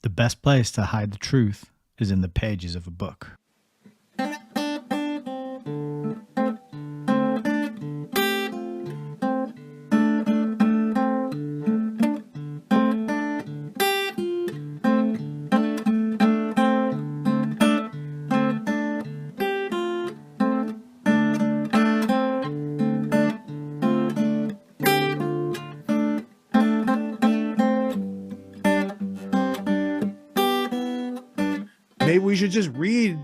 The best place to hide the truth is in the pages of a book. Maybe we should just read.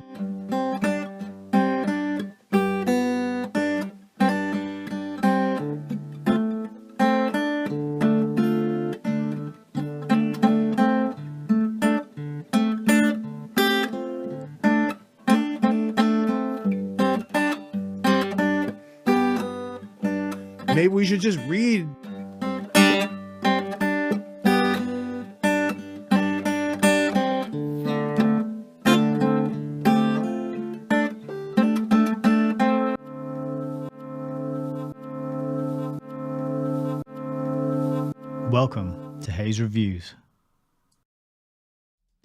Maybe we should just read. Welcome to Hayes Reviews.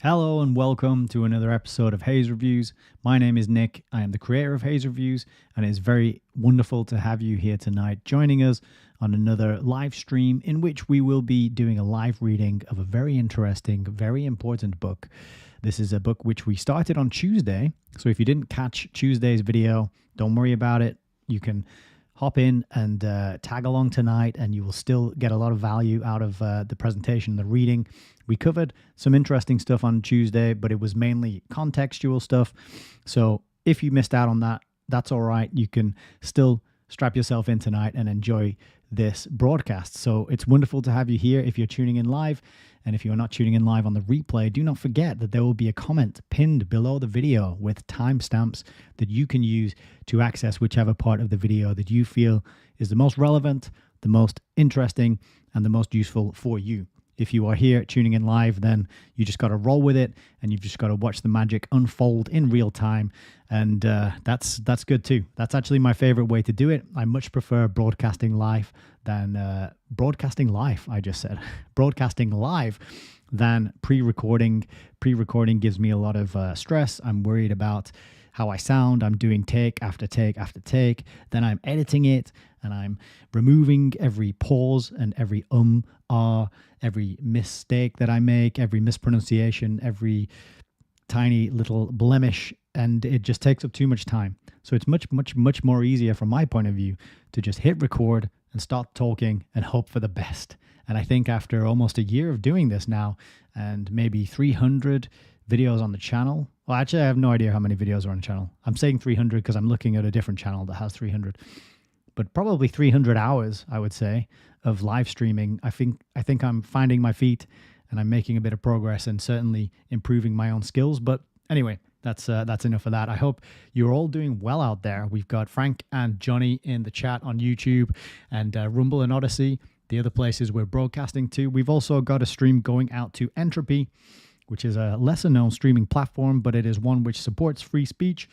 Hello and welcome to another episode of Hayes Reviews. My name is Nick. I am the creator of Hayes Reviews, and it is very wonderful to have you here tonight joining us on another live stream in which we will be doing a live reading of a very interesting, very important book. This is a book which we started on Tuesday, so if you didn't catch Tuesday's video, don't worry about it. You can hop in and tag along tonight, and you will still get a lot of value out of the presentation, the reading. We covered some interesting stuff on Tuesday, but it was mainly contextual stuff. So if you missed out on that, that's all right. You can still strap yourself in tonight and enjoy this broadcast. So it's wonderful to have you here if you're tuning in live. And if you're not tuning in live on the replay, do not forget that there will be a comment pinned below the video with timestamps that you can use to access whichever part of the video that you feel is the most relevant, the most interesting, and the most useful for you. If you are here tuning in live, then you just got to roll with it, and you've just got to watch the magic unfold in real time, and that's good too. That's actually my favorite way to do it. I much prefer broadcasting live than broadcasting live. I just said broadcasting live than pre-recording. Pre-recording gives me a lot of stress. I'm worried about how I sound. I'm doing take after take after take. Then I'm editing it, and I'm removing every pause and every every mistake that I make, every mispronunciation, every tiny little blemish, and it just takes up too much time. So it's much more easier from my point of view to just hit record and start talking and hope for the best. And I think after almost a year of doing this now, and maybe 300 videos on the channel, well, actually I have no idea how many videos are on the channel. I'm saying 300 because I'm looking at a different channel that has 300. But probably 300 hours, I would say, of live streaming. I think I'm finding my feet, and I'm making a bit of progress, and certainly improving my own skills. But anyway, that's enough of that. I hope you're all doing well out there. We've got Frank and Johnny in the chat on YouTube, and Rumble and Odyssey, the other places we're broadcasting to. We've also got a stream going out to Entropy, which is a lesser known streaming platform, but it is one which supports free speech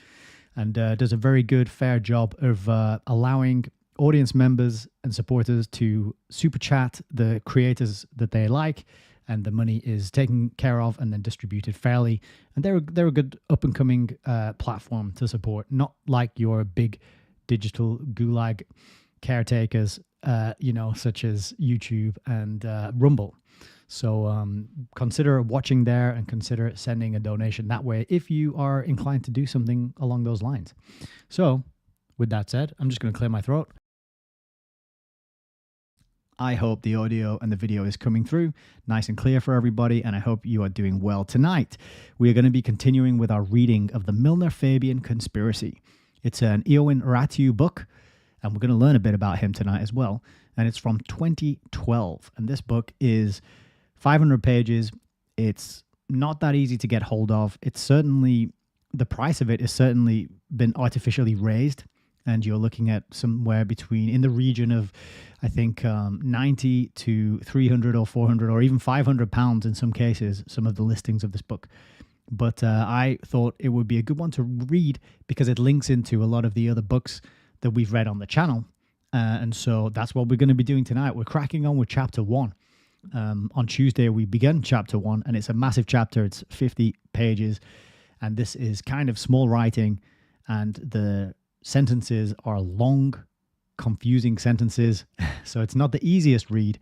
and does a very good, fair job of allowing audience members and supporters to super chat the creators that they like, and the money is taken care of and then distributed fairly. And they're a good up and coming platform to support, not like your big digital gulag caretakers, such as YouTube and Rumble. So consider watching there, and consider sending a donation that way if you are inclined to do something along those lines. So with that said, I'm just going to clear my throat. I hope the audio and the video is coming through nice and clear for everybody, and I hope you are doing well tonight. We are going to be continuing with our reading of the Milner-Fabian Conspiracy. It's an Ioan Ratiu book, and we're going to learn a bit about him tonight as well. And it's from 2012, and this book is 500 pages. It's not that easy to get hold of. It's certainly, the price of it has certainly been artificially raised, and you're looking at somewhere between, in the region of, I think, 90 to 300 or 400 or even 500 pounds in some cases, some of the listings of this book. But I thought it would be a good one to read because it links into a lot of the other books that we've read on the channel. And so that's what we're going to be doing tonight. We're cracking on with chapter 1. On Tuesday, we began chapter 1, and it's a massive chapter. It's 50 pages, and this is kind of small writing, and the sentences are long, confusing sentences. So it's not the easiest read,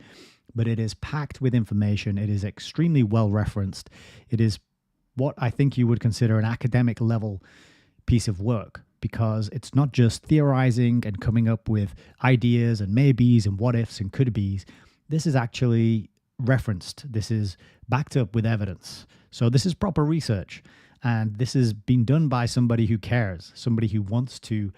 but it is packed with information. It is extremely well referenced. It is what I think you would consider an academic level piece of work, because it's not just theorizing and coming up with ideas and maybes and what ifs and could be's. This is actually referenced. This is backed up with evidence. So this is proper research. And this has been done by somebody who cares, somebody who wants to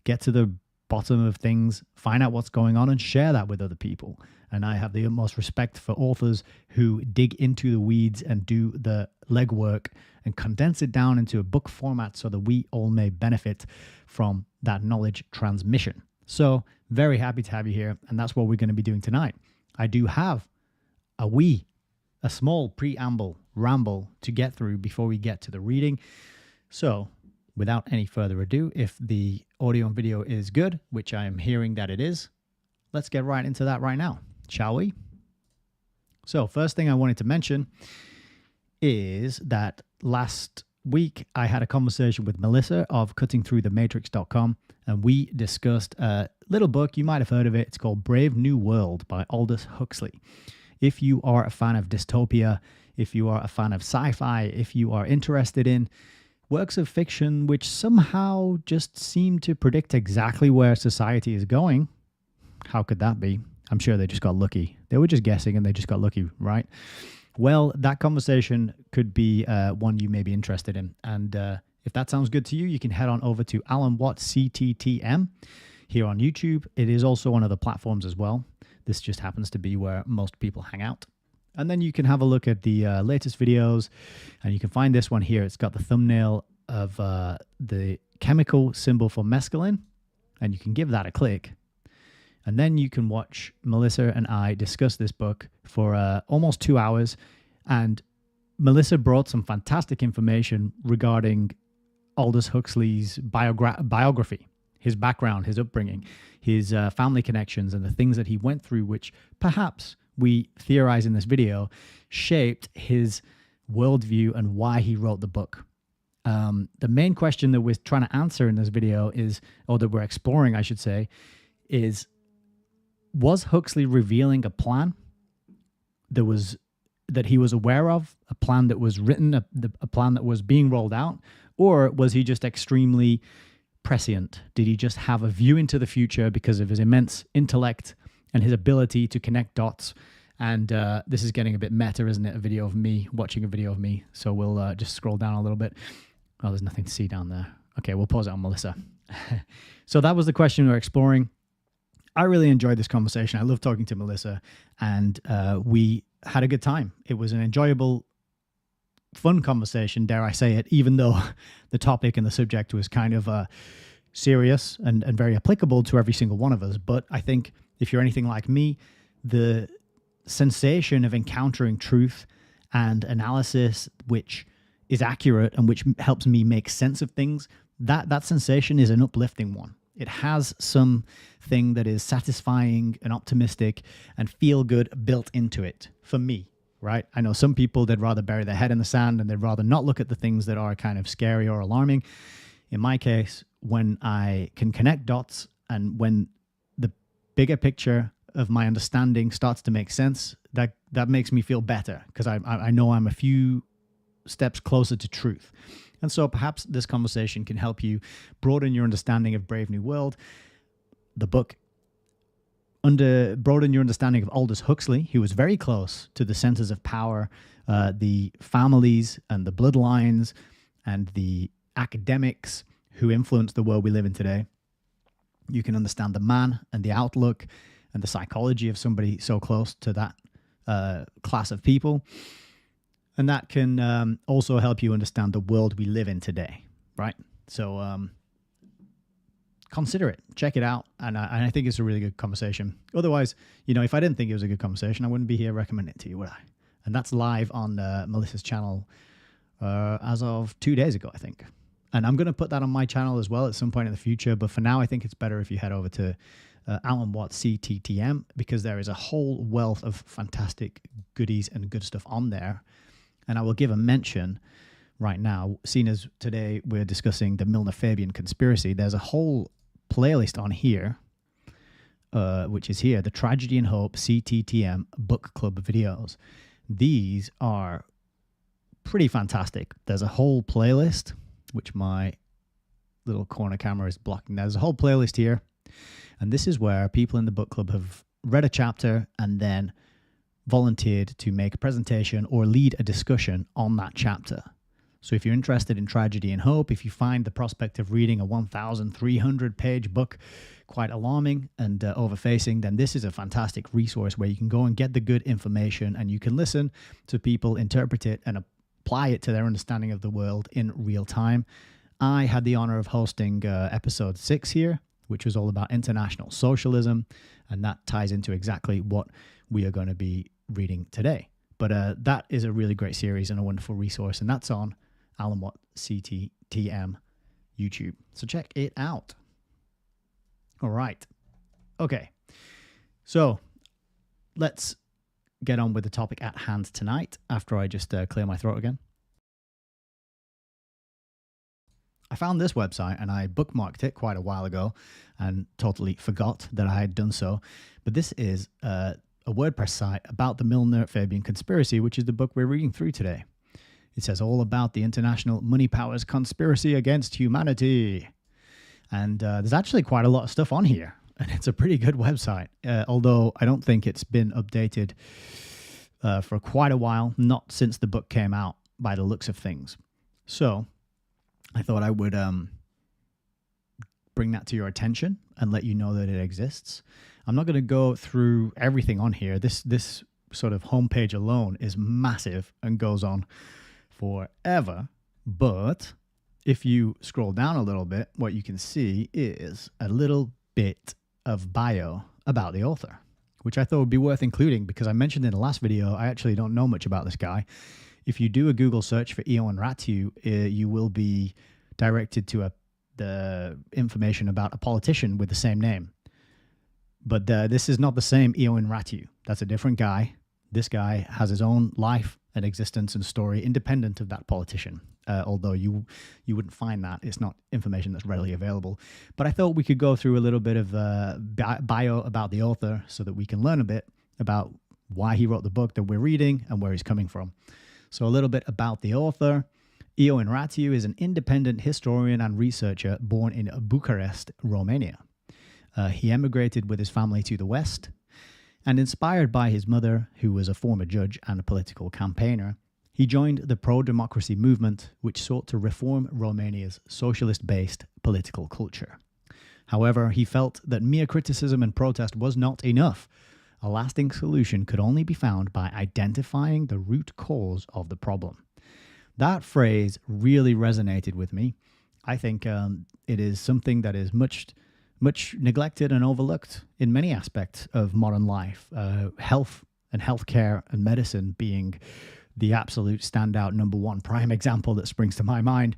get to the bottom of things, find out what's going on, and share that with other people. And I have the utmost respect for authors who dig into the weeds and do the legwork and condense it down into a book format so that we all may benefit from that knowledge transmission. So very happy to have you here. And that's what we're going to be doing tonight. I do have a small preamble ramble to get through before we get to the reading. So without any further ado, if the audio and video is good, which I am hearing that it is, let's get right into that right now, shall we? So first thing I wanted to mention is that last week I had a conversation with Melissa of cuttingthroughthematrix.com, and we discussed a little book. You might have heard of it. It's called Brave New World by Aldous Huxley. If you are a fan of dystopia, if you are a fan of sci-fi, if you are interested in works of fiction which somehow just seem to predict exactly where society is going, how could that be? I'm sure they just got lucky. They were just guessing and they just got lucky, right? Well, that conversation could be one you may be interested in. And if that sounds good to you, you can head on over to Alan Watt CTTM here on YouTube. It is also on other platforms as well. This just happens to be where most people hang out. And then you can have a look at the latest videos, and you can find this one here. It's got the thumbnail of the chemical symbol for mescaline, and you can give that a click. And then you can watch Melissa and I discuss this book for almost 2 hours. And Melissa brought some fantastic information regarding Aldous Huxley's biography, his background, his upbringing, his family connections, and the things that he went through, which perhaps we theorize in this video shaped his worldview and why he wrote the book. The main question that we're trying to answer in this video is, or that we're exploring, I should say, is, was Huxley revealing a plan that he was aware of, a plan that was written, a plan that was being rolled out, or was he just extremely prescient? Did he just have a view into the future because of his immense intellect and his ability to connect dots? And this is getting a bit meta, isn't it? Watching a video of me. So we'll just scroll down a little bit. Oh, there's nothing to see down there. Okay, we'll pause it on Melissa. So that was the question we're exploring. I really enjoyed this conversation. I love talking to Melissa, and we had a good time. It was an enjoyable, fun conversation, dare I say it, even though the topic and the subject was kind of serious and very applicable to every single one of us. But I think if you're anything like me, the sensation of encountering truth and analysis which is accurate and which helps me make sense of things, that sensation is an uplifting one. It has something that is satisfying and optimistic and feel good built into it for me, right? I know some people, they'd rather bury their head in the sand and they'd rather not look at the things that are kind of scary or alarming. In my case, when I can connect dots and when the bigger picture of my understanding starts to make sense, that makes me feel better, because I know I'm a few steps closer to truth. And so perhaps this conversation can help you broaden your understanding of Brave New World, the book, broaden your understanding of Aldous Huxley, who was very close to the centers of power, the families and the bloodlines and the academics who influenced the world we live in today. You can understand the man and the outlook and the psychology of somebody so close to that class of people. And that can also help you understand the world we live in today, right? So consider it, check it out, and I think it's a really good conversation. Otherwise, if I didn't think it was a good conversation, I wouldn't be here recommending it to you, would I? And that's live on Melissa's channel as of 2 days ago, I think. And I'm going to put that on my channel as well at some point in the future, but for now, I think it's better if you head over to Ioan CTTM, because there is a whole wealth of fantastic goodies and good stuff on there. And I will give a mention right now, seeing as today we're discussing the Milner-Fabian conspiracy. There's a whole playlist on here, which is here, the Tragedy and Hope CTTM Book Club videos. These are pretty fantastic. There's a whole playlist, which my little corner camera is blocking. There's a whole playlist here. And this is where people in the book club have read a chapter and then volunteered to make a presentation or lead a discussion on that chapter. So if you're interested in Tragedy and Hope, if you find the prospect of reading a 1,300-page book quite alarming and overfacing, then this is a fantastic resource where you can go and get the good information and you can listen to people interpret it and apply it to their understanding of the world in real time. I had the honor of hosting episode 6 here, which was all about international socialism, and that ties into exactly what we are going to be reading today. But that is a really great series and a wonderful resource, and that's on Ioan CTTM YouTube. So check it out. All right. Okay. So let's get on with the topic at hand tonight after I just clear my throat again. I found this website and I bookmarked it quite a while ago and totally forgot that I had done so. But this is a WordPress site about the Milner-Fabian conspiracy, which is the book we're reading through today. It says all about the international money powers conspiracy against humanity. And there's actually quite a lot of stuff on here. And it's a pretty good website, although I don't think it's been updated for quite a while, not since the book came out by the looks of things. So I thought I would bring that to your attention and let you know that it exists. I'm not going to go through everything on here. This sort of homepage alone is massive and goes on forever. But if you scroll down a little bit, what you can see is a little bit of bio about the author, which I thought would be worth including because I mentioned in the last video, I actually don't know much about this guy. If you do a Google search for Ioan Ratiu, you will be directed to the information about a politician with the same name. But this is not the same Ioan Ratiu. That's a different guy. This guy has his own life and existence and story independent of that politician, although you wouldn't find that. It's not information that's readily available. But I thought we could go through a little bit of bio about the author so that we can learn a bit about why he wrote the book that we're reading and where he's coming from. So a little bit about the author. Ioan Ratiu is an independent historian and researcher born in Bucharest, Romania. He emigrated with his family to the West, and inspired by his mother, who was a former judge and a political campaigner, he joined the pro-democracy movement, which sought to reform Romania's socialist-based political culture. However, he felt that mere criticism and protest was not enough. A lasting solution could only be found by identifying the root cause of the problem. That phrase really resonated with me. I think it is something that is much neglected and overlooked in many aspects of modern life. Health and healthcare and medicine being the absolute standout number one prime example that springs to my mind.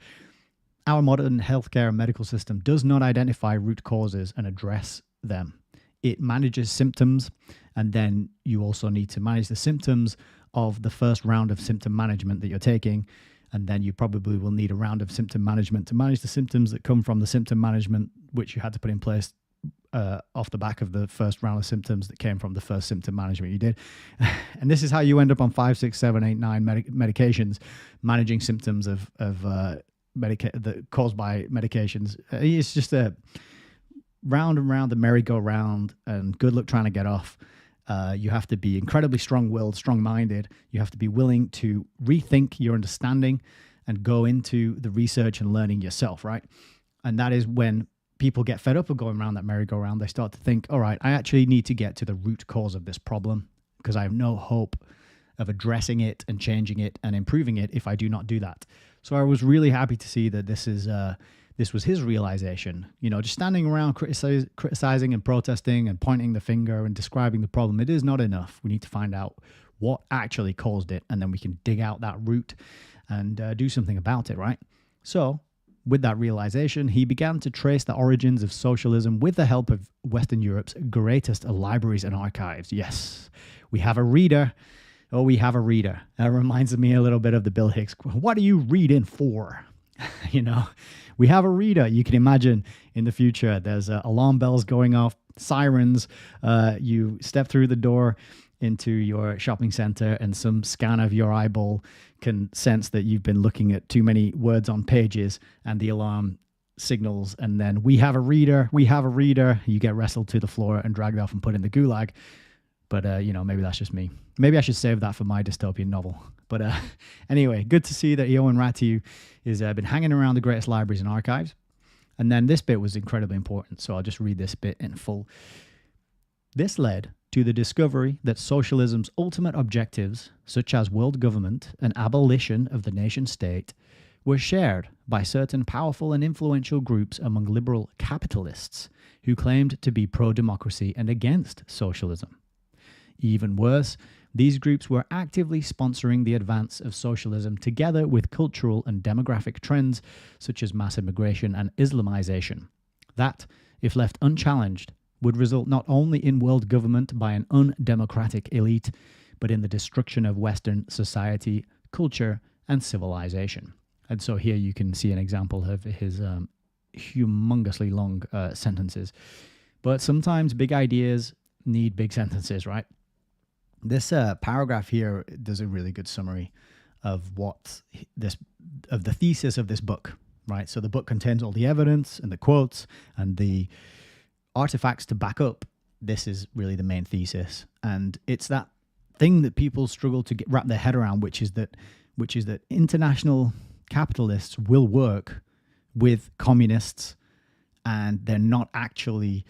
Our modern healthcare and medical system does not identify root causes and address them. It manages symptoms, and then you also need to manage the symptoms of the first round of symptom management that you're taking, and then you probably will need a round of symptom management to manage the symptoms that come from the symptom management, which you had to put in place off the back of the first round of symptoms that came from the first symptom management you did. And this is how you end up on 5, 6, 7, 8, 9 medications, managing symptoms that caused by medications. It's just a round and round the merry-go-round, and good luck trying to get off. You have to be incredibly strong-willed, strong-minded. You have to be willing to rethink your understanding and go into the research and learning yourself, right? And that is when people get fed up of going around that merry-go-round. They start to think, all right, I actually need to get to the root cause of this problem because I have no hope of addressing it and changing it and improving it if I do not do that. So I was really happy to see that this was his realization. You know, just standing around criticizing and protesting and pointing the finger and describing the problem, it is not enough. We need to find out what actually caused it, and then we can dig out that root and do something about it, right? So with that realization, he began to trace the origins of socialism with the help of Western Europe's greatest libraries and archives. Yes, we have a reader. Oh, we have a reader. That reminds me a little bit of the Bill Hicks. What are you reading for? You know, we have a reader. You can imagine in the future, there's alarm bells going off, sirens. You step through the door into your shopping center and some scan of your eyeball can sense that you've been looking at too many words on pages, and the alarm signals, and then we have a reader. You get wrestled to the floor and dragged off and put in the gulag. But, you know, maybe that's just me. Maybe I should save that for my dystopian novel. But anyway, good to see that Ioan Ratiu has been hanging around the greatest libraries and archives. And then this bit was incredibly important, so I'll just read this bit in full. This led to the discovery that socialism's ultimate objectives, such as world government and abolition of the nation-state, were shared by certain powerful and influential groups among liberal capitalists who claimed to be pro-democracy and against socialism. Even worse, these groups were actively sponsoring the advance of socialism together with cultural and demographic trends such as mass immigration and Islamization. That, if left unchallenged, would result not only in world government by an undemocratic elite, but in the destruction of Western society, culture, and civilization. And so here you can see an example of his humongously long sentences. But sometimes big ideas need big sentences, right? This paragraph here does a really good summary of the thesis of this book, right? So the book contains all the evidence and the quotes and the artifacts to back up. This is really the main thesis, and it's that thing that people struggle to wrap their head around, which is that international capitalists will work with communists, and they're not actually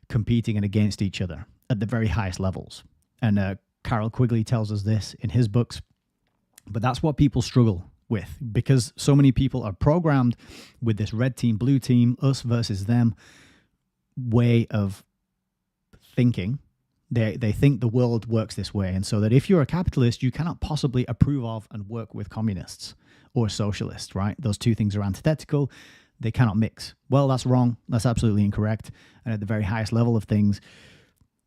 competing and against each other at the very highest levels. And Carroll Quigley tells us this in his books, but that's what people struggle with, because so many people are programmed with this red team, blue team, us versus them way of thinking. They think the world works this way, and so that if you're a capitalist, you cannot possibly approve of and work with communists or socialists, right? Those two things are antithetical. They cannot mix. Well, that's wrong. That's absolutely incorrect. And at the very highest level of things,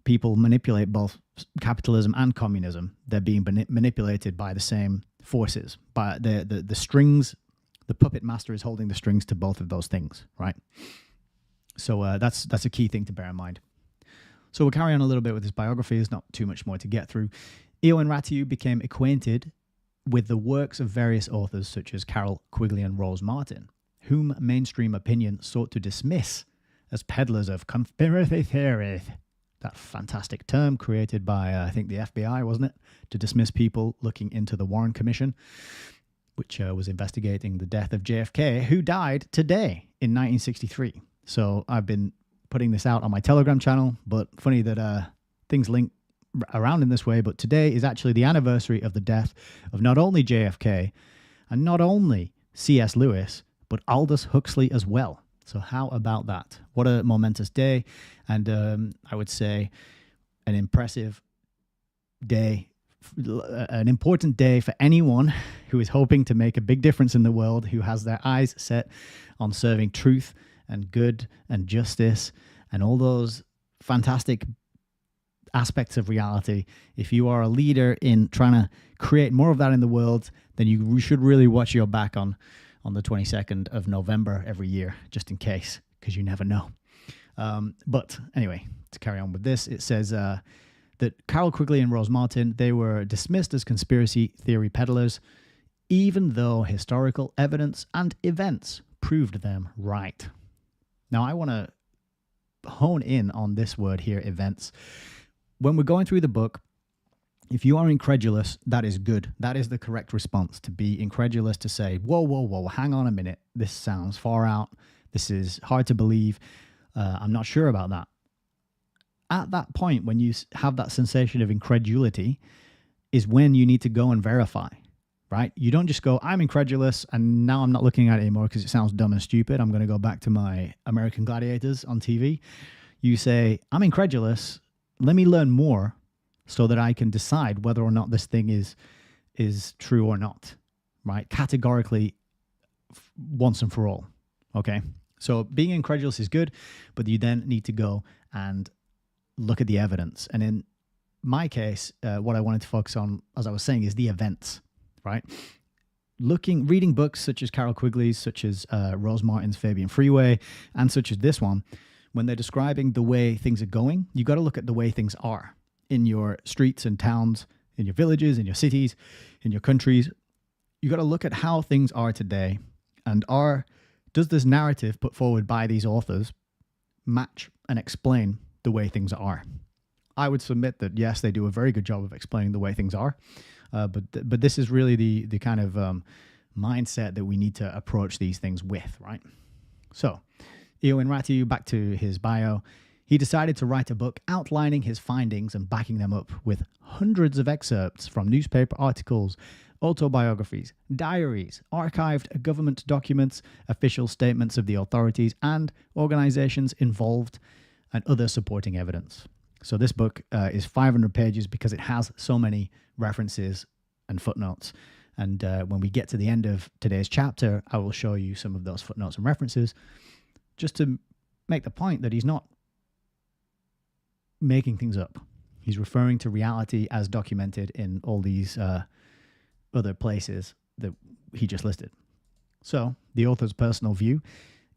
people manipulate both capitalism and communism. They're being manipulated by the same forces. By the strings, the puppet master is holding the strings to both of those things, right? So that's a key thing to bear in mind. So we'll carry on a little bit with his biography. There's not too much more to get through. Ioan Ratiu became acquainted with the works of various authors such as Carroll Quigley and Rose Martin, whom mainstream opinion sought to dismiss as peddlers of conspiracy theories. That fantastic term created by, I think, the FBI, wasn't it? To dismiss people looking into the Warren Commission, which was investigating the death of JFK, who died today in 1963. So I've been putting this out on my Telegram channel, but funny that things link around in this way. But today is actually the anniversary of the death of not only JFK and not only C.S. Lewis, but Aldous Huxley as well. So how about that? What a momentous day. And I would say an impressive day, an important day for anyone who is hoping to make a big difference in the world, who has their eyes set on serving truth and good and justice and all those fantastic aspects of reality. If you are a leader in trying to create more of that in the world, then you should really watch your back on the 22nd of November every year, just in case, because you never know. But anyway, to carry on with this, it says that Carroll Quigley and Rose Martin, they were dismissed as conspiracy theory peddlers, even though historical evidence and events proved them right. Now, I want to hone in on this word here, events. When we're going through the book, if you are incredulous, that is good. That is the correct response, to be incredulous, to say, whoa, hang on a minute. This sounds far out. This is hard to believe. I'm not sure about that. At that point, when you have that sensation of incredulity, is when you need to go and verify, right? You don't just go, I'm incredulous, and now I'm not looking at it anymore because it sounds dumb and stupid. I'm going to go back to my American Gladiators on TV. You say, I'm incredulous. Let me learn more so that I can decide whether or not this thing is true or not, right? Categorically, once and for all. Okay. So being incredulous is good, but you then need to go and look at the evidence. And in my case, what I wanted to focus on, as I was saying, is the events, right? Reading books such as Carol Quigley's, such as Rose Martin's Fabian Freeway, and such as this one, when they're describing the way things are going, you got to look at the way things are in your streets and towns, in your villages, in your cities, in your countries. You got to look at how things are today, and does this narrative put forward by these authors match and explain the way things are? I would submit that yes, they do a very good job of explaining the way things are, but this is really the kind of mindset that we need to approach these things with, right? So, Ioan Ratiu, back to his bio, he decided to write a book outlining his findings and backing them up with hundreds of excerpts from newspaper articles, autobiographies, diaries, archived government documents, official statements of the authorities and organizations involved, and other supporting evidence. So this book is 500 pages because it has so many references and footnotes. And when we get to the end of today's chapter, I will show you some of those footnotes and references just to make the point that he's not making things up. He's referring to reality as documented in all these other places that he just listed. So the author's personal view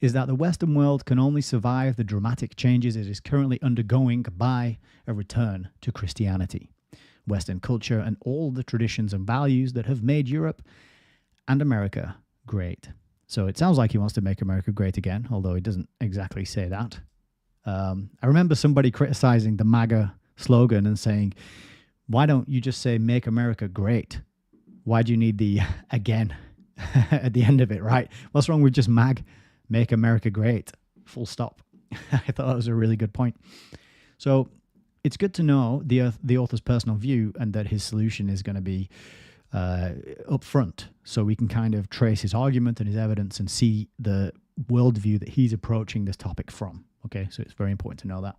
is that the Western world can only survive the dramatic changes it is currently undergoing by a return to Christianity, Western culture, and all the traditions and values that have made Europe and America great. So it sounds like he wants to make America great again, although he doesn't exactly say that. I remember somebody criticizing the MAGA slogan and saying, why don't you just say make America great? Why do you need the again at the end of it, right? What's wrong with just make America great, full stop? I thought that was a really good point. So it's good to know the author's personal view and that his solution is going to be up front, so we can kind of trace his argument and his evidence and see the worldview that he's approaching this topic from. Okay, so it's very important to know that.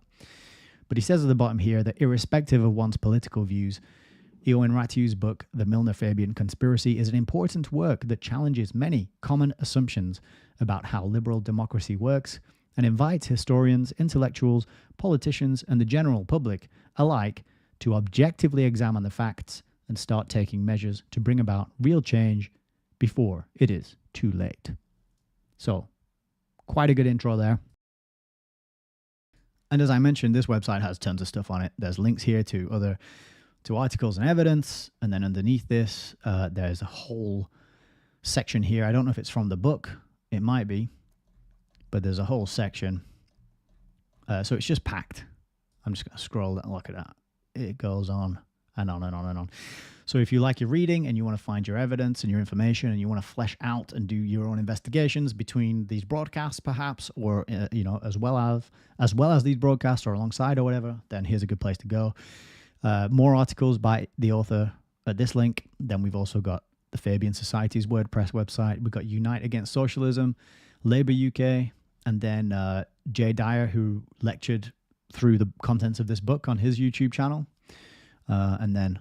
But he says at the bottom here that irrespective of one's political views, Ioan Ratiu's book, The Milner-Fabian Conspiracy, is an important work that challenges many common assumptions about how liberal democracy works and invites historians, intellectuals, politicians, and the general public alike to objectively examine the facts and start taking measures to bring about real change before it is too late. So, quite a good intro there. And as I mentioned, this website has tons of stuff on it. There's links here to articles and evidence, and then underneath this, there's a whole section here. I don't know if it's from the book. It might be, but there's a whole section. So it's just packed. I'm just going to scroll and look at that. It goes on and on and on and on. So if you like your reading and you want to find your evidence and your information and you want to flesh out and do your own investigations between these broadcasts perhaps, or as well as these broadcasts or alongside or whatever, then here's a good place to go. More articles by the author at this link. Then we've also got the Fabian Society's WordPress website. We've got Unite Against Socialism, Labour UK, and then Jay Dyer, who lectured through the contents of this book on his YouTube channel. And then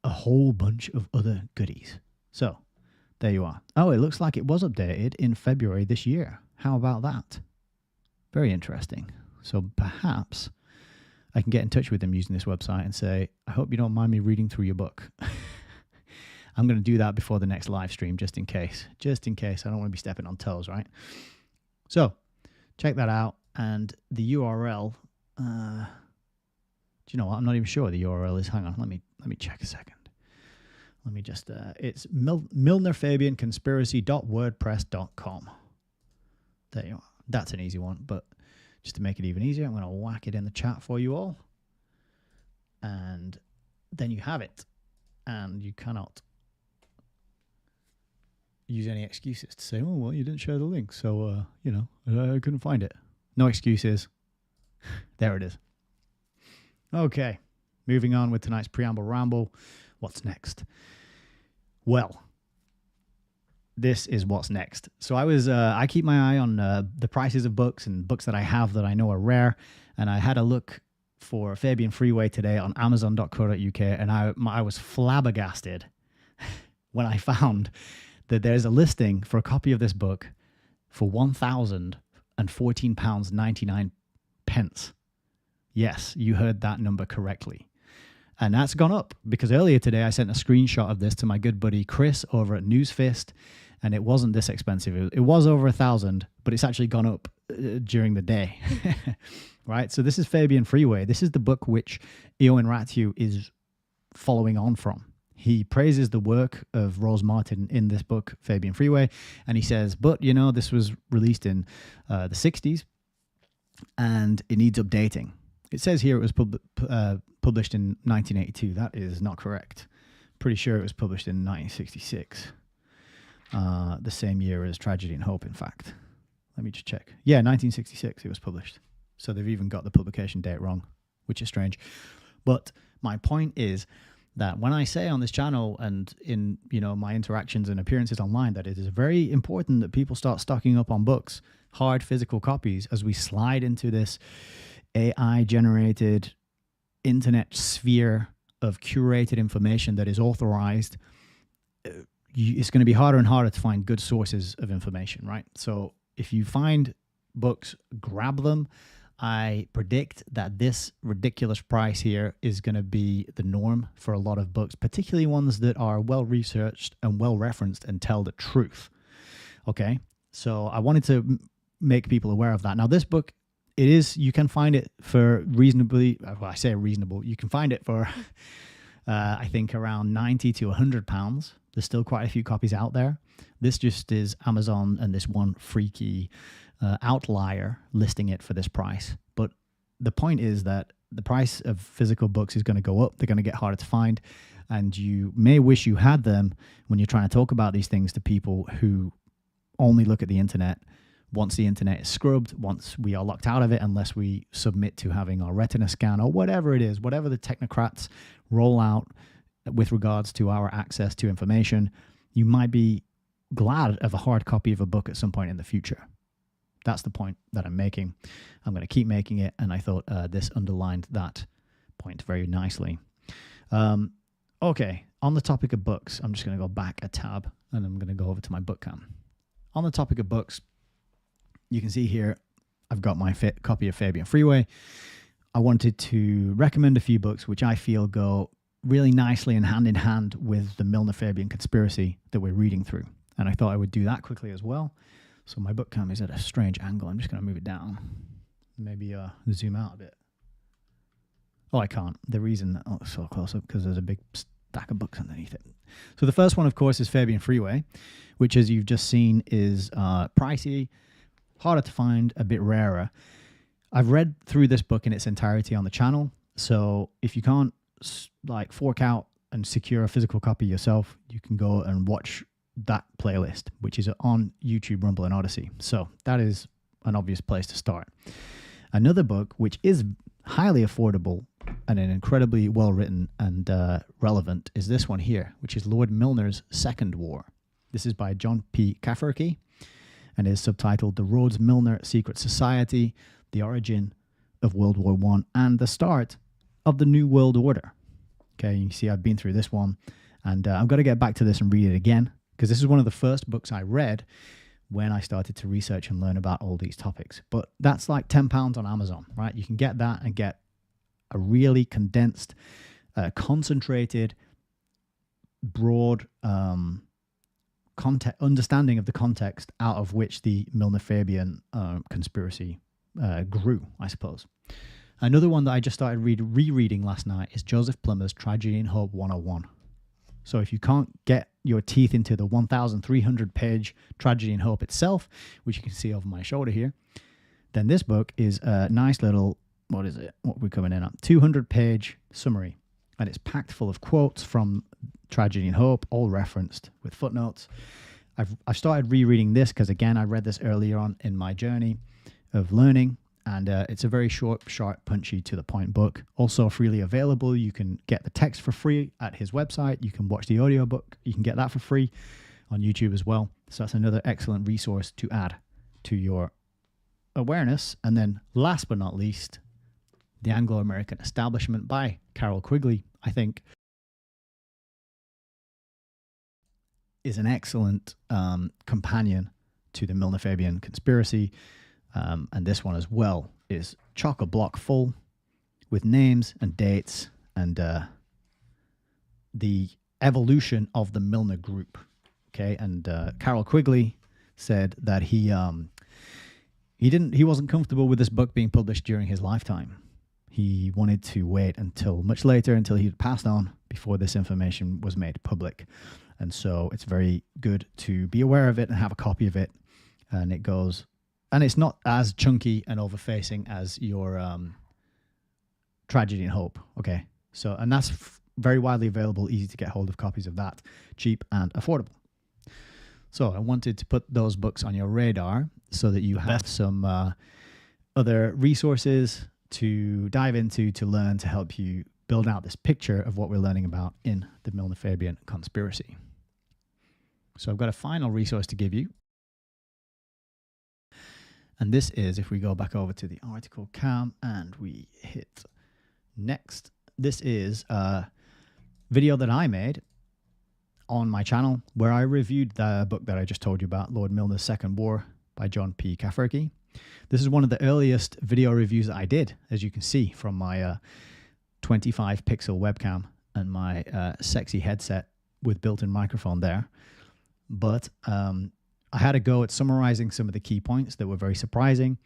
a whole bunch of other goodies. So there you are. Oh, it looks like it was updated in February this year. How about that? Very interesting. So perhaps I can get in touch with them using this website and say, I hope you don't mind me reading through your book. I'm going to do that before the next live stream, just in case. Just in case. I don't want to be stepping on toes, right? So check that out. And the URL, do you know what? I'm not even sure what the URL is. Hang on. Let me check a second. Let me just, it's milnerfabianconspiracy.wordpress.com. There you are. That's an easy one, but just to make it even easier, I'm going to whack it in the chat for you all. And then you have it. And you cannot use any excuses to say, oh, well, you didn't share the link, so, I couldn't find it. No excuses. There it is. Okay, moving on with tonight's preamble ramble. What's next? Well, this is what's next. So I keep my eye on the prices of books and books that I have that I know are rare. And I had a look for Fabian Freeway today on Amazon.co.uk, and I was flabbergasted when I found that there's a listing for a copy of this book for £1,014.99. Yes, you heard that number correctly. And that's gone up because earlier today I sent a screenshot of this to my good buddy Chris over at Newsfist, and it wasn't this expensive. It was over 1,000, but it's actually gone up during the day. Right? So this is Fabian Freeway. This is the book which Ioan Ratiu is following on from. He praises the work of Rose Martin in this book, Fabian Freeway, and he says, but, you know, this was released in the 60s, and it needs updating. It says here it was published in 1982. That is not correct. Pretty sure it was published in 1966, the same year as Tragedy and Hope, in fact. Let me just check. Yeah, 1966 it was published. So they've even got the publication date wrong, which is strange. But my point is that when I say on this channel and in, you know, my interactions and appearances online, that it is very important that people start stocking up on books, hard physical copies, as we slide into this AI-generated internet sphere of curated information that is authorized. It's going to be harder and harder to find good sources of information, right? So if you find books, grab them. I predict that this ridiculous price here is going to be the norm for a lot of books, particularly ones that are well-researched and well-referenced and tell the truth. Okay, so I wanted to make people aware of that. Now, this book, it is, you can find it for reasonably, well, I say reasonable, you can find it for, I think, around £90 to £100. There's still quite a few copies out there. This just is Amazon and this one freaky outlier listing it for this price. But the point is that the price of physical books is going to go up. They're going to get harder to find. And you may wish you had them when you're trying to talk about these things to people who only look at the internet. Once the internet is scrubbed, once we are locked out of it, unless we submit to having our retina scan or whatever it is, whatever the technocrats roll out with regards to our access to information, you might be glad of a hard copy of a book at some point in the future. That's the point that I'm making. I'm going to keep making it, and I thought this underlined that point very nicely. Okay, on the topic of books, I'm just going to go back a tab, and I'm going to go over to my book cam. On the topic of books, you can see here, I've got my copy of Fabian Freeway. I wanted to recommend a few books which I feel go really nicely and hand in hand with the Milner-Fabian conspiracy that we're reading through. And I thought I would do that quickly as well. So my book cam is at a strange angle. I'm just going to move it down. Maybe zoom out a bit. Oh, I can't. The reason it's so close up because there's a big stack of books underneath it. So the first one, of course, is Fabian Freeway, which, as you've just seen, is pricey, harder to find, a bit rarer. I've read through this book in its entirety on the channel. So if you can't like fork out and secure a physical copy yourself, you can go and watch that playlist, which is on YouTube, Rumble, and Odyssey. So that is an obvious place to start. Another book, which is highly affordable and an incredibly well-written and relevant, is this one here, which is Lord Milner's Second War. This is by John P. Cafferty and is subtitled The Rhodes Milner Secret Society, The Origin of World War I, and the Start of the New World Order. Okay, you see I've been through this one, and I've got to get back to this and read it again, because this is one of the first books I read when I started to research and learn about all these topics. But that's like £10 on Amazon, right? You can get that and get a really condensed, concentrated, broad understanding of the context out of which the Milner-Fabian conspiracy grew, I suppose. Another one that I just started rereading last night is Joseph Plummer's Tragedy and Hope 101. So if you can't get your teeth into the 1,300-page Tragedy and Hope itself, which you can see over my shoulder here, then this book is a nice little, what is it? What we're coming in on? 200-page summary. And it's packed full of quotes from Tragedy and Hope, all referenced with footnotes. I've started rereading this because, again, I read this earlier on in my journey of learning. And it's a very short, sharp, punchy, to-the-point book. Also freely available. You can get the text for free at his website. You can watch the audiobook. You can get that for free on YouTube as well. So that's another excellent resource to add to your awareness. And then last but not least, The Anglo-American Establishment by Carol Quigley, I think, is an excellent companion to the Milner-Fabian conspiracy. And this one as well is chock-a-block full with names and dates and the evolution of the Milner group. Okay, and Carol Quigley said that he wasn't comfortable with this book being published during his lifetime. He wanted to wait until much later, until he'd passed on, before this information was made public. And so it's very good to be aware of it and have a copy of it. And it goes, and it's not as chunky and overfacing as your Tragedy and Hope. Okay, so, and that's very widely available, easy to get hold of copies of that, cheap and affordable. So I wanted to put those books on your radar so that you have some other resources to dive into, to learn, to help you build out this picture of what we're learning about in the Milner-Fabian conspiracy. So I've got a final resource to give you. And this is, if we go back over to the article cam and we hit next, this is a video that I made on my channel where I reviewed the book that I just told you about, Lord Milner's Second War by John P. Cafferty. This is one of the earliest video reviews that I did, as you can see from my 25 pixel webcam and my sexy headset with built-in microphone there. But I had a go at summarizing some of the key points that were very surprising,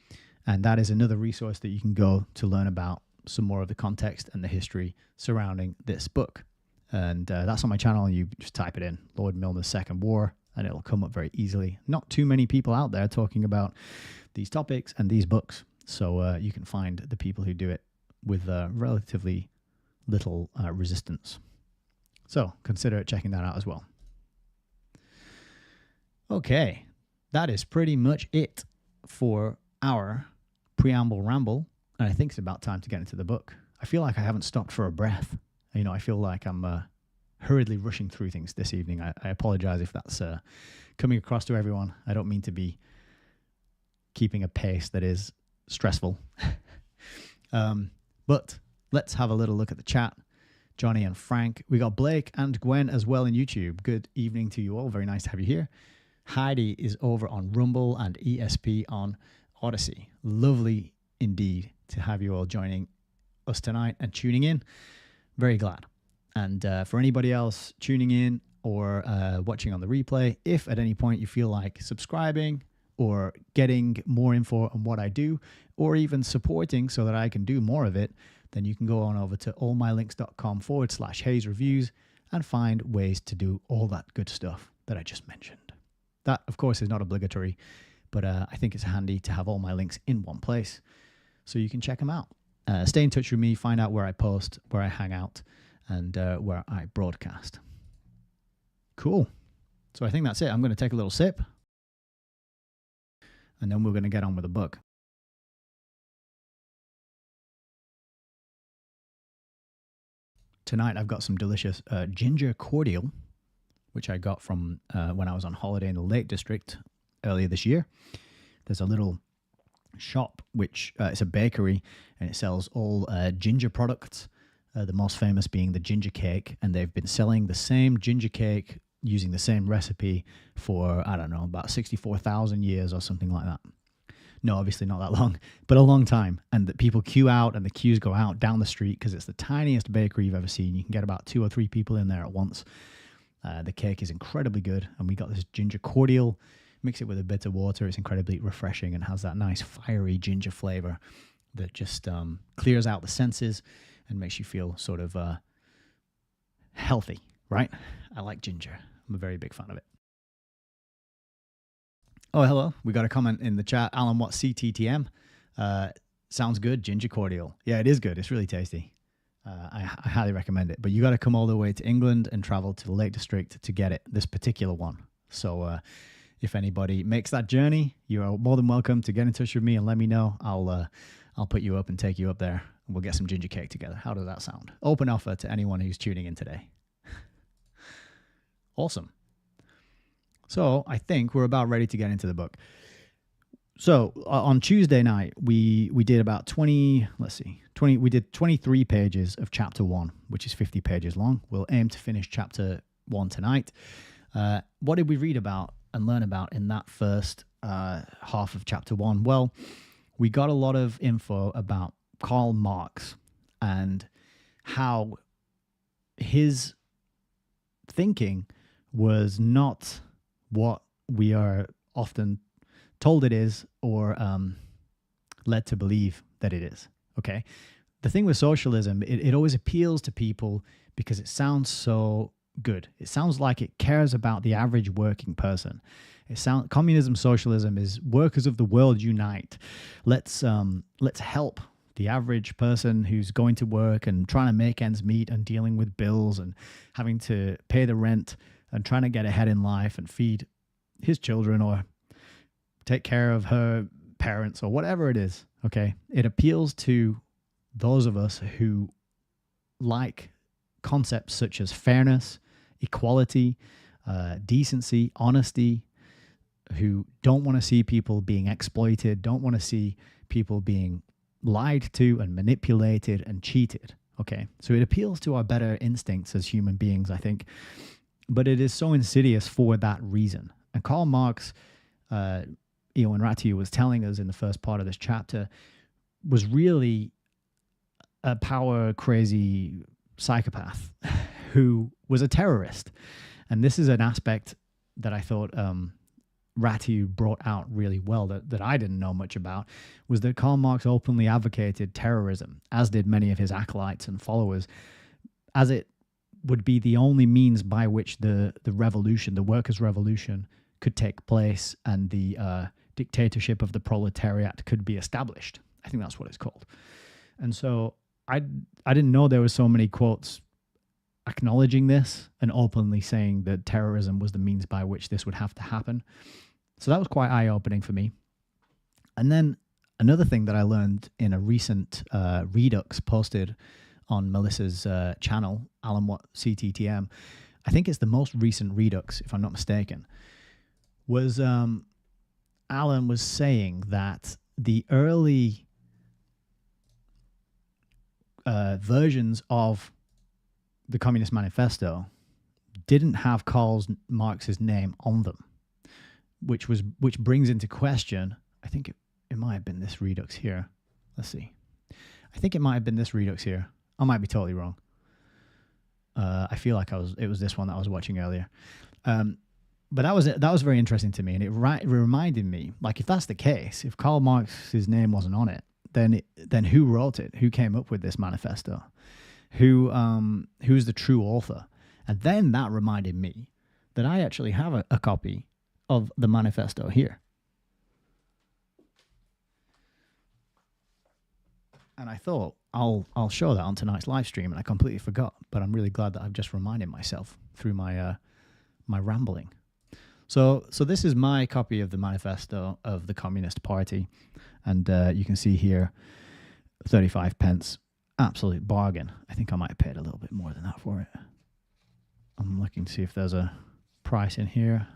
and that is another resource that you can go to learn about some more of the context and the history surrounding this book. And that's on my channel, and you just type it in, Lord Milner's Second War, and it'll come up very easily. Not too many people out there talking about these topics and these books, so you can find the people who do it with relatively little resistance. So consider checking that out as well. Okay, that is pretty much it for our preamble ramble, and I think it's about time to get into the book. I feel like I haven't stopped for a breath. You know, I feel like I'm hurriedly rushing through things this evening. I apologize if that's coming across to everyone. I don't mean to be keeping a pace that is stressful. But let's have a little look at the chat. Johnny and Frank. We got Blake and Gwen as well in YouTube. Good evening to you all. Very nice to have you here. Heidi is over on Rumble and ESP on Odyssey. Lovely indeed to have you all joining us tonight and tuning in. Very glad. And for anybody else tuning in or watching on the replay, if at any point you feel like subscribing or getting more info on what I do, or even supporting so that I can do more of it, then you can go on over to allmylinks.com/Hayes Reviews and find ways to do all that good stuff that I just mentioned. That, of course, is not obligatory, but I think it's handy to have all my links in one place so you can check them out. Stay in touch with me, find out where I post, where I hang out, and where I broadcast. Cool. So I think that's it. I'm going to take a little sip, and then we're going to get on with the book. Tonight I've got some delicious ginger cordial, which I got from when I was on holiday in the Lake District earlier this year. There's a little shop which it's a bakery, and it sells all ginger products, the most famous being the ginger cake, and they've been selling the same ginger cake using the same recipe for, I don't know, about 64,000 years or something like that. No, obviously not that long, but a long time. And the people queue out, and the queues go out down the street because it's the tiniest bakery you've ever seen. You can get about 2 or 3 people in there at once. The cake is incredibly good, and we got this ginger cordial. Mix it with a bit of water. It's incredibly refreshing and has that nice fiery ginger flavor that just clears out the senses and makes you feel sort of healthy, right? I like ginger. I'm a very big fan of it. Oh, hello. We got a comment in the chat. Alan Watt CTTM. Sounds good. Ginger cordial. Yeah, it is good. It's really tasty. I highly recommend it. But you got to come all the way to England and travel to the Lake District to get it, this particular one. So if anybody makes that journey, you are more than welcome to get in touch with me and let me know. I'll put you up and take you up there, and we'll get some ginger cake together. How does that sound? Open offer to anyone who's tuning in today. Awesome. So I think we're about ready to get into the book. So on Tuesday night, we did about we did 23 pages of chapter 1, which is 50 pages long. We'll aim to finish chapter 1 tonight. What did we read about and learn about in that first half of chapter 1? Well, we got a lot of info about Karl Marx and how his thinking was not what we are often told it is, or led to believe that it is. Okay. The thing with socialism, it always appeals to people because it sounds so good. It sounds like it cares about the average working person. Communism, socialism is workers of the world unite. Let's help the average person who's going to work and trying to make ends meet and dealing with bills and having to pay the rent and trying to get ahead in life and feed his children or take care of her parents or whatever it is. Okay. It appeals to those of us who like concepts such as fairness, equality, decency, honesty, who don't want to see people being exploited, don't want to see people being lied to and manipulated and cheated. Okay. So it appeals to our better instincts as human beings, I think, but it is so insidious for that reason. And Karl Marx, Ioan Ratiu was telling us in the first part of this chapter, was really a power crazy psychopath who was a terrorist. And this is an aspect that I thought Ratiu brought out really well that I didn't know much about, was that Karl Marx openly advocated terrorism, as did many of his acolytes and followers, as it would be the only means by which the revolution, the workers' revolution, could take place and the dictatorship of the proletariat could be established. I think that's what it's called. And so I didn't know there were so many quotes acknowledging this and openly saying that terrorism was the means by which this would have to happen. So that was quite eye-opening for me. And then another thing that I learned in a recent Redux posted on Melissa's channel, Alan Watt CTTM, I think it's the most recent Redux, if I'm not mistaken, was Alan was saying that the early versions of the Communist Manifesto didn't have Karl Marx's name on them, which brings into question, I think it might have been this Redux here. Let's see. I think it might have been this Redux here. I might be totally wrong. I feel like it was this one that I was watching earlier. But that was very interesting to me, and it reminded me, like, if that's the case, if Karl Marx's name wasn't on it, then who wrote it? Who came up with this manifesto? Who's the true author? And then that reminded me that I actually have a copy of the manifesto here. And I thought I'll show that on tonight's live stream, and I completely forgot. But I'm really glad that I've just reminded myself through my my rambling. So this is my copy of the manifesto of the Communist Party, and you can see here, 35 pence, absolute bargain. I think I might have paid a little bit more than that for it. I'm looking to see if there's a price in here.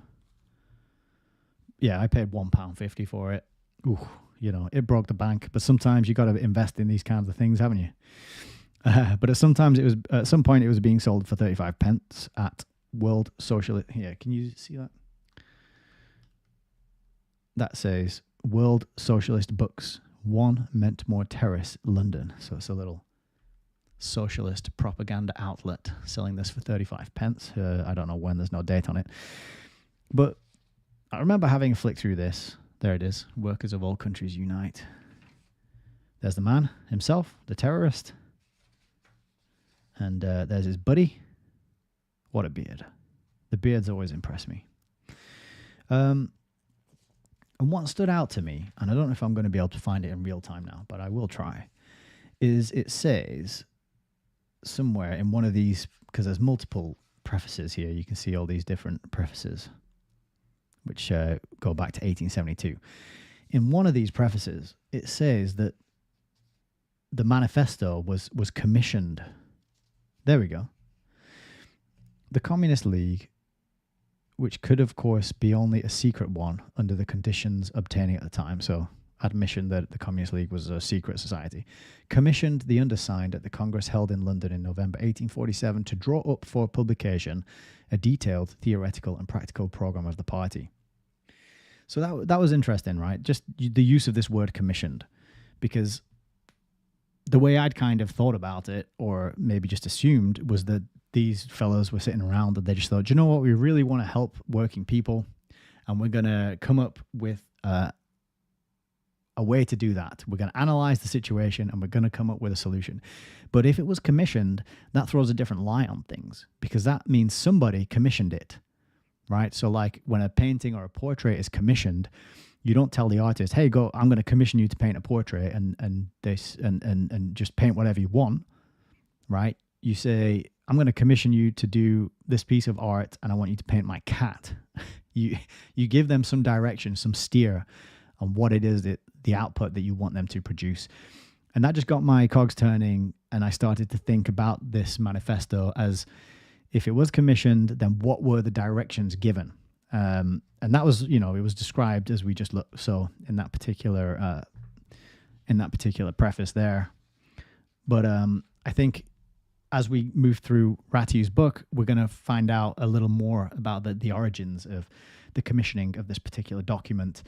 Yeah, I paid £1.50 for it. Ooh, it broke the bank. But sometimes you got to invest in these kinds of things, haven't you? But at some point it was being sold for 35 pence at World Socialist. Here, can you see that? That says World Socialist Books, 1 Mentmore Terrace, London. So it's a little socialist propaganda outlet selling this for 35 pence. I don't know when, there's no date on it. But I remember having a flick through this. There it is. Workers of all countries unite. There's the man himself, the terrorist. And there's his buddy. What a beard. The beards always impress me. And what stood out to me, and I don't know if I'm going to be able to find it in real time now, but I will try, is it says somewhere in one of these, because there's multiple prefaces here, you can see all these different prefaces, which go back to 1872. In one of these prefaces, it says that the manifesto was commissioned. There we go. The Communist League, which could, of course, be only a secret one under the conditions obtaining at the time, so admission that the Communist League was a secret society, commissioned the undersigned at the Congress held in London in November 1847 to draw up for publication a detailed theoretical and practical program of the party. So that was interesting, right? Just the use of this word commissioned, because the way I'd kind of thought about it, or maybe just assumed, was that these fellows were sitting around and they just thought, you know what, we really want to help working people, and we're going to come up with a way to do that. We're going to analyze the situation and we're going to come up with a solution. But if it was commissioned, that throws a different light on things, because that means somebody commissioned it, right? So like when a painting or a portrait is commissioned, you don't tell the artist, hey, go, I'm going to commission you to paint a portrait and just paint whatever you want, right? You say, I'm going to commission you to do this piece of art and I want you to paint my cat. You give them some direction, some steer on what it is, that the output that you want them to produce. And that just got my cogs turning, and I started to think about this manifesto as, if it was commissioned, then what were the directions given? And that was, it was described as we just looked. So in that particular preface there. But I think as we move through Ratiu's book, we're going to find out a little more about the origins of the commissioning of this particular document,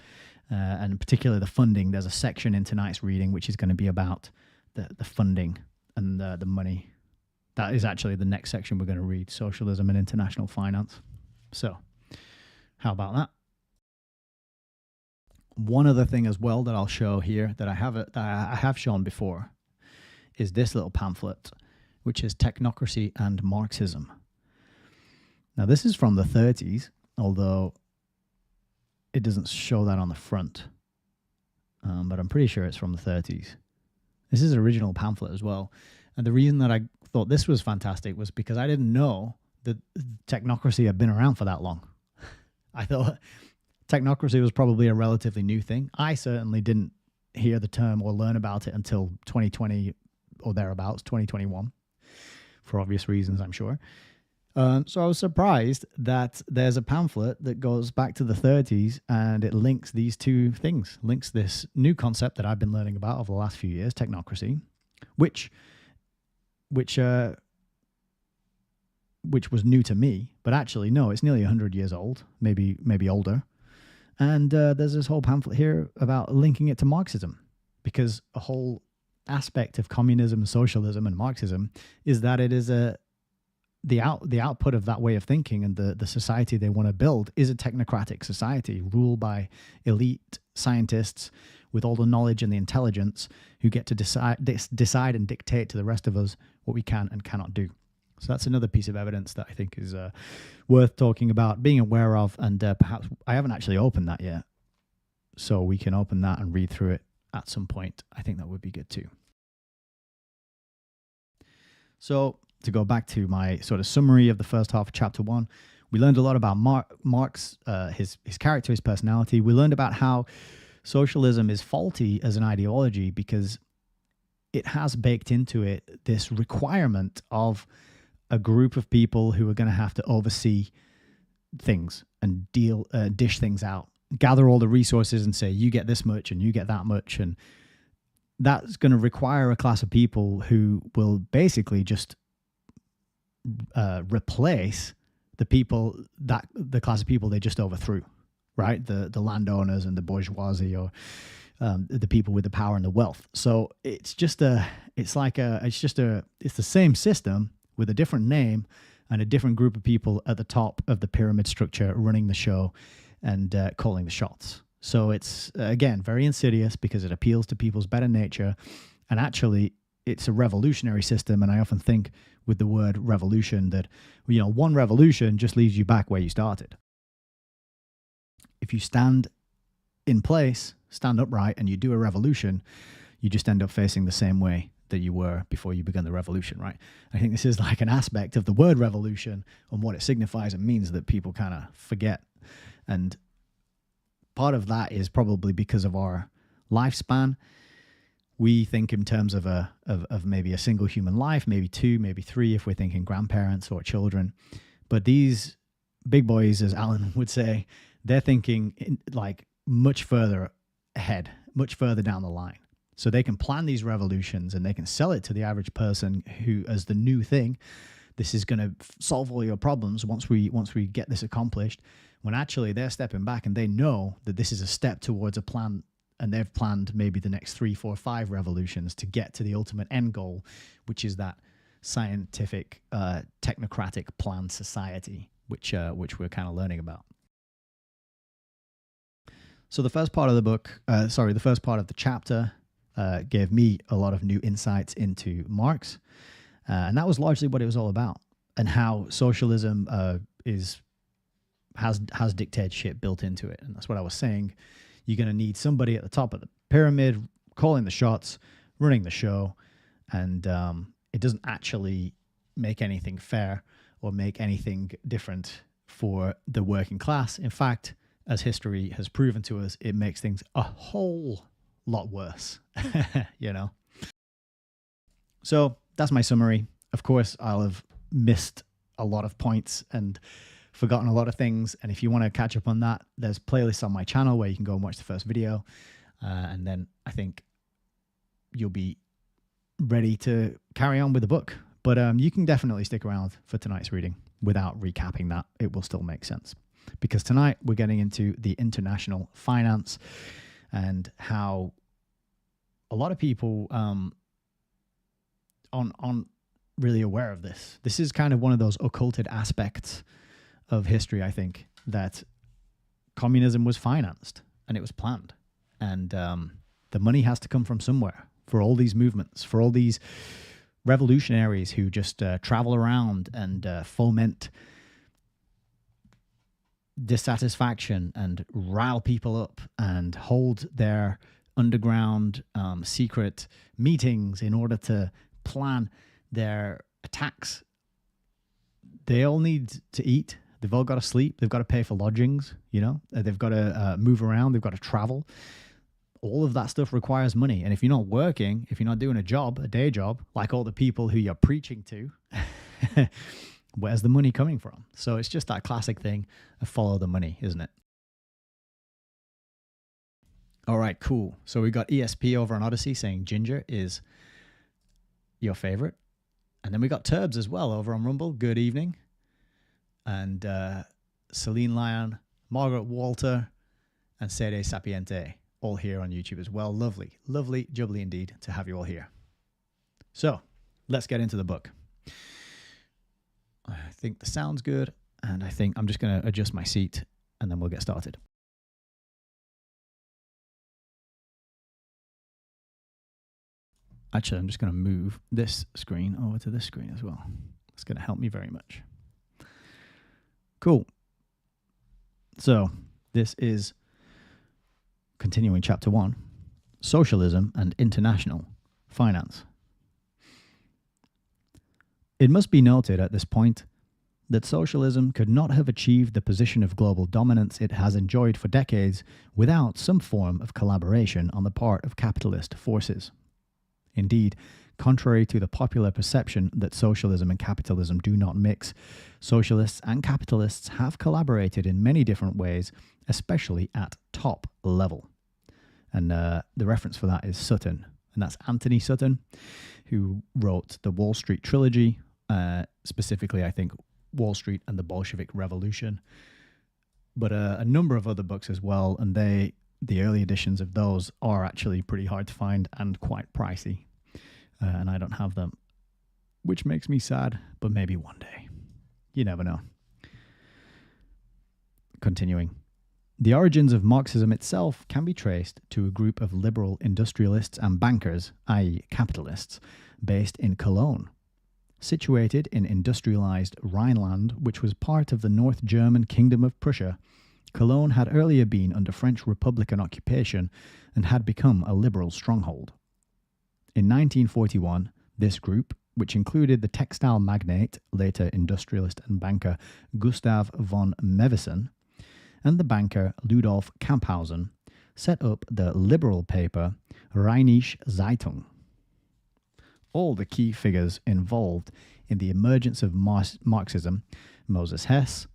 and in particular the funding. There's a section in tonight's reading which is going to be about the funding and the money. That is actually the next section we're going to read, Socialism and International Finance. So, how about that? One other thing as well that I'll show here that I have shown before is this little pamphlet, which is Technocracy and Marxism. Now, this is from the 30s, although it doesn't show that on the front, but I'm pretty sure it's from the 30s. This is an original pamphlet as well. And the reason that I thought this was fantastic was because I didn't know that technocracy had been around for that long. I thought technocracy was probably a relatively new thing. I certainly didn't hear the term or learn about it until 2020 or thereabouts, 2021, for obvious reasons, I'm sure. So I was surprised that there's a pamphlet that goes back to the 30s and it links these two things, links this new concept that I've been learning about over the last few years, technocracy, which was new to me, but actually, no, it's nearly 100 years old, maybe older. And there's this whole pamphlet here about linking it to Marxism, because a whole aspect of communism, socialism, and Marxism is that it is the output of that way of thinking, and the society they want to build is a technocratic society ruled by elite scientists with all the knowledge and the intelligence who get to decide and dictate to the rest of us what we can and cannot do. So that's another piece of evidence that I think is worth talking about, being aware of, and perhaps I haven't actually opened that yet, so we can open that and read through it at some point. I think that would be good too. So to go back to my sort of summary of the first half of chapter 1, we learned a lot about Marx, his character, his personality. We learned about how socialism is faulty as an ideology because it has baked into it this requirement of a group of people who are going to have to oversee things and dish things out, gather all the resources and say, you get this much and you get that much. And that's going to require a class of people who will basically just replace the class of people they just overthrew, right? The landowners and the bourgeoisie, or the people with the power and the wealth. So it's the same system with a different name and a different group of people at the top of the pyramid structure running the show and calling the shots. So it's, again, very insidious because it appeals to people's better nature. And actually, it's a revolutionary system. And I often think with the word revolution that, one revolution just leaves you back where you started. If you stand in place, stand upright, and you do a revolution, you just end up facing the same way that you were before you began the revolution, right? I think this is like an aspect of the word revolution and what it signifies and means that people kind of forget. And part of that is probably because of our lifespan. We think in terms of maybe a single human life, maybe two, maybe three, if we're thinking grandparents or children. But these big boys, as Alan would say, they're thinking like much further ahead, much further down the line. So they can plan these revolutions and they can sell it to the average person who, as the new thing, this is going to solve all your problems once we get this accomplished. when actually they're stepping back and they know that this is a step towards a plan, and they've planned maybe the next 3, 4, 5 revolutions to get to the ultimate end goal, which is that scientific, technocratic planned society, which we're kind of learning about. So the first part of the book, the first part of the chapter gave me a lot of new insights into Marx, and that was largely what it was all about, and how socialism has dictatorship built into it. And that's what I was saying. You're going to need somebody at the top of the pyramid calling the shots, running the show, and it doesn't actually make anything fair or make anything different for the working class. In fact, as history has proven to us, it makes things a whole lot worse, you know? So that's my summary. Of course, I'll have missed a lot of points and forgotten a lot of things. And if you want to catch up on that, there's playlists on my channel where you can go and watch the first video. And then I think you'll be ready to carry on with the book. But you can definitely stick around for tonight's reading without recapping that. It will still make sense. Because tonight we're getting into the international finance and how a lot of people aren't really aware of this. This is kind of one of those occulted aspects of history, I think, that communism was financed and it was planned. And the money has to come from somewhere for all these movements, for all these revolutionaries who just travel around and foment dissatisfaction and rile people up and hold their underground secret meetings in order to plan their attacks. They all need to eat. They've all got to sleep. They've got to pay for lodgings, you know. They've got to move around. They've got to travel. All of that stuff requires money. And if you're not working, if you're not doing a job, a day job, like all the people who you're preaching to, where's the money coming from? So it's just that classic thing of follow the money, isn't it? All right, cool. So we got ESP over on Odyssey saying Ginger is your favorite. And then we got Turbs as well over on Rumble. Good evening. And Celine Lyon, Margaret Walter, and Sede Sapiente, all here on YouTube as well. Lovely, lovely, jubbly indeed to have you all here. So let's get into the book. I think the sound's good, and I think I'm just going to adjust my seat, and then we'll get started. Actually, I'm just going to move this screen over to this screen as well. It's going to help me very much. Cool. So this is continuing chapter 1, Socialism and International Finance. It must be noted at this point that socialism could not have achieved the position of global dominance it has enjoyed for decades without some form of collaboration on the part of capitalist forces. Indeed, contrary to the popular perception that socialism and capitalism do not mix, socialists and capitalists have collaborated in many different ways, especially at top level. And the reference for that is Sutton, and that's Anthony Sutton, who wrote the Wall Street trilogy, specifically, I think, Wall Street and the Bolshevik Revolution, but a number of other books as well, and the early editions of those are actually pretty hard to find and quite pricey. And I don't have them, which makes me sad, but maybe one day. You never know. Continuing. The origins of Marxism itself can be traced to a group of liberal industrialists and bankers, i.e. capitalists, based in Cologne. Situated in industrialized Rhineland, which was part of the North German Kingdom of Prussia, Cologne had earlier been under French Republican occupation and had become a liberal stronghold. In 1941, this group, which included the textile magnate, later industrialist and banker Gustav von Mevissen, and the banker Ludolf Kamphausen, set up the liberal paper Rheinische Zeitung. All the key figures involved in the emergence of Marxism, Moses Hess,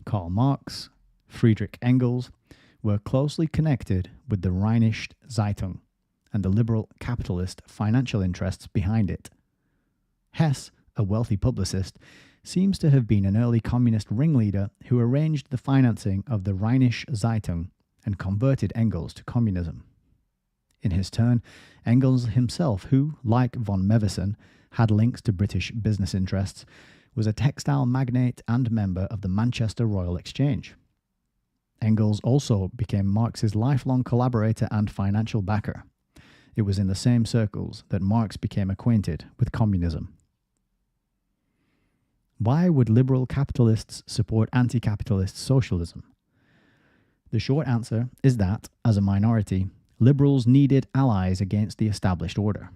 Karl Marx, Friedrich Engels, were closely connected with the Rheinische Zeitung and the liberal capitalist financial interests behind it. Hess, a wealthy publicist, seems to have been an early communist ringleader who arranged the financing of the Rheinische Zeitung and converted Engels to communism. In his turn, Engels himself, who, like von Mevissen, had links to British business interests, was a textile magnate and member of the Manchester Royal Exchange. Engels also became Marx's lifelong collaborator and financial backer. It was in the same circles that Marx became acquainted with communism. Why would liberal capitalists support anti-capitalist socialism? The short answer is that, as a minority, liberals needed allies against the established order.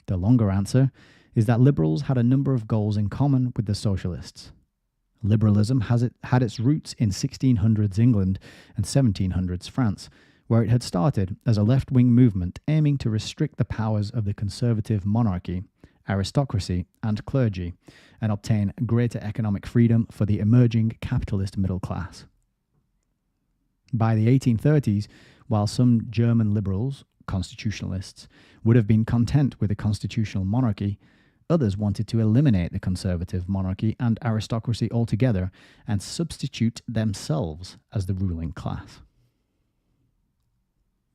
The longer answer is that liberals had a number of goals in common with the socialists. Liberalism had its roots in 1600s England and 1700s France, where it had started as a left-wing movement aiming to restrict the powers of the conservative monarchy, aristocracy, and clergy, and obtain greater economic freedom for the emerging capitalist middle class. By the 1830s, while some German liberals, constitutionalists, would have been content with a constitutional monarchy, others wanted to eliminate the conservative monarchy and aristocracy altogether and substitute themselves as the ruling class.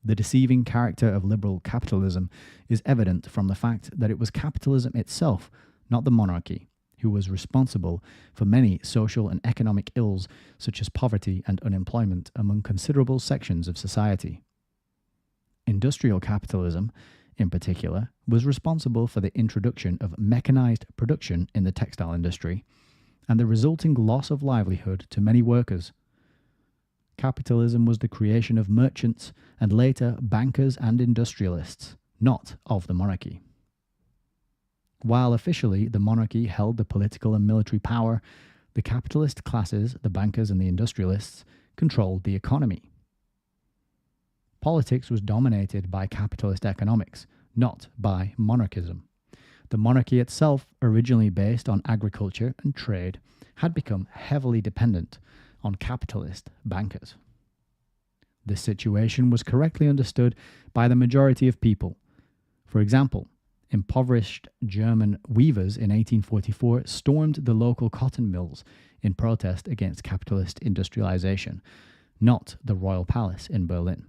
The deceiving character of liberal capitalism is evident from the fact that it was capitalism itself, not the monarchy, who was responsible for many social and economic ills such as poverty and unemployment among considerable sections of society. Industrial capitalism, in particular, was responsible for the introduction of mechanized production in the textile industry and the resulting loss of livelihood to many workers. Capitalism was the creation of merchants and later bankers and industrialists, not of the monarchy. While officially the monarchy held the political and military power, the capitalist classes, the bankers and the industrialists, controlled the economy. Politics was dominated by capitalist economics, not by monarchism. The monarchy itself, originally based on agriculture and trade, had become heavily dependent on capitalist bankers. This situation was correctly understood by the majority of people. For example, impoverished German weavers in 1844 stormed the local cotton mills in protest against capitalist industrialization, not the royal palace in Berlin.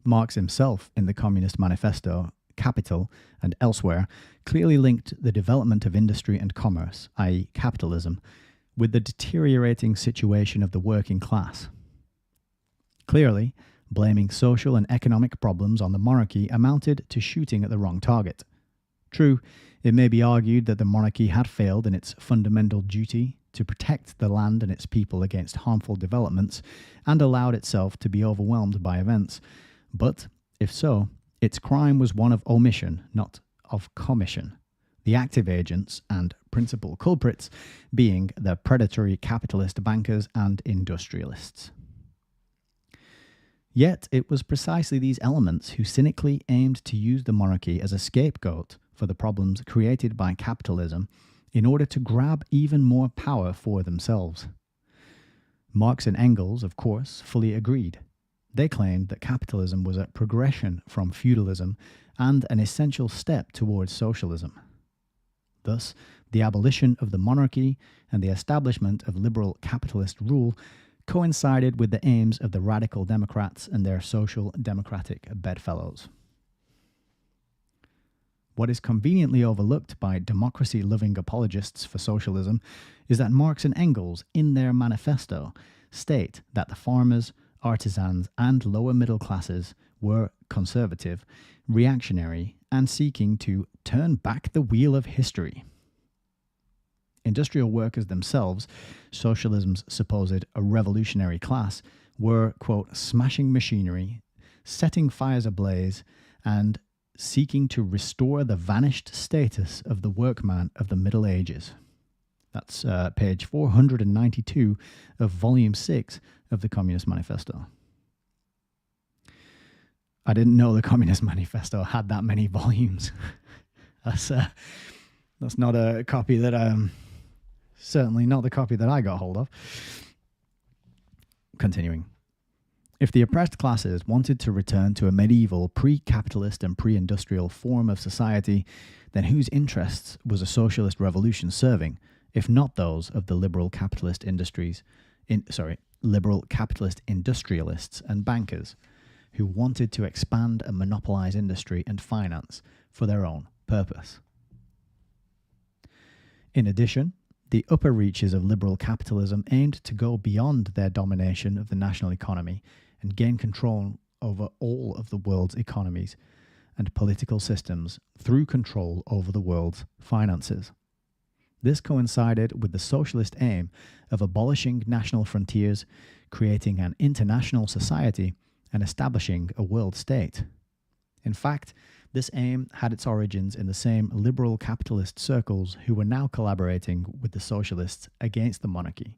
Marx himself, in the Communist Manifesto, Capital, and elsewhere, clearly linked the development of industry and commerce, i.e. capitalism, with the deteriorating situation of the working class. Clearly, blaming social and economic problems on the monarchy amounted to shooting at the wrong target. True, it may be argued that the monarchy had failed in its fundamental duty to protect the land and its people against harmful developments and allowed itself to be overwhelmed by events. But, if so, its crime was one of omission, not of commission, the active agents and principal culprits being the predatory capitalist bankers and industrialists. Yet it was precisely these elements who cynically aimed to use the monarchy as a scapegoat for the problems created by capitalism in order to grab even more power for themselves. Marx and Engels, of course, fully agreed. They claimed that capitalism was a progression from feudalism and an essential step towards socialism. Thus, the abolition of the monarchy and the establishment of liberal capitalist rule coincided with the aims of the radical Democrats and their social democratic bedfellows. What is conveniently overlooked by democracy-loving apologists for socialism is that Marx and Engels, in their manifesto, state that the farmers, artisans, and lower middle classes were conservative, reactionary, and seeking to turn back the wheel of history. Industrial workers themselves, socialism's supposed revolutionary class, were, quote, smashing machinery, setting fires ablaze, and seeking to restore the vanished status of the workman of the Middle Ages. That's page 492 of Volume 6 of the Communist Manifesto. I didn't know the Communist Manifesto had that many volumes. That's not a copy that certainly not the copy that I got hold of. Continuing. If the oppressed classes wanted to return to a medieval, pre-capitalist and pre-industrial form of society, then whose interests was a socialist revolution serving, if not those of the liberal capitalist liberal capitalist industrialists and bankers, who wanted to expand and monopolize industry and finance for their own purpose? In addition, the upper reaches of liberal capitalism aimed to go beyond their domination of the national economy and gain control over all of the world's economies and political systems through control over the world's finances. This coincided with the socialist aim of abolishing national frontiers, creating an international society, and establishing a world state. In fact, this aim had its origins in the same liberal capitalist circles who were now collaborating with the socialists against the monarchy.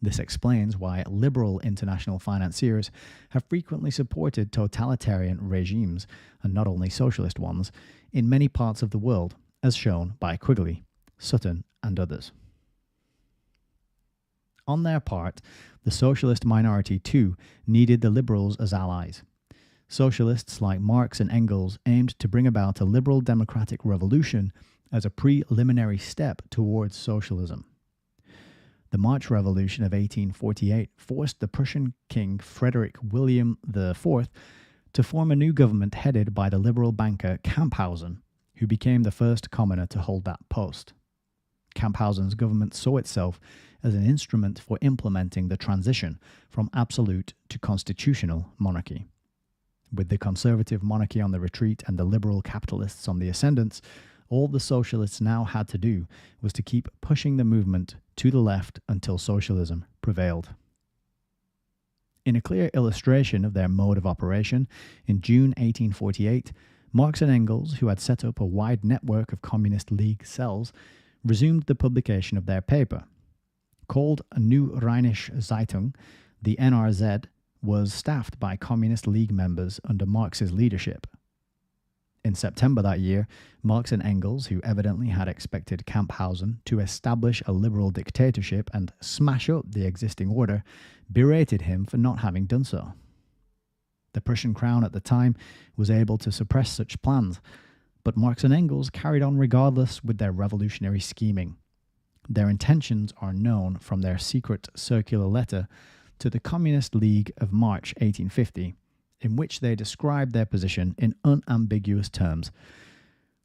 This explains why liberal international financiers have frequently supported totalitarian regimes, and not only socialist ones, in many parts of the world, as shown by Quigley, Sutton, and others. On their part, the socialist minority too needed the liberals as allies. Socialists like Marx and Engels aimed to bring about a liberal democratic revolution as a preliminary step towards socialism. The March Revolution of 1848 forced the Prussian King Frederick William IV to form a new government headed by the liberal banker Camphausen, who became the first commoner to hold that post. Camphausen's government saw itself as an instrument for implementing the transition from absolute to constitutional monarchy. With the conservative monarchy on the retreat and the liberal capitalists on the ascendance, all the socialists now had to do was to keep pushing the movement to the left until socialism prevailed. In a clear illustration of their mode of operation, in June 1848, Marx and Engels, who had set up a wide network of Communist League cells, resumed the publication of their paper. Called a New Rheinische Zeitung, the NRZ was staffed by Communist League members under Marx's leadership. In September that year, Marx and Engels, who evidently had expected Camphausen to establish a liberal dictatorship and smash up the existing order, berated him for not having done so. The Prussian crown at the time was able to suppress such plans, but Marx and Engels carried on regardless with their revolutionary scheming. Their intentions are known from their secret circular letter to the Communist League of March 1850, in which they described their position in unambiguous terms.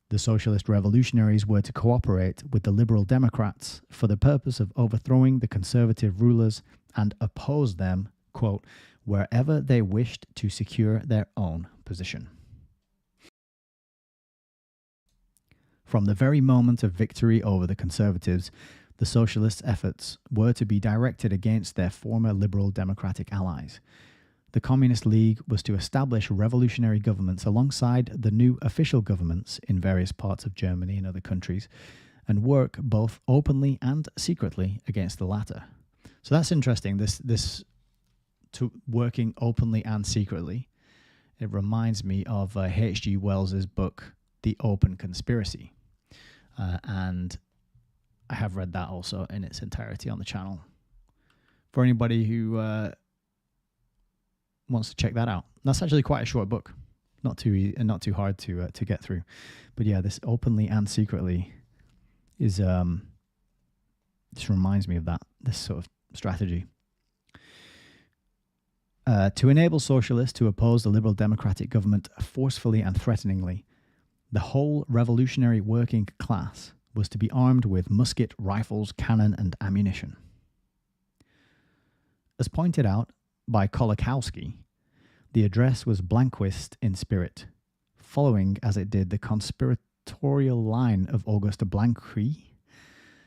The socialist revolutionaries were to cooperate with the liberal Democrats for the purpose of overthrowing the conservative rulers and oppose them, quote, wherever they wished to secure their own position. From the very moment of victory over the conservatives, the socialists' efforts were to be directed against their former liberal democratic allies. The Communist League was to establish revolutionary governments alongside the new official governments in various parts of Germany and other countries, and work both openly and secretly against the latter. So that's interesting, this to working openly and secretly. It reminds me of H.G. Wells's book, The Open Conspiracy. And I have read that also in its entirety on the channel. For anybody who wants to check that out. That's actually quite a short book. Not too hard to get through. But yeah, this openly and secretly is just reminds me of this sort of strategy. To enable socialists to oppose the liberal democratic government forcefully and threateningly, the whole revolutionary working class was to be armed with musket, rifles, cannon, and ammunition. As pointed out by Kolakowski, the address was Blanquist in spirit, following as it did the conspiratorial line of Auguste Blanqui,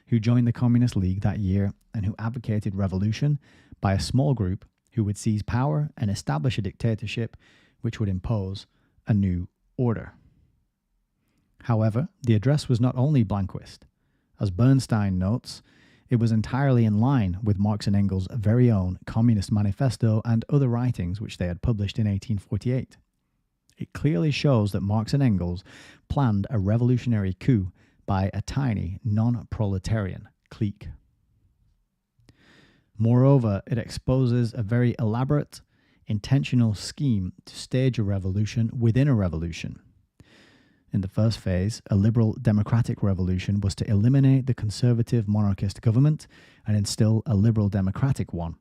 who joined the Communist League that year and who advocated revolution by a small group who would seize power and establish a dictatorship which would impose a new order. However, the address was not only Blanquist. As Bernstein notes, it was entirely in line with Marx and Engels' very own Communist Manifesto and other writings which they had published in 1848. It clearly shows that Marx and Engels planned a revolutionary coup by a tiny, non-proletarian clique. Moreover, it exposes a very elaborate, intentional scheme to stage a revolution within a revolution. In the first phase, a liberal democratic revolution was to eliminate the conservative monarchist government and instill a liberal democratic one.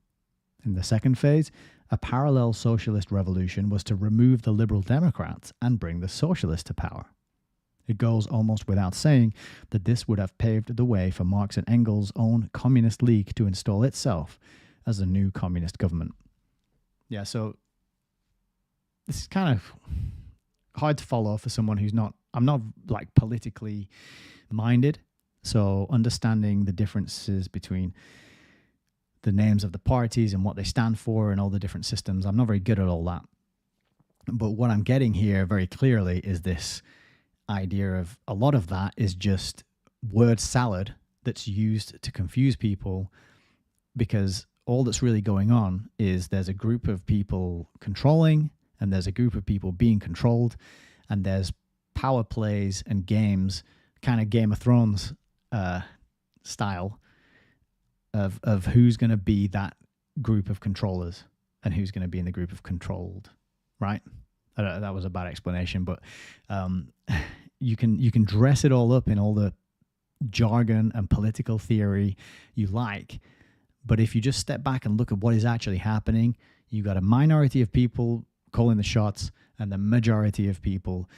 In the second phase, a parallel socialist revolution was to remove the liberal Democrats and bring the socialists to power. It goes almost without saying that this would have paved the way for Marx and Engels' own Communist League to install itself as a new communist government. Yeah, so this is kind of hard to follow for someone who's not, I'm not like politically minded, so understanding the differences between the names of the parties and what they stand for and all the different systems, I'm not very good at all that. But what I'm getting here very clearly is this idea of a lot of that is just word salad that's used to confuse people, because all that's really going on is there's a group of people controlling and there's a group of people being controlled, and there's power plays and games, kind of Game of Thrones style of who's going to be that group of controllers and who's going to be in the group of controlled, right? That was a bad explanation, but you can dress it all up in all the jargon and political theory you like, but if you just step back and look at what is actually happening, you got a minority of people calling the shots and the majority of people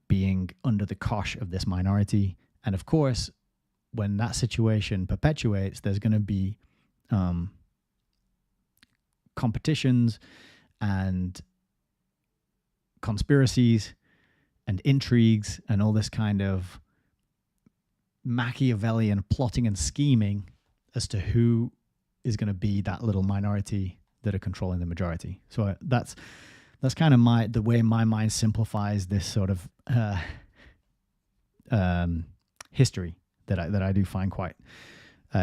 being under the cosh of this minority. And of course, when that situation perpetuates, there's going to be competitions and conspiracies and intrigues and all this kind of Machiavellian plotting and scheming as to who is going to be that little minority that are controlling the majority. So that's kind of the way my mind simplifies this sort of history that I do find quite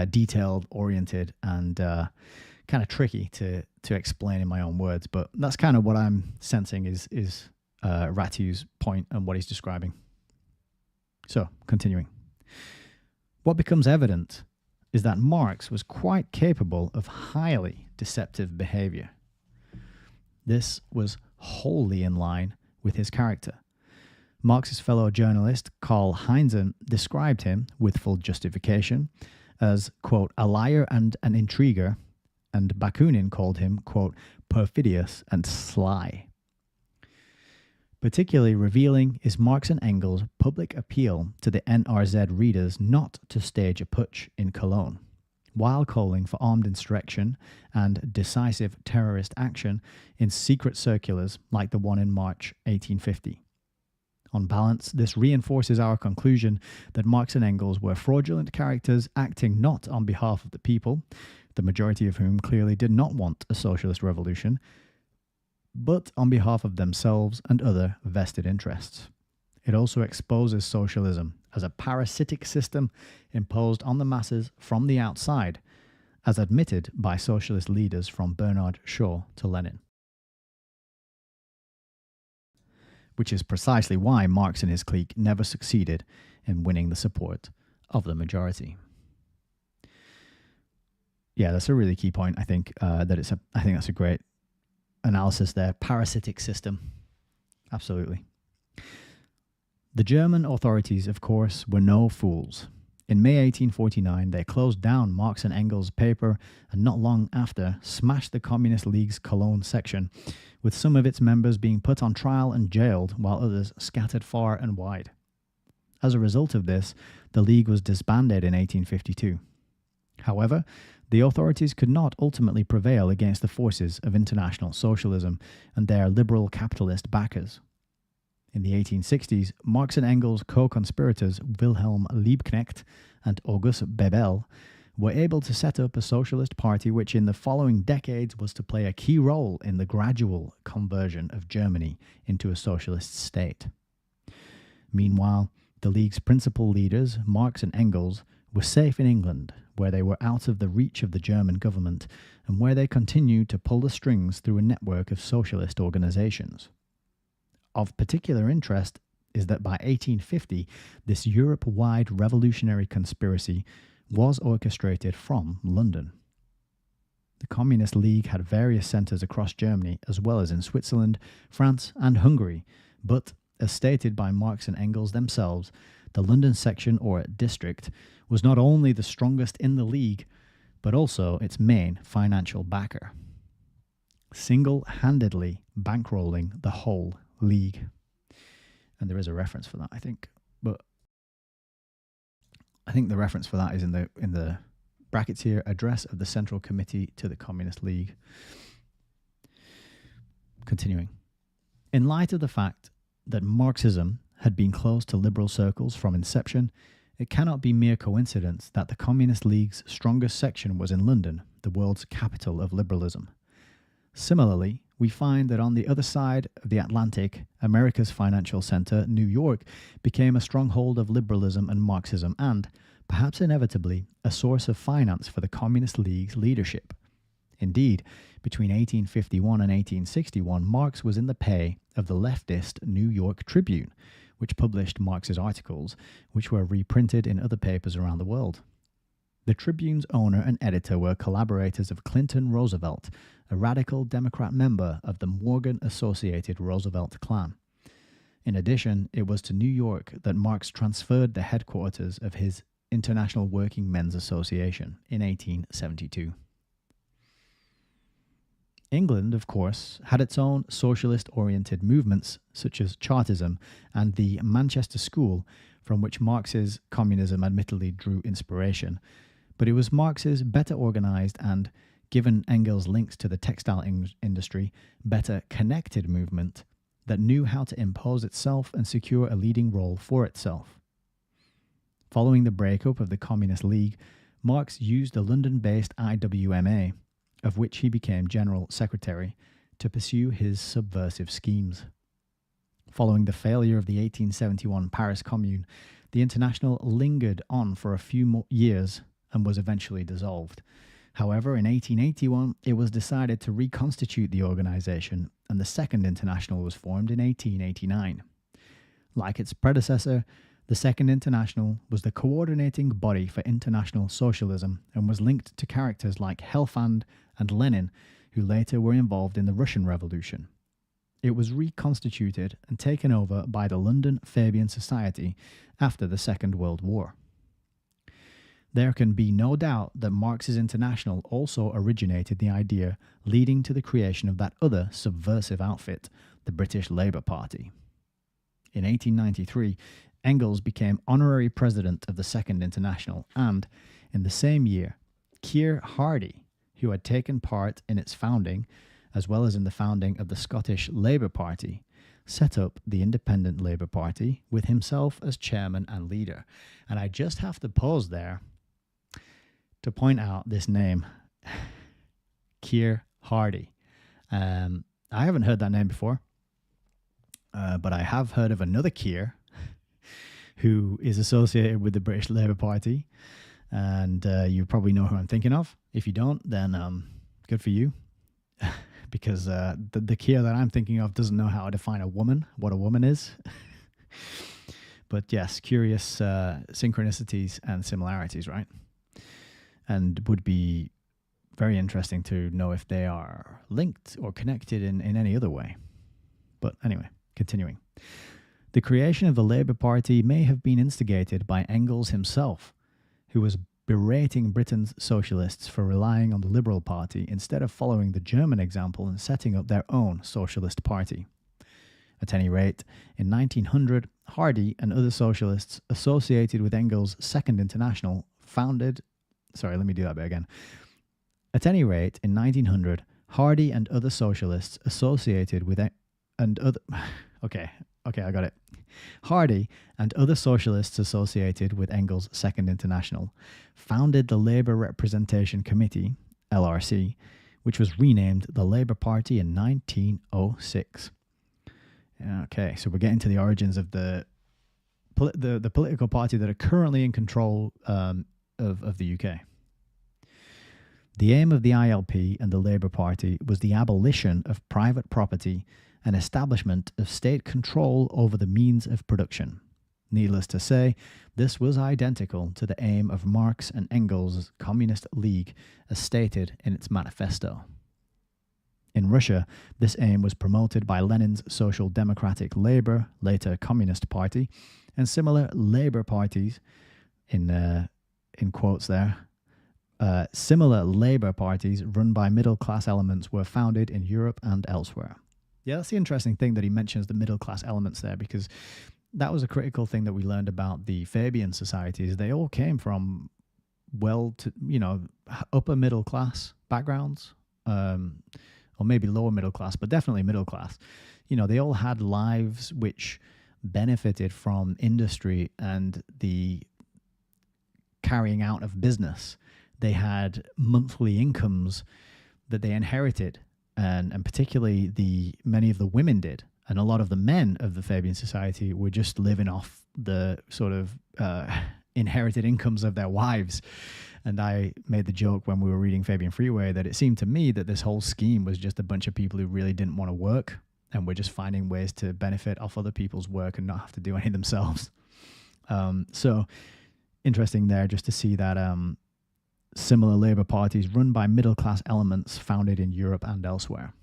detailed, oriented, and kind of tricky to explain in my own words. But that's kind of what I'm sensing is Ratiu's point and what he's describing. So, continuing. What becomes evident is that Marx was quite capable of highly deceptive behavior. This was wholly in line with his character. Marx's fellow journalist Karl Heinzen described him, with full justification, as, quote, a liar and an intriguer, and Bakunin called him, quote, perfidious and sly. Particularly revealing is Marx and Engels' public appeal to the NRZ readers not to stage a putsch in Cologne, while calling for armed insurrection and decisive terrorist action in secret circulars like the one in March 1850. On balance, this reinforces our conclusion that Marx and Engels were fraudulent characters acting not on behalf of the people, the majority of whom clearly did not want a socialist revolution, but on behalf of themselves and other vested interests. It also exposes socialism as a parasitic system imposed on the masses from the outside, as admitted by socialist leaders from Bernard Shaw to Lenin. Which is precisely why Marx and his clique never succeeded in winning the support of the majority. Yeah, that's a really key point. I think I think that's a great analysis there. Parasitic system, absolutely. The German authorities, of course, were no fools. In May 1849, they closed down Marx and Engels' paper and not long after smashed the Communist League's Cologne section, with some of its members being put on trial and jailed while others scattered far and wide. As a result of this, the League was disbanded in 1852. However, the authorities could not ultimately prevail against the forces of international socialism and their liberal capitalist backers. In the 1860s, Marx and Engels' co-conspirators Wilhelm Liebknecht and August Bebel were able to set up a socialist party which in the following decades was to play a key role in the gradual conversion of Germany into a socialist state. Meanwhile, the League's principal leaders, Marx and Engels, were safe in England, where they were out of the reach of the German government and where they continued to pull the strings through a network of socialist organizations. Of particular interest is that by 1850, this Europe-wide revolutionary conspiracy was orchestrated from London. The Communist League had various centres across Germany, as well as in Switzerland, France, and Hungary, but, as stated by Marx and Engels themselves, the London section or district was not only the strongest in the League, but also its main financial backer, single-handedly bankrolling the whole League. And there is a reference for that, I think, but I think the reference for that is in the brackets here, address of the Central Committee to the Communist League. Continuing. In light of the fact that Marxism had been close to liberal circles from inception, it cannot be mere coincidence that the Communist League's strongest section was in London, the world's capital of liberalism. Similarly, we find that on the other side of the Atlantic, America's financial center, New York, became a stronghold of liberalism and Marxism and, perhaps inevitably, a source of finance for the Communist League's leadership. Indeed, between 1851 and 1861, Marx was in the pay of the leftist New York Tribune, which published Marx's articles, which were reprinted in other papers around the world. The Tribune's owner and editor were collaborators of Clinton Roosevelt, a radical Democrat member of the Morgan-associated Roosevelt clan. In addition, it was to New York that Marx transferred the headquarters of his International Working Men's Association in 1872. England, of course, had its own socialist-oriented movements, such as Chartism and the Manchester School, from which Marx's communism admittedly drew inspiration. But it was Marx's better organized and, given Engels' links to the textile industry, better connected movement that knew how to impose itself and secure a leading role for itself. Following the breakup of the Communist League, Marx used the London-based IWMA, of which he became General Secretary, to pursue his subversive schemes. Following the failure of the 1871 Paris Commune, the International lingered on for a few more years and was eventually dissolved. However, in 1881, it was decided to reconstitute the organization, and the Second International was formed in 1889. Like its predecessor, the Second International was the coordinating body for international socialism and was linked to characters like Helfand and Lenin, who later were involved in the Russian Revolution. It was reconstituted and taken over by the Milner-Fabian Society after the Second World War. There can be no doubt that Marx's International also originated the idea leading to the creation of that other subversive outfit, the British Labour Party. In 1893, Engels became honorary president of the Second International, and, in the same year, Keir Hardie, who had taken part in its founding, as well as in the founding of the Scottish Labour Party, set up the Independent Labour Party with himself as chairman and leader. And I just have to pause there to point out this name, Keir Hardie. I haven't heard that name before, but I have heard of another Keir who is associated with the British Labour Party, and you probably know who I'm thinking of. If you don't, then good for you, because the Keir that I'm thinking of doesn't know how to define a woman, what a woman is. But yes, curious synchronicities and similarities, right? And would be very interesting to know if they are linked or connected in any other way. But anyway, continuing. The creation of the Labour Party may have been instigated by Engels himself, who was berating Britain's socialists for relying on the Liberal Party instead of following the German example and setting up their own socialist party. At any rate, in 1900, Hardie and other socialists associated with Engels' Second International At any rate, in 1900, Hardie and other socialists associated with Hardie and other socialists associated with Engels' Second International founded the Labour Representation Committee, LRC, which was renamed the Labour Party in 1906. Okay, so we're getting to the origins of the political party that are currently in control of the UK. The aim of the ILP and the Labour Party was the abolition of private property and establishment of state control over the means of production. Needless to say, this was identical to the aim of Marx and Engels' Communist League as stated in its manifesto. In Russia, this aim was promoted by Lenin's Social Democratic Labour, later Communist Party, and similar labour parties, in quotes there, similar labour parties run by middle-class elements were founded in Europe and elsewhere. Yeah, that's the interesting thing that he mentions the middle-class elements there, because that was a critical thing that we learned about the Fabian societies. They all came from upper middle class backgrounds, or maybe lower middle class, but definitely middle class. They all had lives which benefited from industry and the carrying out of business. They had monthly incomes that they inherited, and particularly many of the women did. And a lot of the men of the Fabian society were just living off the sort of inherited incomes of their wives. And I made the joke when we were reading Fabian Freeway that it seemed to me that this whole scheme was just a bunch of people who really didn't want to work and were just finding ways to benefit off other people's work and not have to do any themselves. So interesting there just to see that similar labour parties run by middle-class elements founded in Europe and elsewhere.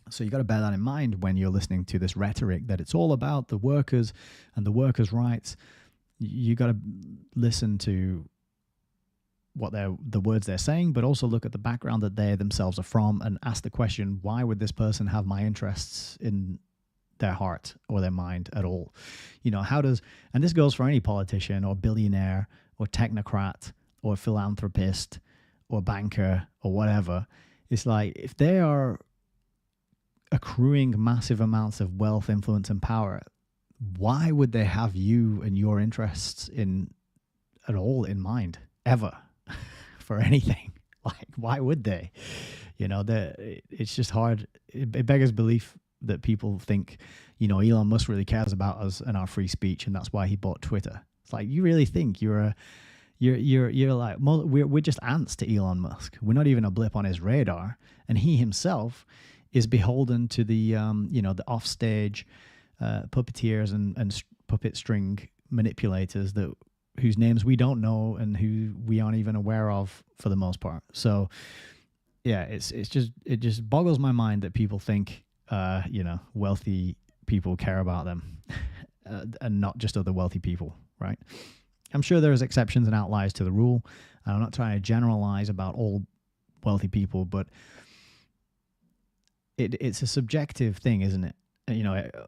So you got to bear that in mind when you're listening to this rhetoric, that it's all about the workers and the workers' rights. You got to listen to what the words they're saying, but also look at the background that they themselves are from and ask the question, why would this person have my interests in their heart or their mind at all? And this goes for any politician or billionaire or technocrat or philanthropist or banker or whatever. It's like, if they are accruing massive amounts of wealth, influence, and power, why would they have you and your interests at all in mind, ever, for anything? Like, why would they? It's just hard. It beggars belief that people think, Elon Musk really cares about us and our free speech, and that's why he bought Twitter. It's like, you really think you're like, we're just ants to Elon Musk. We're not even a blip on his radar, and he himself is beholden to the offstage puppeteers and puppet string manipulators whose names we don't know and who we aren't even aware of for the most part. So yeah, it just boggles my mind that people think wealthy people care about them and not just other wealthy people, right? I'm sure there's exceptions and outliers to the rule, and I'm not trying to generalize about all wealthy people, but it's a subjective thing, isn't it?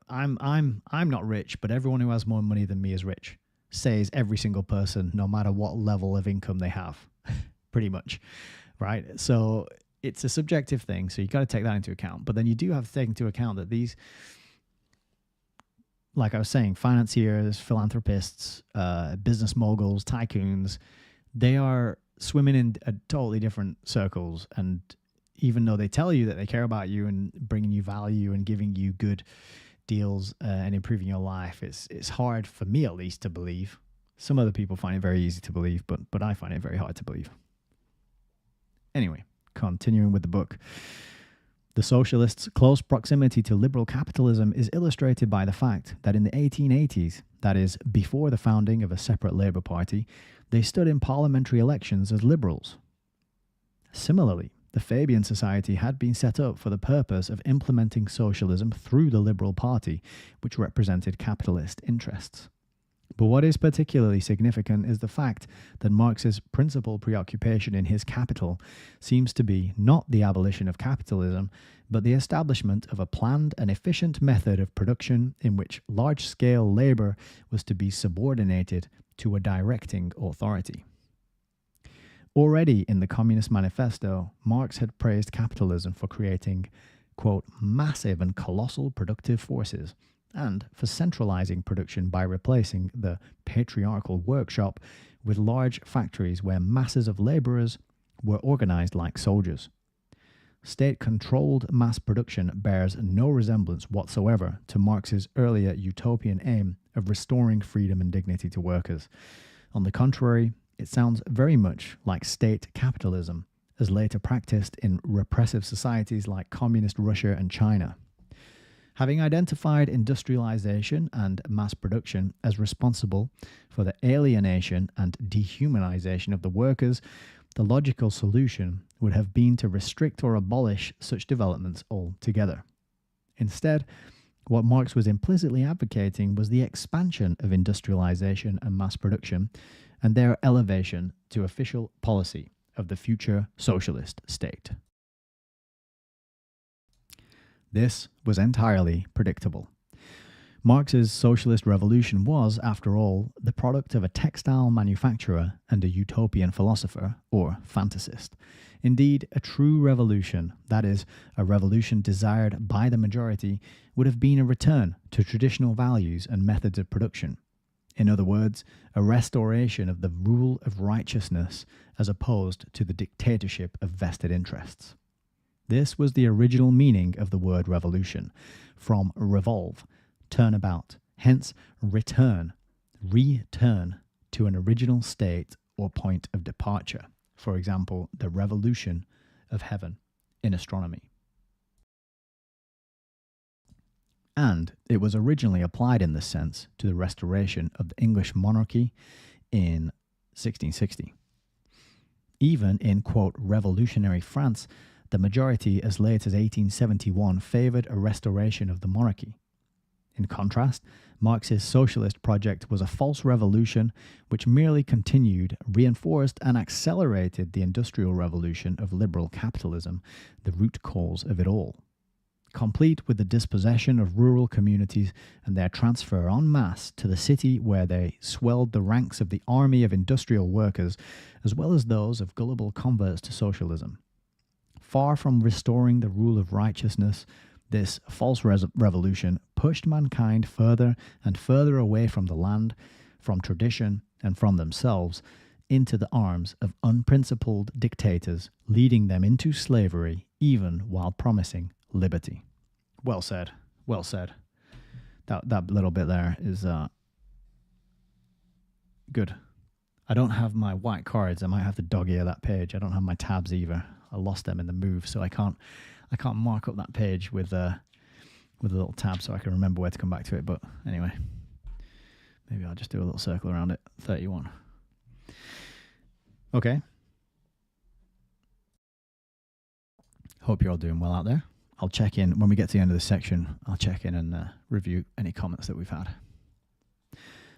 I'm not rich, but everyone who has more money than me is rich, says every single person, no matter what level of income they have, pretty much, right? So it's a subjective thing, so you got to take that into account. But then you do have to take into account that these, like I was saying, financiers, philanthropists, business moguls, tycoons, they are swimming in totally different circles. And even though they tell you that they care about you and bringing you value and giving you good deals and improving your life, it's hard for me, at least, to believe. Some other people find it very easy to believe, but I find it very hard to believe. Anyway, continuing with the book. The socialists' close proximity to liberal capitalism is illustrated by the fact that in the 1880s, that is, before the founding of a separate Labour Party, they stood in parliamentary elections as liberals. Similarly, the Fabian Society had been set up for the purpose of implementing socialism through the Liberal Party, which represented capitalist interests. But what is particularly significant is the fact that Marx's principal preoccupation in his Capital seems to be not the abolition of capitalism, but the establishment of a planned and efficient method of production in which large-scale labor was to be subordinated to a directing authority. Already in the Communist Manifesto, Marx had praised capitalism for creating, quote, massive and colossal productive forces, and for centralizing production by replacing the patriarchal workshop with large factories where masses of laborers were organized like soldiers. State-controlled mass production bears no resemblance whatsoever to Marx's earlier utopian aim of restoring freedom and dignity to workers. On the contrary, it sounds very much like state capitalism, as later practiced in repressive societies like communist Russia and China. Having identified industrialization and mass production as responsible for the alienation and dehumanization of the workers, the logical solution would have been to restrict or abolish such developments altogether. Instead, what Marx was implicitly advocating was the expansion of industrialization and mass production and their elevation to official policy of the future socialist state. This was entirely predictable. Marx's socialist revolution was, after all, the product of a textile manufacturer and a utopian philosopher, or fantasist. Indeed, a true revolution, that is, a revolution desired by the majority, would have been a return to traditional values and methods of production. In other words, a restoration of the rule of righteousness as opposed to the dictatorship of vested interests. This was the original meaning of the word revolution, from revolve, turn about, hence return to an original state or point of departure. For example, the revolution of heaven in astronomy. And it was originally applied in this sense to the restoration of the English monarchy in 1660. Even in, quote, revolutionary France, the majority as late as 1871 favoured a restoration of the monarchy. In contrast, Marx's socialist project was a false revolution which merely continued, reinforced and accelerated the industrial revolution of liberal capitalism, the root cause of it all. Complete with the dispossession of rural communities and their transfer en masse to the city where they swelled the ranks of the army of industrial workers as well as those of gullible converts to socialism. Far from restoring the rule of righteousness, this false revolution pushed mankind further and further away from the land, from tradition, and from themselves, into the arms of unprincipled dictators, leading them into slavery, even while promising liberty. Well said. Well said. That little bit there is good. I don't have my white cards. I might have to dog ear that page. I don't have my tabs either. I lost them in the move, so I can't mark up that page with a little tab so I can remember where to come back to it. But anyway, maybe I'll just do a little circle around it. 31. Okay. Hope you're all doing well out there. I'll check in when we get to the end of this section. I'll check in and review any comments that we've had.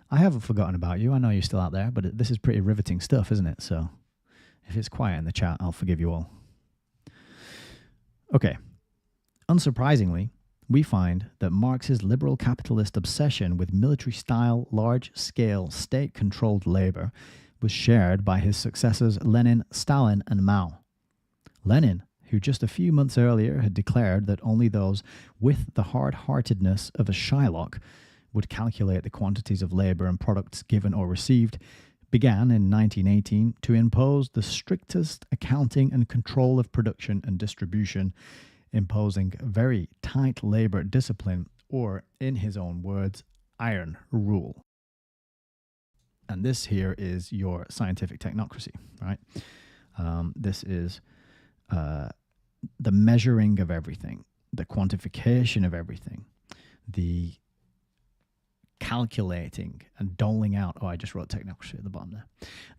I haven't forgotten about you. I know you're still out there, but this is pretty riveting stuff, isn't it? So if it's quiet in the chat, I'll forgive you all. Okay. Unsurprisingly, we find that Marx's liberal capitalist obsession with military-style, large-scale, state-controlled labor was shared by his successors Lenin, Stalin, and Mao. Lenin, who just a few months earlier had declared that only those with the hard-heartedness of a Shylock would calculate the quantities of labor and products given or received, began in 1918 to impose the strictest accounting and control of production and distribution, imposing very tight labor discipline, or, in his own words, iron rule. And this here is your scientific technocracy, right? This is the measuring of everything, the quantification of everything, the calculating and doling out. Oh, I just wrote technocracy at the bottom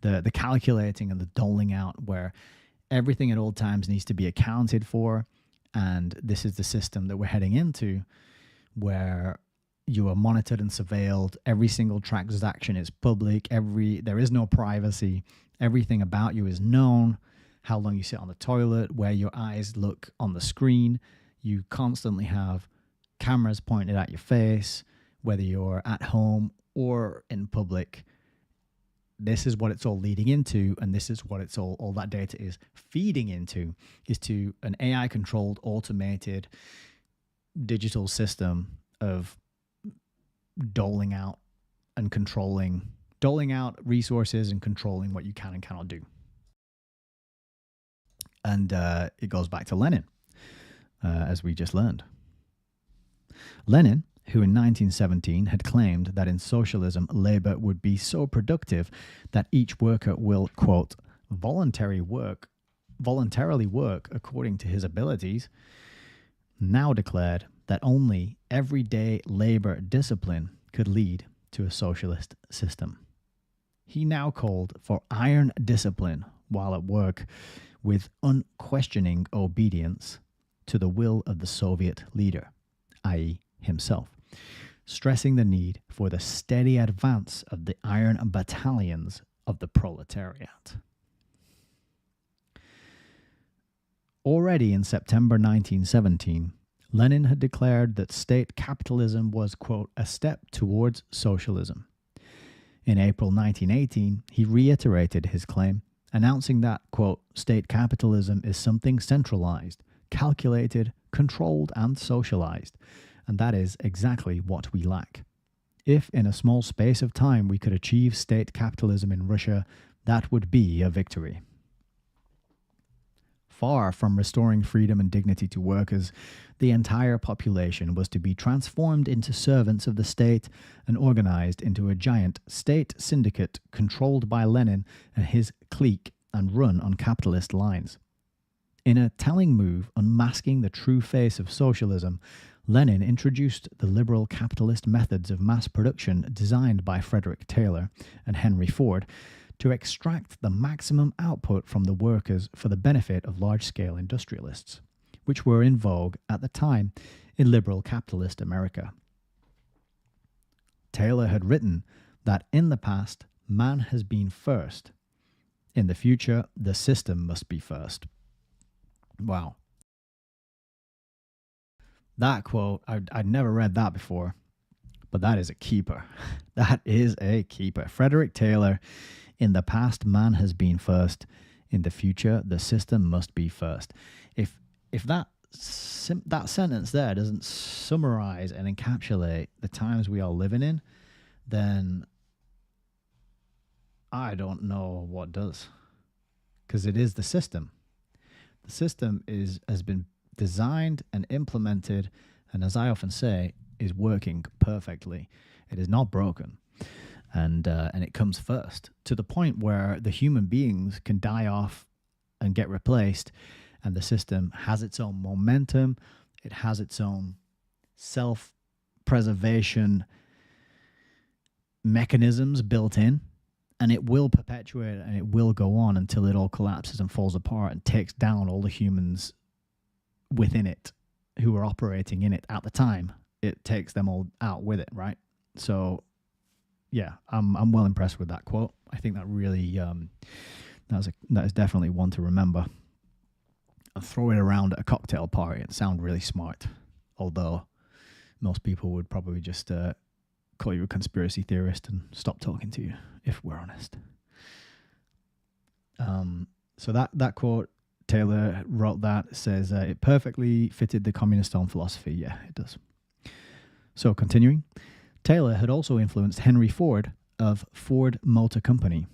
there. The calculating and the doling out, where everything at all times needs to be accounted for. And this is the system that we're heading into, where you are monitored and surveilled. Every single transaction is public. There is no privacy. Everything about you is known. How long you sit on the toilet, where your eyes look on the screen. You constantly have cameras pointed at your face, whether you're at home or in public. This is what it's all leading into, and this is what it's all that data is feeding into, is to an AI-controlled, automated, digital system of doling out resources and controlling what you can and cannot do. And it goes back to Lenin, as we just learned. Lenin, who in 1917 had claimed that in socialism labor would be so productive that each worker will, quote, voluntarily work according to his abilities, now declared that only everyday labor discipline could lead to a socialist system. He now called for iron discipline while at work with unquestioning obedience to the will of the Soviet leader, i.e. himself, stressing the need for the steady advance of the iron battalions of the proletariat. Already in September 1917, Lenin had declared that state capitalism was, quote, a step towards socialism. In April 1918, he reiterated his claim, announcing that, quote, state capitalism is something centralized, calculated, controlled, and socialized, and that is exactly what we lack. If in a small space of time we could achieve state capitalism in Russia, that would be a victory. Far from restoring freedom and dignity to workers, the entire population was to be transformed into servants of the state and organized into a giant state syndicate controlled by Lenin and his clique and run on capitalist lines. In a telling move unmasking the true face of socialism, Lenin introduced the liberal capitalist methods of mass production designed by Frederick Taylor and Henry Ford to extract the maximum output from the workers for the benefit of large-scale industrialists, which were in vogue at the time in liberal capitalist America. Taylor had written that in the past, man has been first. In the future, the system must be first. Wow. That quote, I'd never read that before, but that is a keeper. That is a keeper. Frederick Taylor, in the past, man has been first. In the future, the system must be first. If that sentence there doesn't summarize and encapsulate the times we are living in, then I don't know what does. Because it is the system. The system has been designed and implemented, and as I often say, is working perfectly. It is not broken. And it comes first, to the point where the human beings can die off and get replaced, and the system has its own momentum, it has its own self-preservation mechanisms built in, and it will perpetuate and it will go on until it all collapses and falls apart and takes down all the humans within it who are operating in it at the time. It takes them all out with it, right? So yeah, I'm well impressed with that quote. I think that really that is definitely one to remember. And throw it around at a cocktail party and sound really smart. Although most people would probably just call you a conspiracy theorist and stop talking to you, if we're honest. So that quote, Taylor wrote that, says it perfectly fitted the communist own philosophy. Yeah, it does. So continuing, Taylor had also influenced Henry Ford of Ford Motor Company.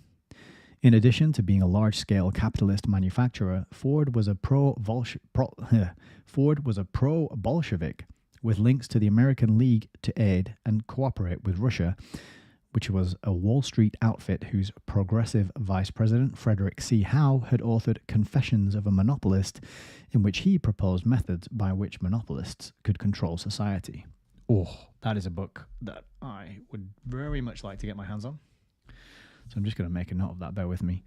In addition to being a large-scale capitalist manufacturer, Ford was a pro-Bolshevik with links to the American League to aid and cooperate with Russia, which was a Wall Street outfit whose progressive vice president, Frederick C. Howe, had authored Confessions of a Monopolist, in which he proposed methods by which monopolists could control society. Oh, that is a book that I would very much like to get my hands on. So I'm just going to make a note of that, bear with me.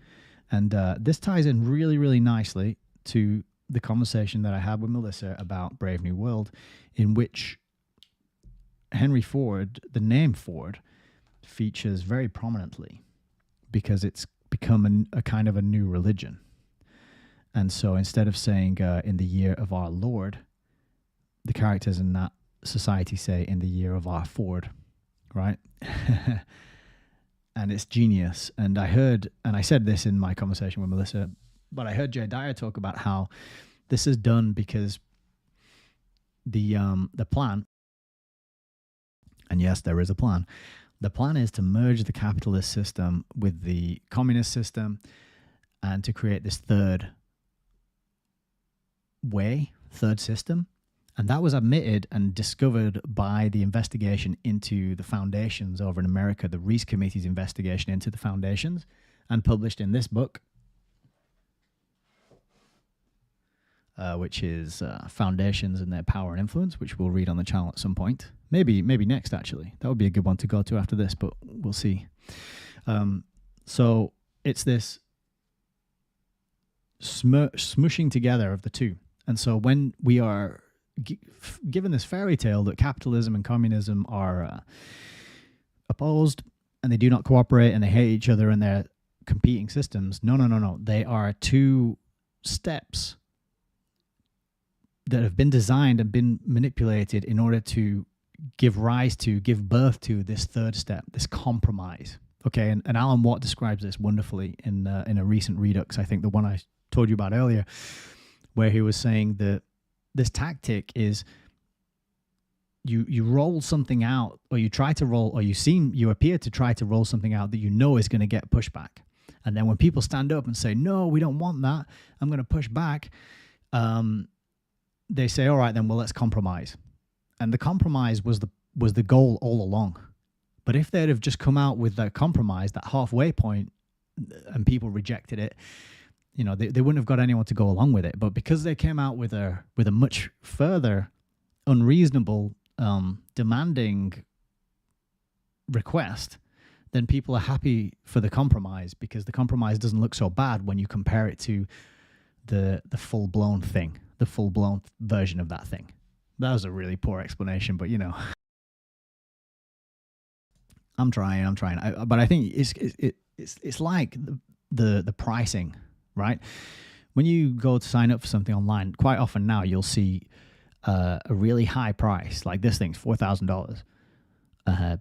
And this ties in really, really nicely to the conversation that I had with Melissa about Brave New World, in which Henry Ford, the name Ford, features very prominently because it's become a kind of a new religion. And so instead of saying in the year of our Lord, the characters in that society say in the year of our Ford, right? And it's genius. And I said this in my conversation with Melissa, but I heard Jay Dyer talk about how this is done because the plan, and yes, there is a plan. The plan is to merge the capitalist system with the communist system and to create this third system. And that was admitted and discovered by the investigation into the foundations over in America, the Reese Committee's investigation into the foundations, and published in this book. which is Foundations and Their Power and Influence, which we'll read on the channel at some point. Maybe next, actually. That would be a good one to go to after this, but we'll see. So it's this smushing together of the two. And so when we are given this fairy tale that capitalism and communism are opposed and they do not cooperate and they hate each other and they're competing systems, no. They are two steps that have been designed and been manipulated in order to give birth to this third step, this compromise. Okay, and Alan Watt describes this wonderfully in a recent Redux, I think the one I told you about earlier, where he was saying that this tactic is you roll something out, or you try to roll, or you appear to try to roll something out that you know is going to get pushback. And then when people stand up and say, no, we don't want that, I'm going to push back, they say, all right, then, well, let's compromise. And the compromise was the goal all along. But if they'd have just come out with that compromise, that halfway point, and people rejected it, they wouldn't have got anyone to go along with it. But because they came out with a much further unreasonable, demanding request, then people are happy for the compromise, because the compromise doesn't look so bad when you compare it to the full-blown thing, the full-blown version of that thing. That was a really poor explanation, but I'm trying. But I think it's like the pricing, right? When you go to sign up for something online, quite often now you'll see a really high price, like this thing's $4,000,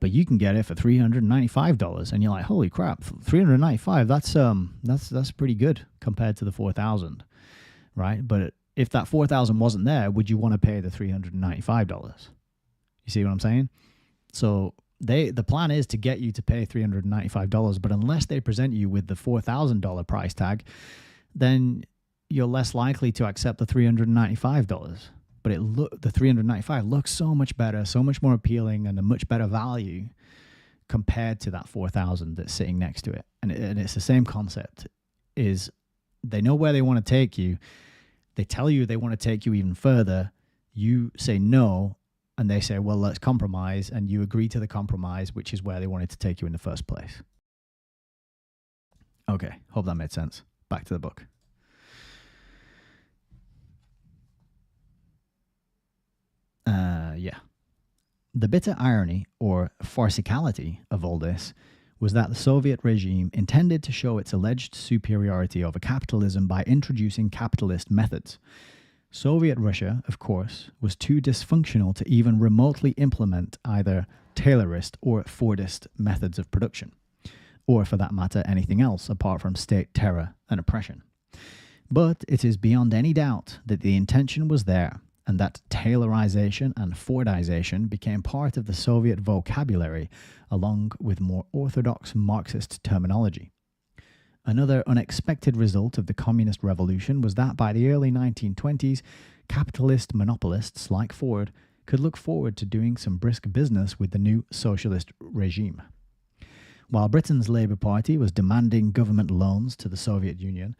but you can get it for $395, and you're like, holy crap, $395? That's pretty good compared to the $4,000, right? But if that $4,000 wasn't there, would you want to pay the $395? You see what I'm saying? So the plan is to get you to pay $395, but unless they present you with the $4,000 price tag, then you're less likely to accept the $395. But the $395 looks so much better, so much more appealing, and a much better value compared to that $4,000 that's sitting next to it. And it's the same concept. Is they know where they want to take you. They tell you they want to take you even further. You say no, and they say, well, let's compromise, and you agree to the compromise, which is where they wanted to take you in the first place. Okay, hope that made sense. Back to the book. Yeah. The bitter irony, or farcicality, of all this was that the Soviet regime intended to show its alleged superiority over capitalism by introducing capitalist methods. Soviet Russia, of course, was too dysfunctional to even remotely implement either Taylorist or Fordist methods of production, or for that matter anything else apart from state terror and oppression. But it is beyond any doubt that the intention was there, and that Taylorization and Fordization became part of the Soviet vocabulary, along with more orthodox Marxist terminology. Another unexpected result of the communist revolution was that by the early 1920s, capitalist monopolists like Ford could look forward to doing some brisk business with the new socialist regime. While Britain's Labour Party was demanding government loans to the Soviet Union,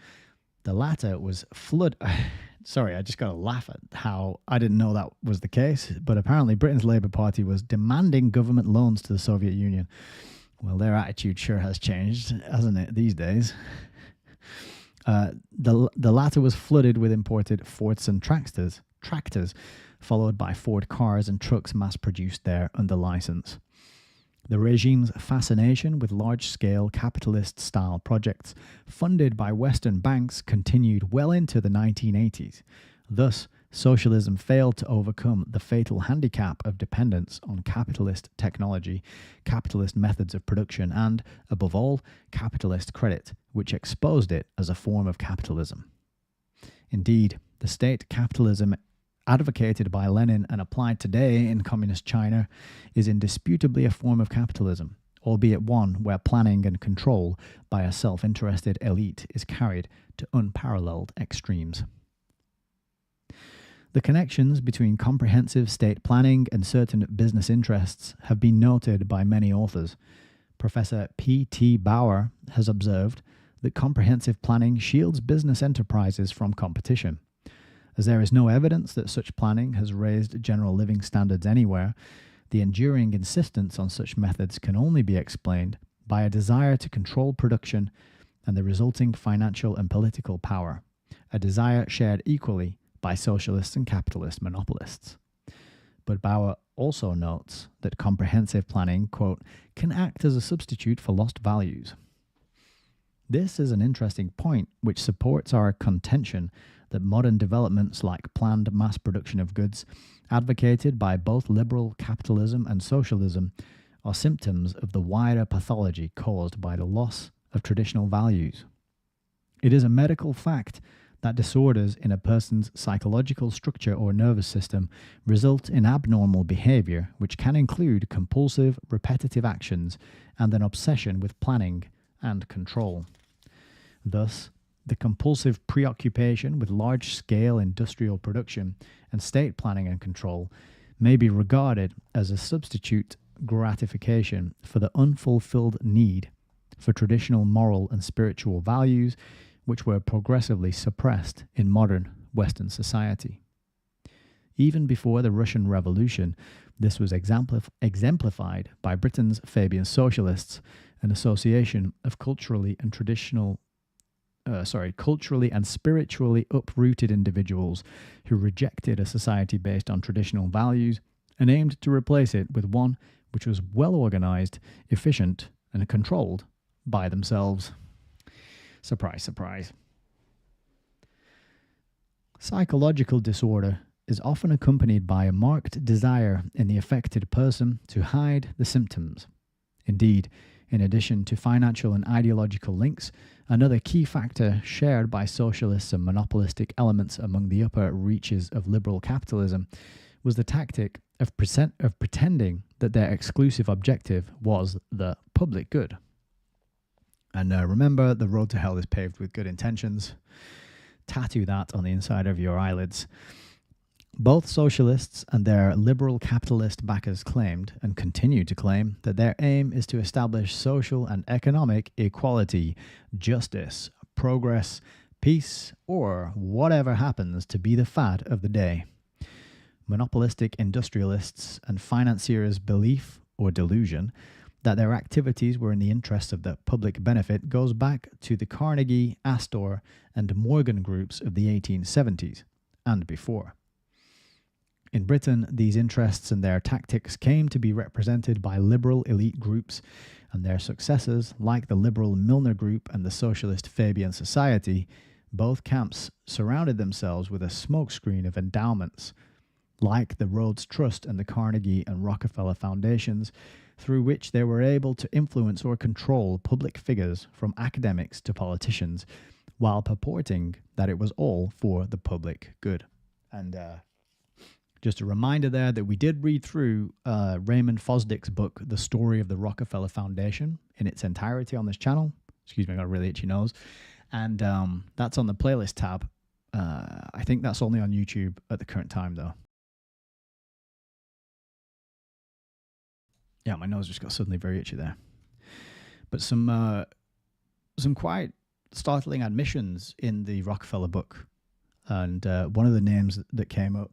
the latter was Sorry, I just got to laugh at how I didn't know that was the case, but apparently Britain's Labour Party was demanding government loans to the Soviet Union. Well, their attitude sure has changed, hasn't it, these days? The latter was flooded with imported Fordson tractors, followed by Ford cars and trucks mass-produced there under license. The regime's fascination with large-scale capitalist-style projects funded by Western banks continued well into the 1980s. Thus, socialism failed to overcome the fatal handicap of dependence on capitalist technology, capitalist methods of production, and, above all, capitalist credit, which exposed it as a form of capitalism. Indeed, the state capitalism advocated by Lenin and applied today in communist China is indisputably a form of capitalism, albeit one where planning and control by a self-interested elite is carried to unparalleled extremes. The connections between comprehensive state planning and certain business interests have been noted by many authors. Professor P.T. Bauer has observed that comprehensive planning shields business enterprises from competition. As there is no evidence that such planning has raised general living standards anywhere, the enduring insistence on such methods can only be explained by a desire to control production and the resulting financial and political power, a desire shared equally by socialists and capitalist monopolists. But Bauer also notes that comprehensive planning, quote, can act as a substitute for lost values. This is an interesting point which supports our contention that modern developments like planned mass production of goods, advocated by both liberal capitalism and socialism, are symptoms of the wider pathology caused by the loss of traditional values. It is a medical fact that disorders in a person's psychological structure or nervous system result in abnormal behavior, which can include compulsive, repetitive actions and an obsession with planning and control. Thus, the compulsive preoccupation with large-scale industrial production and state planning and control may be regarded as a substitute gratification for the unfulfilled need for traditional moral and spiritual values which were progressively suppressed in modern Western society. Even before the Russian Revolution, this was exemplified by Britain's Fabian socialists, an association of culturally and spiritually uprooted individuals who rejected a society based on traditional values and aimed to replace it with one which was well organized, efficient, and controlled by themselves. Surprise, surprise. Psychological disorder is often accompanied by a marked desire in the affected person to hide the symptoms. Indeed, in addition to financial and ideological links, another key factor shared by socialists and monopolistic elements among the upper reaches of liberal capitalism was the tactic of pretending that their exclusive objective was the public good. And remember, the road to hell is paved with good intentions. Tattoo that on the inside of your eyelids. Both socialists and their liberal capitalist backers claimed, and continue to claim, that their aim is to establish social and economic equality, justice, progress, peace, or whatever happens to be the fad of the day. Monopolistic industrialists and financiers' belief, or delusion, that their activities were in the interests of the public benefit goes back to the Carnegie, Astor, and Morgan groups of the 1870s, and before. In Britain, these interests and their tactics came to be represented by liberal elite groups, and their successors, like the liberal Milner Group and the socialist Fabian Society, both camps surrounded themselves with a smokescreen of endowments, like the Rhodes Trust and the Carnegie and Rockefeller Foundations, through which they were able to influence or control public figures from academics to politicians, while purporting that it was all for the public good. And just a reminder there that we did read through Raymond Fosdick's book, The Story of the Rockefeller Foundation, in its entirety on this channel. Excuse me, I got a really itchy nose. And that's on the playlist tab. I think that's only on YouTube at the current time, though. Yeah, my nose just got suddenly very itchy there. But some quite startling admissions in the Rockefeller book. And one of the names that came up,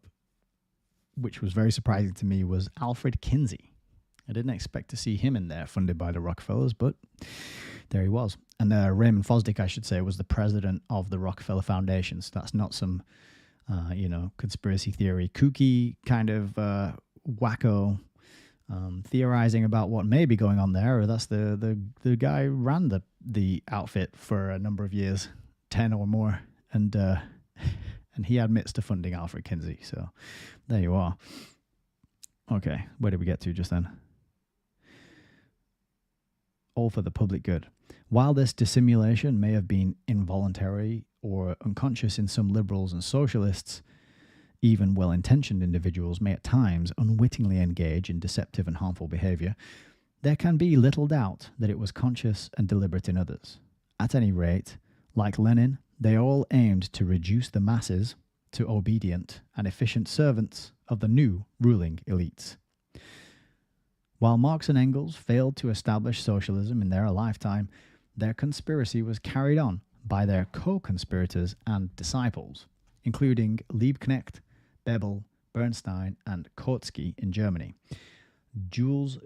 which was very surprising to me, was Alfred Kinsey. I didn't expect to see him in there, funded by the Rockefellers, but there he was. And Raymond Fosdick, I should say, was the president of the Rockefeller Foundation. So that's not some, conspiracy theory, kooky kind of wacko theorizing about what may be going on there. Or that's the guy who ran the outfit for a number of years, 10 or more, and he admits to funding Alfred Kinsey. So there you are. Okay, where did we get to just then? All for the public good. While this dissimulation may have been involuntary or unconscious in some liberals and socialists, even well-intentioned individuals may at times unwittingly engage in deceptive and harmful behavior, there can be little doubt that it was conscious and deliberate in others. At any rate, like Lenin, they all aimed to reduce the masses to obedient and efficient servants of the new ruling elites. While Marx and Engels failed to establish socialism in their lifetime, their conspiracy was carried on by their co-conspirators and disciples, including Liebknecht, Bebel, Bernstein, and Kautsky in Germany, Jules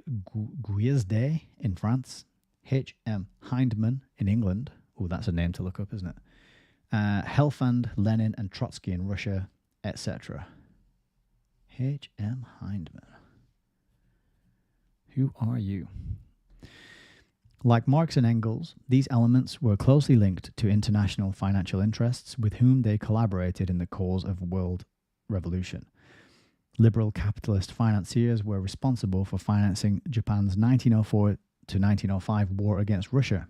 Guesde in France, H.M. Hindman in England. Oh, that's a name to look up, isn't it? Helfand, Lenin, and Trotsky in Russia, etc. H.M. Hindman. Who are you? Like Marx and Engels, these elements were closely linked to international financial interests with whom they collaborated in the cause of world revolution. Liberal capitalist financiers were responsible for financing Japan's 1904 to 1905 war against Russia,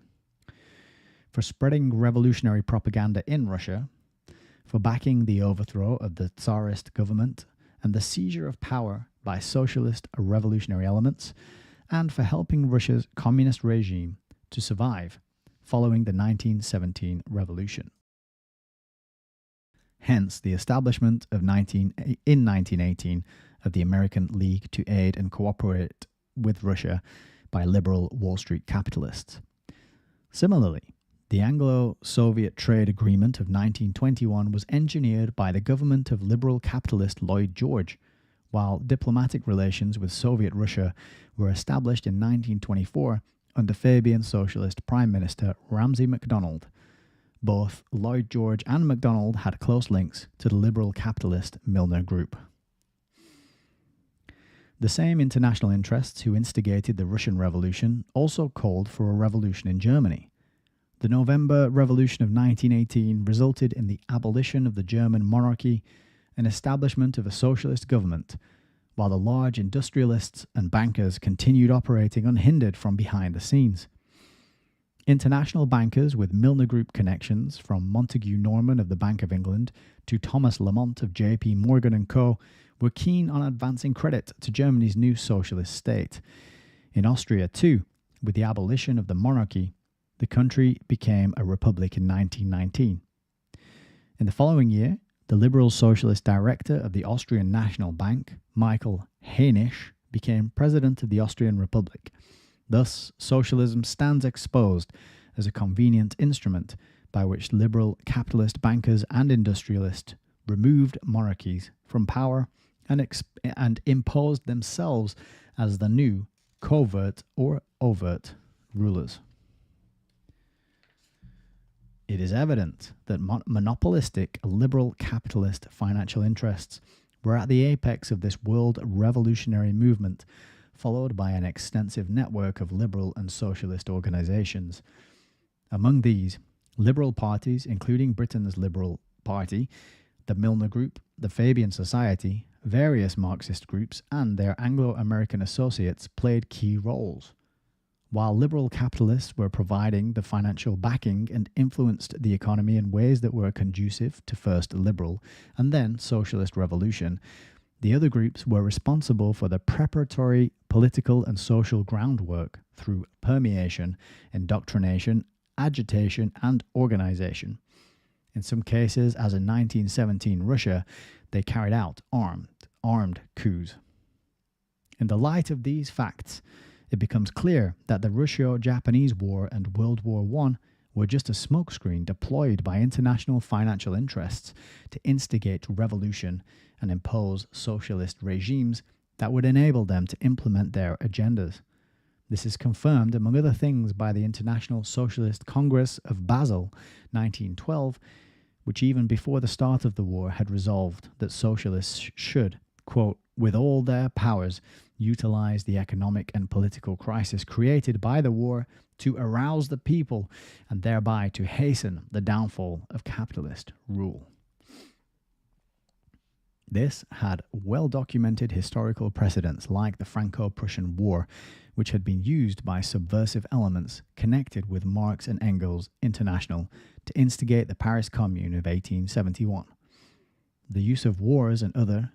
for spreading revolutionary propaganda in Russia, for backing the overthrow of the Tsarist government and the seizure of power by socialist revolutionary elements, and for helping Russia's communist regime to survive following the 1917 revolution. Hence, the establishment in 1918 of the American League to Aid and Cooperate with Russia by liberal Wall Street capitalists. Similarly, the Anglo-Soviet Trade Agreement of 1921 was engineered by the government of liberal capitalist Lloyd George, while diplomatic relations with Soviet Russia were established in 1924 under Fabian Socialist Prime Minister Ramsay MacDonald. Both Lloyd George and MacDonald had close links to the liberal capitalist Milner Group. The same international interests who instigated the Russian Revolution also called for a revolution in Germany. The November Revolution of 1918 resulted in the abolition of the German monarchy and establishment of a socialist government, while the large industrialists and bankers continued operating unhindered from behind the scenes. International bankers with Milner Group connections, from Montague Norman of the Bank of England to Thomas Lamont of J.P. Morgan & Co., were keen on advancing credit to Germany's new socialist state. In Austria, too, with the abolition of the monarchy, the country became a republic in 1919. In the following year, the Liberal Socialist Director of the Austrian National Bank, Michael Hainisch, became President of the Austrian Republic. Thus, socialism stands exposed as a convenient instrument by which liberal capitalist bankers and industrialists removed monarchies from power and imposed themselves as the new covert or overt rulers. It is evident that monopolistic liberal capitalist financial interests were at the apex of this world revolutionary movement, followed by an extensive network of liberal and socialist organizations. Among these, liberal parties, including Britain's Liberal Party, the Milner Group, the Fabian Society, various Marxist groups, and their Anglo-American associates played key roles. While liberal capitalists were providing the financial backing and influenced the economy in ways that were conducive to first liberal and then socialist revolution, the other groups were responsible for the preparatory political and social groundwork through permeation, indoctrination, agitation, and organization. In some cases, as in 1917 Russia, they carried out armed coups. In the light of these facts, it becomes clear that the Russo-Japanese War and World War I were just a smokescreen deployed by international financial interests to instigate revolution and impose socialist regimes that would enable them to implement their agendas. This is confirmed, among other things, by the International Socialist Congress of Basel, 1912, which even before the start of the war had resolved that socialists should, quote, with all their powers, utilize the economic and political crisis created by the war to arouse the people and thereby to hasten the downfall of capitalist rule. This had well-documented historical precedents like the Franco-Prussian War, which had been used by subversive elements connected with Marx and Engels' International to instigate the Paris Commune of 1871. The use of wars and other,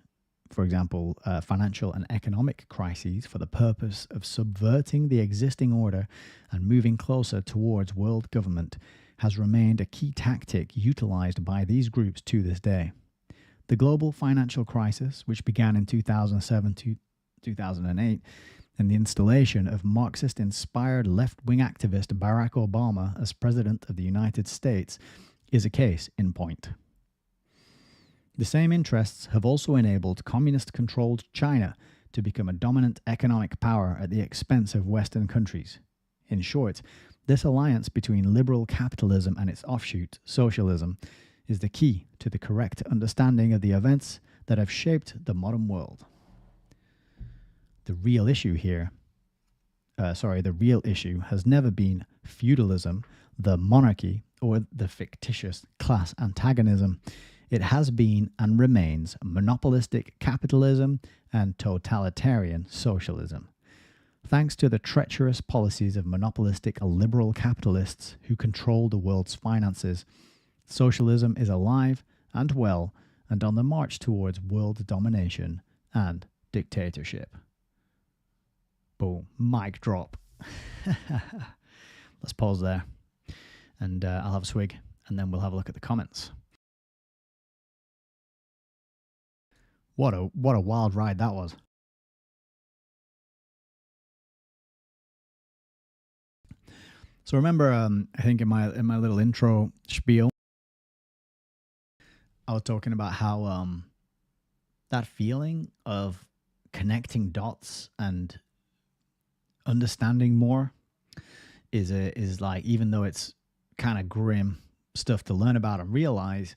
for example, financial and economic crises for the purpose of subverting the existing order and moving closer towards world government has remained a key tactic utilized by these groups to this day. The global financial crisis, which began in 2007-2008, and the installation of Marxist-inspired left-wing activist Barack Obama as President of the United States, is a case in point. The same interests have also enabled communist-controlled China to become a dominant economic power at the expense of Western countries. In short, this alliance between liberal capitalism and its offshoot, socialism, is the key to the correct understanding of the events that have shaped the modern world. The real issue has never been feudalism, the monarchy, or the fictitious class antagonism. It has been and remains monopolistic capitalism and totalitarian socialism. Thanks to the treacherous policies of monopolistic liberal capitalists who control the world's finances, socialism is alive and well and on the march towards world domination and dictatorship. Boom, mic drop. Let's pause there and I'll have a swig and then we'll have a look at the comments. What a wild ride that was. So remember, I think in my little intro spiel, I was talking about how that feeling of connecting dots and understanding more is like, even though it's kind of grim stuff to learn about and realize,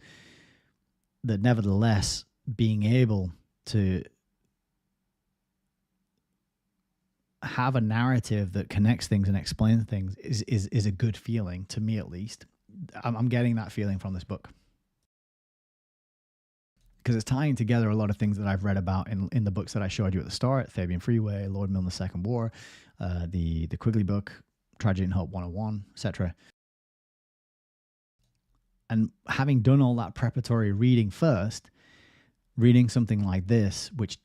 that nevertheless being able to have a narrative that connects things and explains things is a good feeling, to me at least. I'm getting that feeling from this book, because it's tying together a lot of things that I've read about in the books that I showed you at the start: Fabian Freeway, Lord Milner's Second War, the Quigley book, Tragedy and Hope 101, etc. And having done all that preparatory reading first, reading something like this, which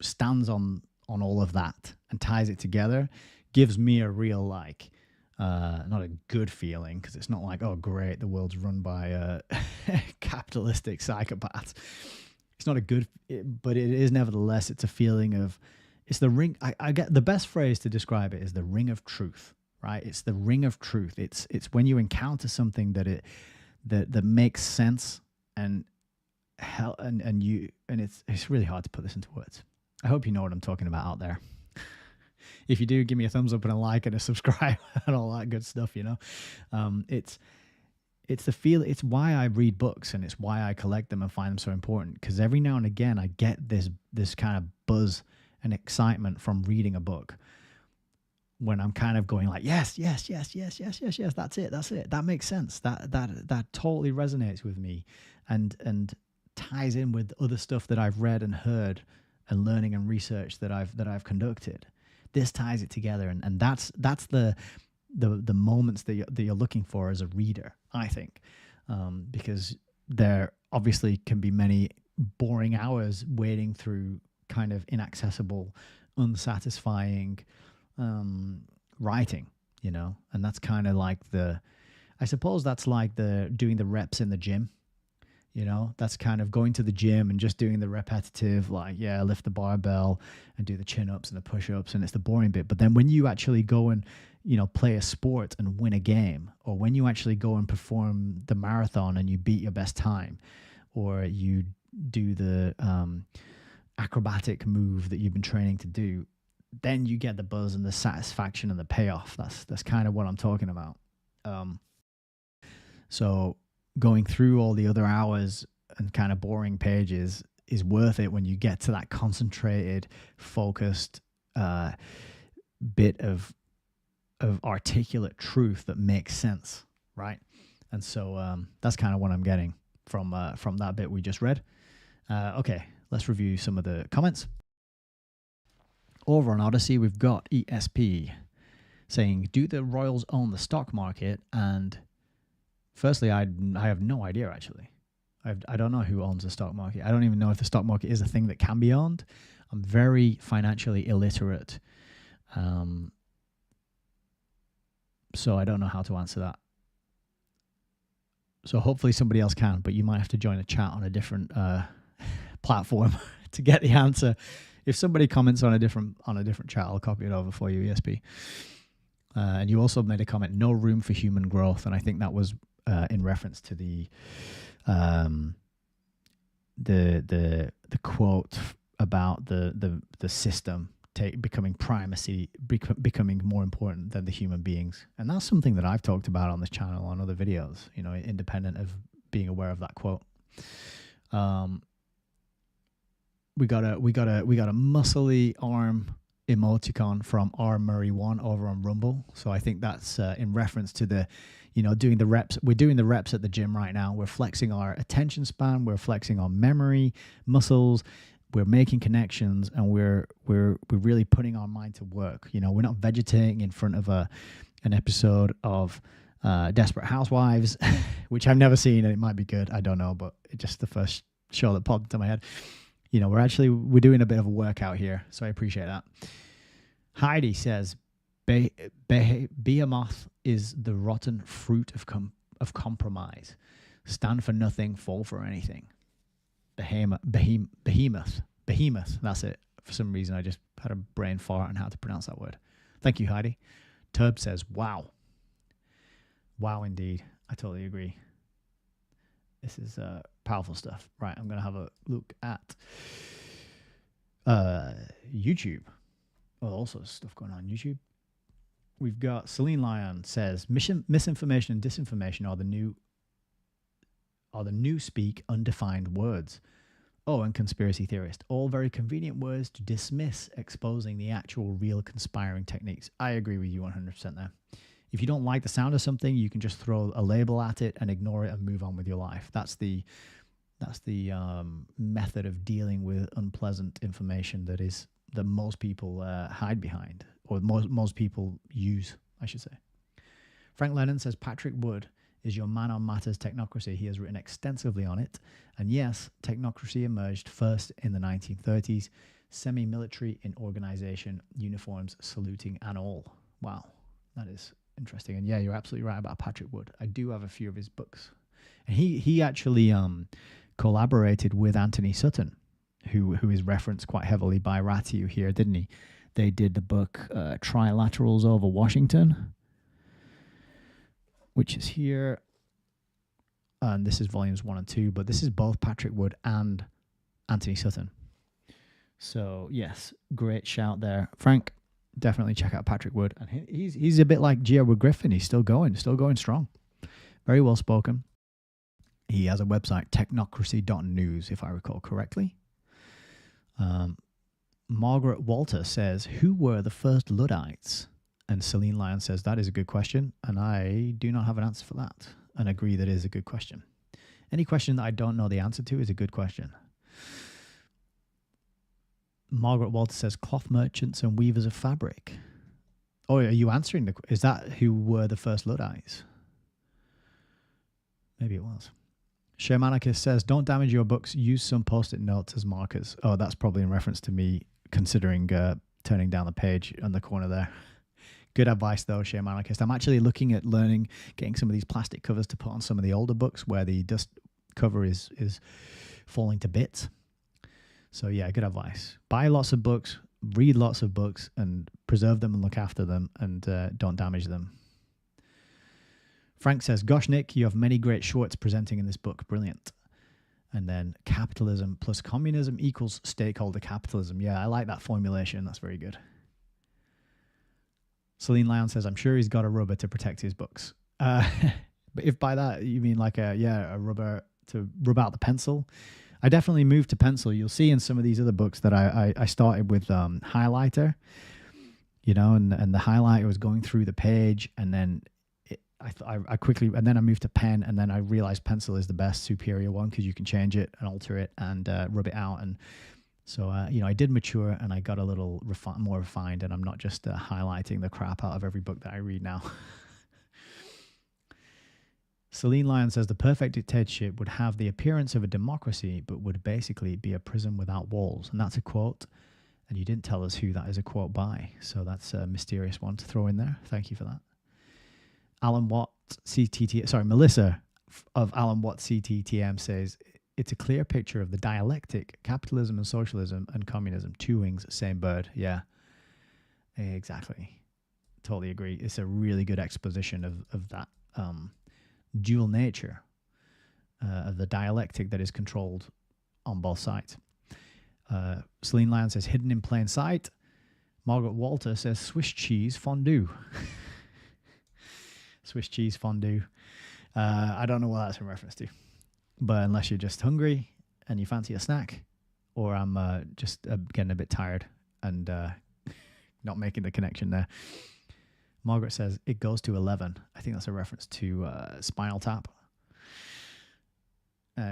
stands on all of that and ties it together, gives me a real, like, not a good feeling, because it's not like, oh great, the world's run by capitalistic psychopaths. It's not a good, but it is nevertheless, it's a feeling of, it's the ring. I get the best phrase to describe it is the ring of truth, right? It's the ring of truth. It's when you encounter something that makes sense and it's really hard to put this into words. I hope you know what I'm talking about out there. If you do, give me a thumbs up and a like and a subscribe and all that good stuff, you know. It's the feel. It's why I read books, and it's why I collect them and find them so important, because every now and again I get this kind of buzz and excitement from reading a book, when I'm kind of going like, yes, that's it. That makes sense. That totally resonates with me and ties in with other stuff that I've read and heard and learning and research that I've conducted. This ties it together, and that's the moments that you're looking for as a reader, I think, because there obviously can be many boring hours wading through kind of inaccessible, unsatisfying writing, you know, and that's kind of like I suppose that's like doing the reps in the gym. You know, that's kind of going to the gym and just doing the repetitive, like, yeah, lift the barbell and do the chin-ups and the push-ups, and it's the boring bit. But then when you actually go and, you know, play a sport and win a game, or when you actually go and perform the marathon and you beat your best time, or you do the acrobatic move that you've been training to do, then you get the buzz and the satisfaction and the payoff. That's kind of what I'm talking about. So going through all the other hours and kind of boring pages is worth it when you get to that concentrated, focused bit of articulate truth that makes sense, right? And so that's kind of what I'm getting from that bit we just read. Okay, let's review some of the comments. Over on Odyssey, we've got ESP saying, do the Royals own the stock market? And firstly, I have no idea, actually. I don't know who owns the stock market. I don't even know if the stock market is a thing that can be owned. I'm very financially illiterate. So I don't know how to answer that. So hopefully somebody else can, but you might have to join a chat on a different platform to get the answer. If somebody comments on a different chat, I'll copy it over for you, ESP. And you also made a comment, no room for human growth. And I think that was in reference to the the quote about the system becoming primacy, becoming more important than the human beings. And that's something that I've talked about on this channel, on other videos, you know, independent of being aware of that quote. We got a muscly arm emoticon from R Murray1 over on Rumble. So I think that's in reference to the, you know, doing the reps. We're doing the reps at the gym right now. We're flexing our attention span. We're flexing our memory muscles. We're making connections, and we're really putting our mind to work. You know, we're not vegetating in front of an episode of Desperate Housewives, which I've never seen, and it might be good. I don't know, but it's just the first show that popped into my head. You know, we're doing a bit of a workout here, so I appreciate that. Heidi says, Behemoth is the rotten fruit of compromise. Stand for nothing, fall for anything. Behemoth. That's it. For some reason, I just had a brain fart on how to pronounce that word. Thank you, Heidi. Turb says, wow. Wow, indeed. I totally agree. This is powerful stuff. Right, I'm going to have a look at YouTube. Well, also stuff going on YouTube. We've got Celine Lyon says, misinformation and disinformation are the new speak undefined words. Oh, and conspiracy theorist. All very convenient words to dismiss exposing the actual real conspiring techniques. I agree with you 100% there. If you don't like the sound of something, you can just throw a label at it and ignore it and move on with your life. That's the method of dealing with unpleasant information that most people hide behind, or most people use, I should say. Frank Lennon says, Patrick Wood is your man on matters technocracy. He has written extensively on it. And yes, technocracy emerged first in the 1930s, semi-military in organization, uniforms, saluting and all. Wow, that is interesting. And yeah, you're absolutely right about Patrick Wood. I do have a few of his books. And he actually collaborated with Anthony Sutton, who is referenced quite heavily by Ratiu here, didn't he? They did the book Trilaterals over Washington, which is here. And this is volumes 1 and 2, but this is both Patrick Wood and Anthony Sutton. So yes, great shout there. Frank, definitely check out Patrick Wood. And he's a bit like G. Edward Griffin. He's still going strong. Very well spoken. He has a website, technocracy.news, if I recall correctly. Margaret Walter says, who were the first Luddites? And Celine Lyon says, that is a good question, and I do not have an answer for that, and agree that it is a good question. Any question that I don't know the answer to is a good question. Margaret Walter says, cloth merchants and weavers of fabric. Oh, are you answering is that who were the first Luddites? Maybe it was. Shermanicus says, don't damage your books, use some post-it notes as markers. Oh, that's probably in reference to me considering turning down the page on the corner there. Good advice, though, Shermanicus. I'm actually looking at getting some of these plastic covers to put on some of the older books where the dust cover is falling to bits. So, yeah, good advice. Buy lots of books, read lots of books, and preserve them and look after them, and don't damage them. Frank says, gosh, Nick, you have many great shorts presenting in this book. Brilliant. And then capitalism plus communism equals stakeholder capitalism. Yeah, I like that formulation. That's very good. Celine Lyon says, I'm sure he's got a rubber to protect his books. But if by that you mean like a rubber to rub out the pencil, I definitely moved to pencil. You'll see in some of these other books that I started with highlighter, you know, and the highlighter was going through the page, and then I quickly, and then I moved to pen, and then I realized pencil is the best superior one because you can change it and alter it and rub it out. And so, you know, I did mature and I got a little more refined, and I'm not just highlighting the crap out of every book that I read now. Celine Lyon says, the perfect dictatorship would have the appearance of a democracy, but would basically be a prison without walls. And that's a quote. And you didn't tell us who that is a quote by. So that's a mysterious one to throw in there. Thank you for that. Alan Watt, Melissa of Alan Watt CTTM says, it's a clear picture of the dialectic, capitalism and socialism and communism. Two wings, same bird. Yeah, exactly. Totally agree. It's a really good exposition of that dual nature of the dialectic that is controlled on both sides. Celine Lyon says, hidden in plain sight. Margaret Walter says, Swiss cheese fondue. Swiss cheese fondue. I don't know what that's in reference to. But unless you're just hungry and you fancy a snack, or I'm just getting a bit tired and not making the connection there. Margaret says, it goes to 11. I think that's a reference to Spinal Tap.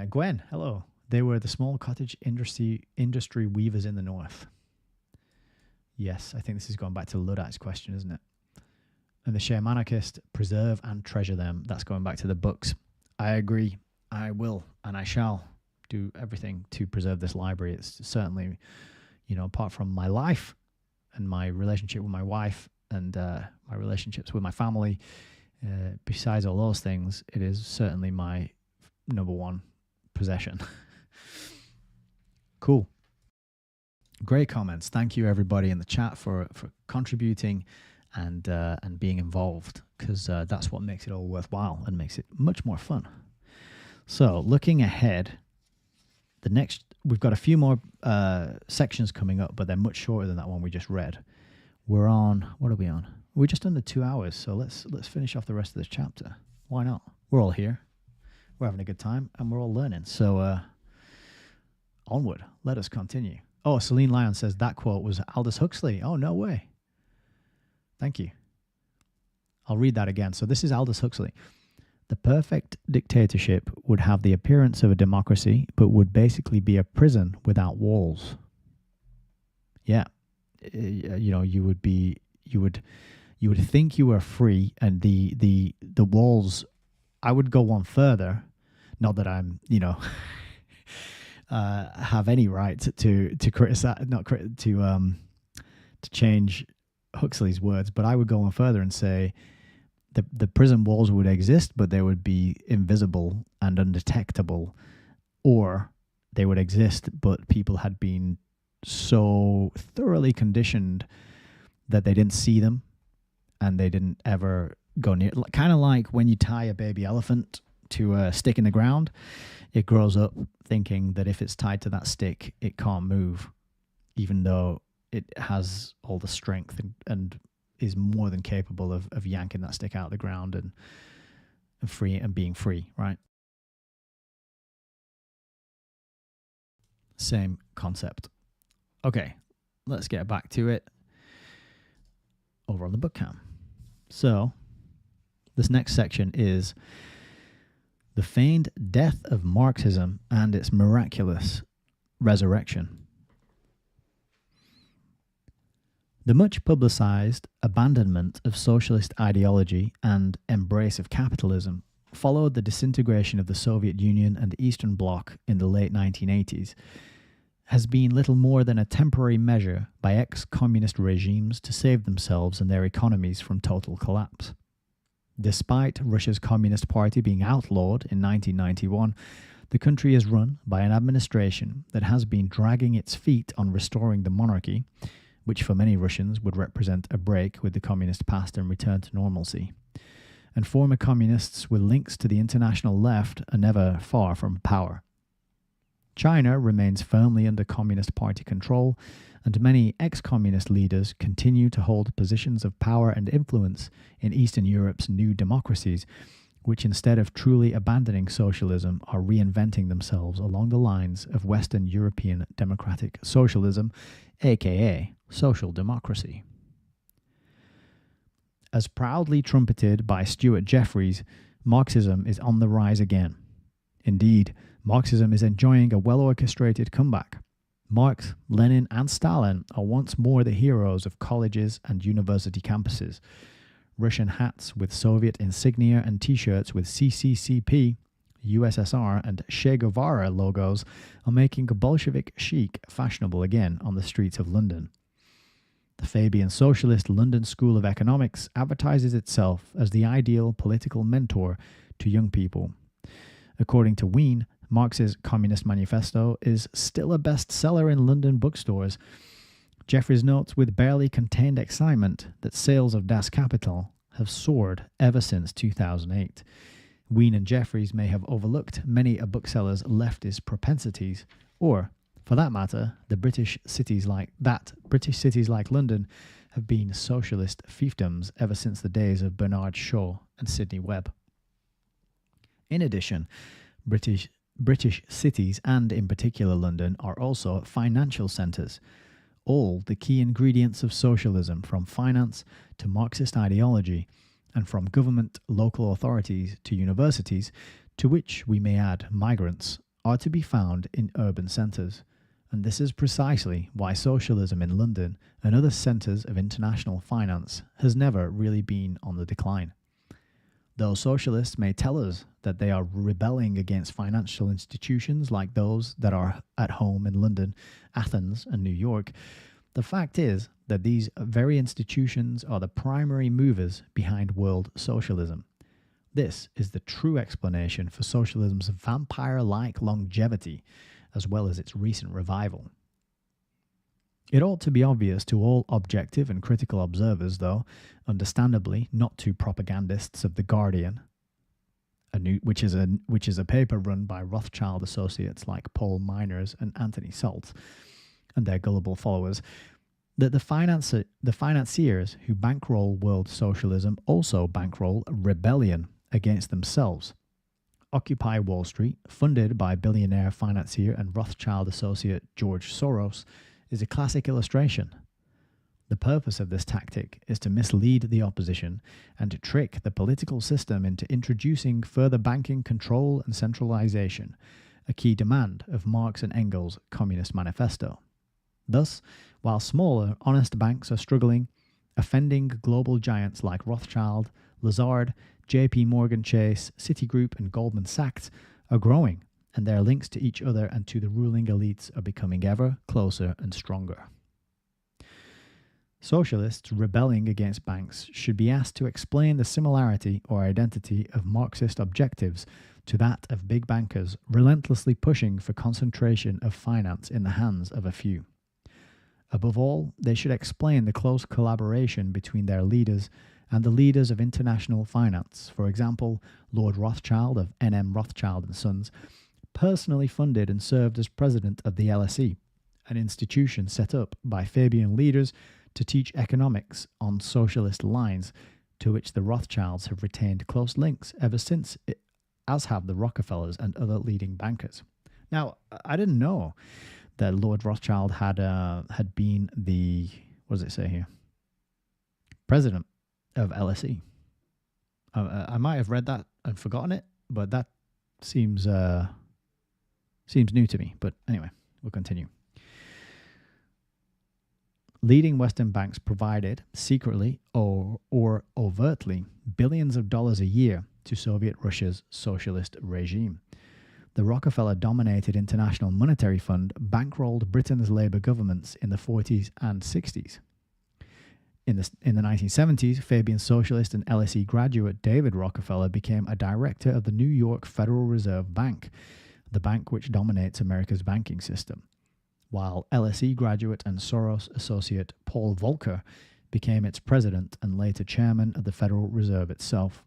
Gwen, hello. They were the small cottage industry weavers in the north. Yes, I think this is going back to Luddite's question, isn't it? And the shame anarchist, preserve and treasure them. That's going back to the books. I agree. I will and I shall do everything to preserve this library. It's certainly, apart from my life and my relationship with my wife and my relationships with my family, besides all those things, it is certainly my number one possession. Cool. Great comments. Thank you everybody in the chat for contributing and being involved, because that's what makes it all worthwhile and makes it much more fun. So looking ahead, we've got a few more sections coming up, but they're much shorter than that one we just read. What are we on? We're just under 2 hours, so let's finish off the rest of this chapter. Why not? We're all here. We're having a good time, and we're all learning. So onward. Let us continue. Oh, Celine Lyon says that quote was Aldous Huxley. Oh, no way. Thank you. I'll read that again. So this is Aldous Huxley. The perfect dictatorship would have the appearance of a democracy, but would basically be a prison without walls. Yeah. You would think you were free, and the walls, I would go one further. Not that I'm, have any right to criticize, to change Huxley's words, but I would go on further and say the prison walls would exist, but they would be invisible and undetectable, or they would exist, but people had been so thoroughly conditioned that they didn't see them and they didn't ever go near. Kind of like when you tie a baby elephant to a stick in the ground, it grows up thinking that if it's tied to that stick, it can't move, even though it has all the strength and is more than capable of yanking that stick out of the ground and free and being free, right? Same concept. Okay, let's get back to it over on the book cam. So this next section is the feigned death of Marxism and its miraculous resurrection. The much publicized abandonment of socialist ideology and embrace of capitalism followed the disintegration of the Soviet Union and the Eastern Bloc in the late 1980s, has been little more than a temporary measure by ex-communist regimes to save themselves and their economies from total collapse. Despite Russia's Communist Party being outlawed in 1991, the country is run by an administration that has been dragging its feet on restoring the monarchy, which for many Russians would represent a break with the communist past and return to normalcy. And former communists with links to the international left are never far from power. China remains firmly under Communist Party control, and many ex-communist leaders continue to hold positions of power and influence in Eastern Europe's new democracies, which instead of truly abandoning socialism are reinventing themselves along the lines of Western European democratic socialism, aka social democracy. As proudly trumpeted by Stuart Jeffries, Marxism is on the rise again. Indeed, Marxism is enjoying a well-orchestrated comeback. Marx, Lenin, and Stalin are once more the heroes of colleges and university campuses. Russian hats with Soviet insignia and T-shirts with CCCP, USSR, and Che Guevara logos are making a Bolshevik chic fashionable again on the streets of London. The Fabian Socialist London School of Economics advertises itself as the ideal political mentor to young people. According to Wien, Marx's Communist Manifesto is still a bestseller in London bookstores. Jeffries notes with barely contained excitement that sales of Das Kapital have soared ever since 2008. Wien and Jeffries may have overlooked many a bookseller's leftist propensities Or, for that matter, British cities like London have been socialist fiefdoms ever since the days of Bernard Shaw and Sidney Webb. In addition, British cities, and in particular London, are also financial centres, all the key ingredients of socialism, from finance to Marxist ideology, and from government, local authorities to universities, to which we may add migrants, are to be found in urban centres. And this is precisely why socialism in London and other centres of international finance has never really been on the decline. Though socialists may tell us that they are rebelling against financial institutions like those that are at home in London, Athens, and New York, the fact is that these very institutions are the primary movers behind world socialism. This is the true explanation for socialism's vampire-like longevity, as well as its recent revival. It ought to be obvious to all objective and critical observers, though, understandably not to propagandists of The Guardian, which is a paper run by Rothschild associates like Paul Miners and Anthony Saltz and their gullible followers, that the financiers who bankroll world socialism also bankroll rebellion against themselves. Occupy Wall Street, funded by billionaire financier and Rothschild associate George Soros, is a classic illustration. The purpose of this tactic is to mislead the opposition and to trick the political system into introducing further banking control and centralization, a key demand of Marx and Engels' Communist Manifesto. Thus, while smaller, honest banks are struggling, offending global giants like Rothschild, Lazard, JP Morgan Chase, Citigroup, and Goldman Sachs are growing, and their links to each other and to the ruling elites are becoming ever closer and stronger. Socialists rebelling against banks should be asked to explain the similarity or identity of Marxist objectives to that of big bankers relentlessly pushing for concentration of finance in the hands of a few. Above all, they should explain the close collaboration between their leaders and the leaders of international finance. For example, Lord Rothschild of N.M. Rothschild and Sons personally funded and served as president of the LSE, an institution set up by Fabian leaders to teach economics on socialist lines, to which the Rothschilds have retained close links ever since, as have the Rockefellers and other leading bankers. Now, I didn't know that Lord Rothschild had been the, what does it say here? President of LSE. I might have read that and forgotten it, but that seems new to me. But anyway, we'll continue. Leading Western banks provided, secretly or overtly, billions of dollars a year to Soviet Russia's socialist regime. The Rockefeller-dominated International Monetary Fund bankrolled Britain's Labour governments in the 40s and 60s. In the 1970s, Fabian socialist and LSE graduate David Rockefeller became a director of the New York Federal Reserve Bank, the bank which dominates America's banking system, while LSE graduate and Soros associate Paul Volcker became its president and later chairman of the Federal Reserve itself.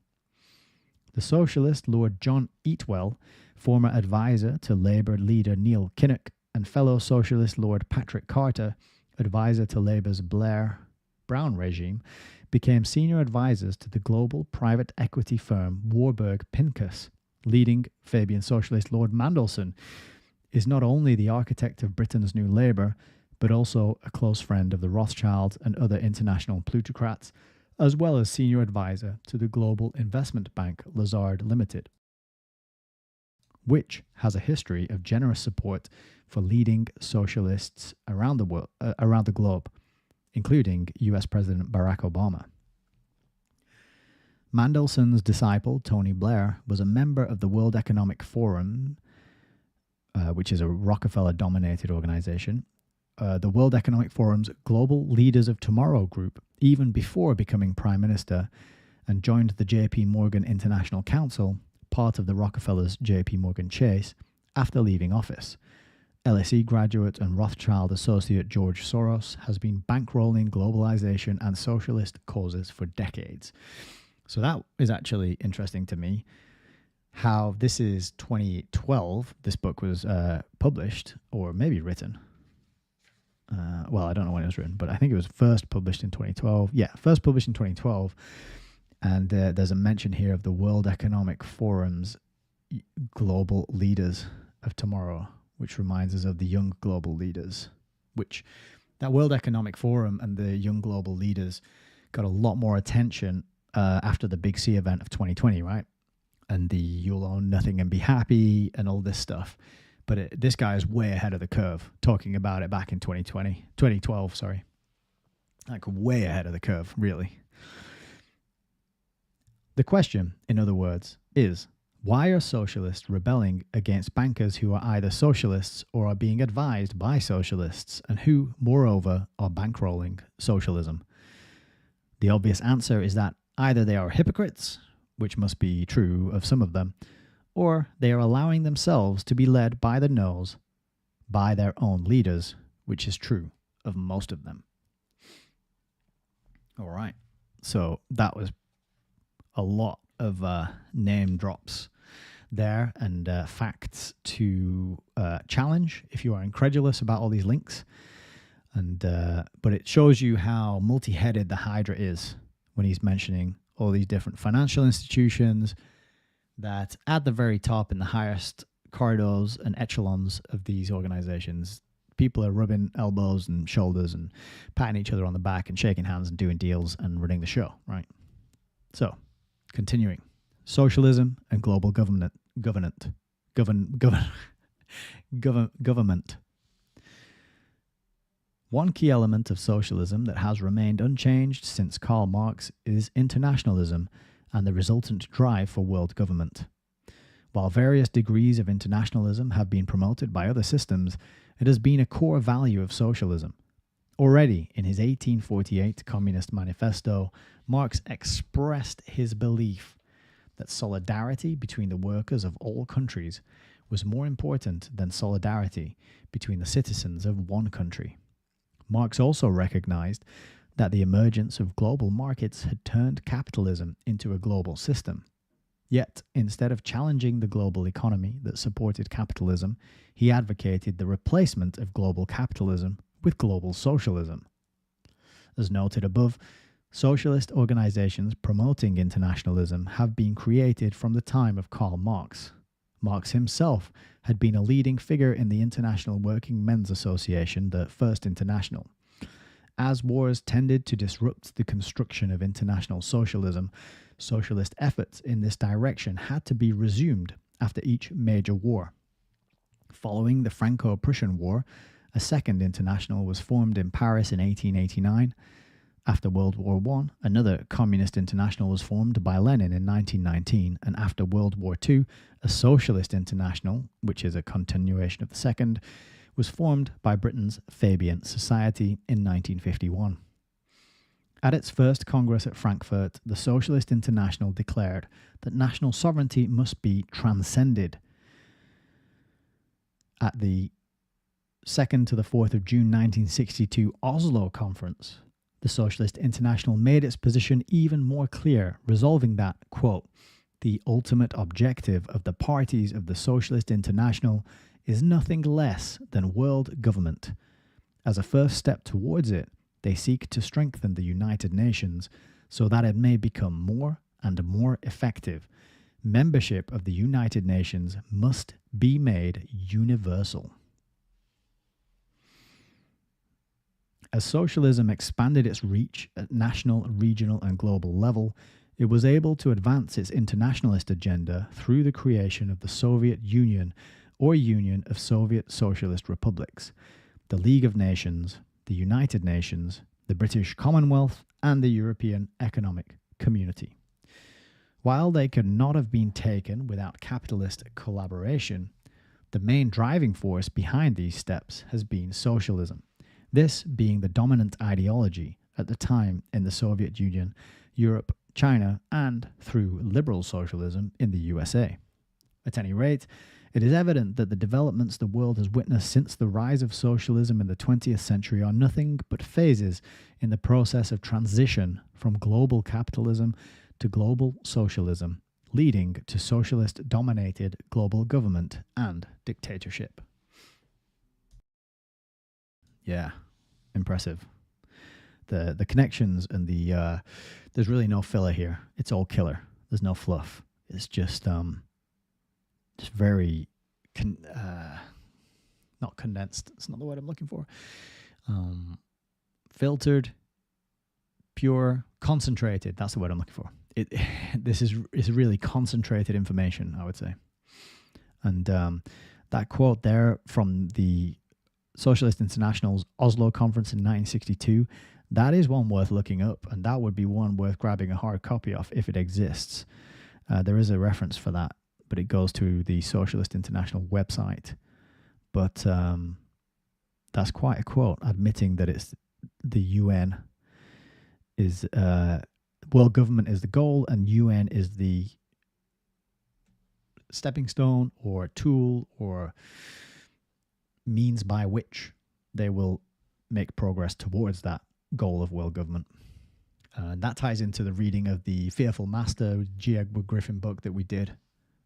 The socialist Lord John Eatwell, former advisor to Labour leader Neil Kinnock, and fellow socialist Lord Patrick Carter, advisor to Labour's Blair-Brown regime, became senior advisors to the global private equity firm Warburg Pincus. Leading Fabian socialist Lord Mandelson is not only the architect of Britain's new Labour, but also a close friend of the Rothschilds and other international plutocrats, as well as senior advisor to the global investment bank Lazard Limited, which has a history of generous support for leading socialists around the globe, including US President Barack Obama. Mandelson's disciple, Tony Blair, was a member of the World Economic Forum, which is a Rockefeller-dominated organization, the World Economic Forum's Global Leaders of Tomorrow group, even before becoming Prime Minister, and joined the JP Morgan International Council, part of the Rockefellers' JP Morgan Chase, after leaving office. LSE graduate and Rothschild associate George Soros has been bankrolling globalization and socialist causes for decades. So that is actually interesting to me. how this is 2012. This book was published, or maybe written. Well, I don't know when it was written, but I think it was first published in 2012. Yeah, first published in 2012. And there's a mention here of the World Economic Forum's global leaders of tomorrow, which reminds us of the young global leaders, which that World Economic Forum and the young global leaders got a lot more attention after the Big C event of 2020, right? And the you'll own nothing and be happy and all this stuff. But this guy is way ahead of the curve, talking about it back in 2012, sorry. Like way ahead of the curve, really. The question, in other words, is why are socialists rebelling against bankers who are either socialists or are being advised by socialists and who, moreover, are bankrolling socialism? The obvious answer is that either they are hypocrites, which must be true of some of them, or they are allowing themselves to be led by the nose by their own leaders, which is true of most of them. All right. So that was a lot of name drops there and facts to challenge if you are incredulous about all these links. And but it shows you how multi-headed the Hydra is when he's mentioning all these different financial institutions that at the very top in the highest corridors and echelons of these organizations, people are rubbing elbows and shoulders and patting each other on the back and shaking hands and doing deals and running the show, right? So, continuing. Socialism and global government. One key element of socialism that has remained unchanged since Karl Marx is internationalism and the resultant drive for world government. While various degrees of internationalism have been promoted by other systems, it has been a core value of socialism. Already in his 1848 Communist Manifesto, Marx expressed his belief that solidarity between the workers of all countries was more important than solidarity between the citizens of one country. Marx also recognized that the emergence of global markets had turned capitalism into a global system. Yet, instead of challenging the global economy that supported capitalism, he advocated the replacement of global capitalism with global socialism. As noted above, socialist organizations promoting internationalism have been created from the time of Karl Marx. Marx himself had been a leading figure in the International Working Men's Association, the First International. As wars tended to disrupt the construction of international socialism, socialist efforts in this direction had to be resumed after each major war. Following the Franco-Prussian War, a second international was formed in Paris in 1889. After World War I, another communist international was formed by Lenin in 1919, and after World War II, a socialist international, which is a continuation of the second, was formed by Britain's Fabian Society in 1951. At its first Congress at Frankfurt, the Socialist International declared that national sovereignty must be transcended. At the 2nd to the 4th of June 1962 Oslo Conference, the Socialist International made its position even more clear, resolving that, quote, the ultimate objective of the parties of the Socialist International is nothing less than world government. As a first step towards it, they seek to strengthen the United Nations so that it may become more and more effective. Membership of the United Nations must be made universal. As socialism expanded its reach at national, regional, and global level, it was able to advance its internationalist agenda through the creation of the Soviet Union, or Union of Soviet Socialist Republics, the League of Nations, the United Nations, the British Commonwealth, and the European Economic Community. While they could not have been taken without capitalist collaboration, the main driving force behind these steps has been socialism, this being the dominant ideology at the time in the Soviet Union, Europe, China, and through liberal socialism in the USA. At any rate, it is evident that the developments the world has witnessed since the rise of socialism in the 20th century are nothing but phases in the process of transition from global capitalism to global socialism, leading to socialist-dominated global government and dictatorship. Yeah, impressive. The connections and there's really no filler here. It's all killer. There's no fluff. It's just very not condensed. It's not the word I'm looking for. Filtered, pure, concentrated. That's the word I'm looking for. This is really concentrated information, I would say. And that quote there from the Socialist International's Oslo conference in 1962, that is one worth looking up, and that would be one worth grabbing a hard copy of if it exists. There is a reference for that, but it goes to the Socialist International website. But that's quite a quote, admitting that it's the UN is world government is the goal, and UN is the stepping stone or tool or means by which they will make progress towards that goal of world government. That ties into the reading of the Fearful Master G. Edward Griffin book that we did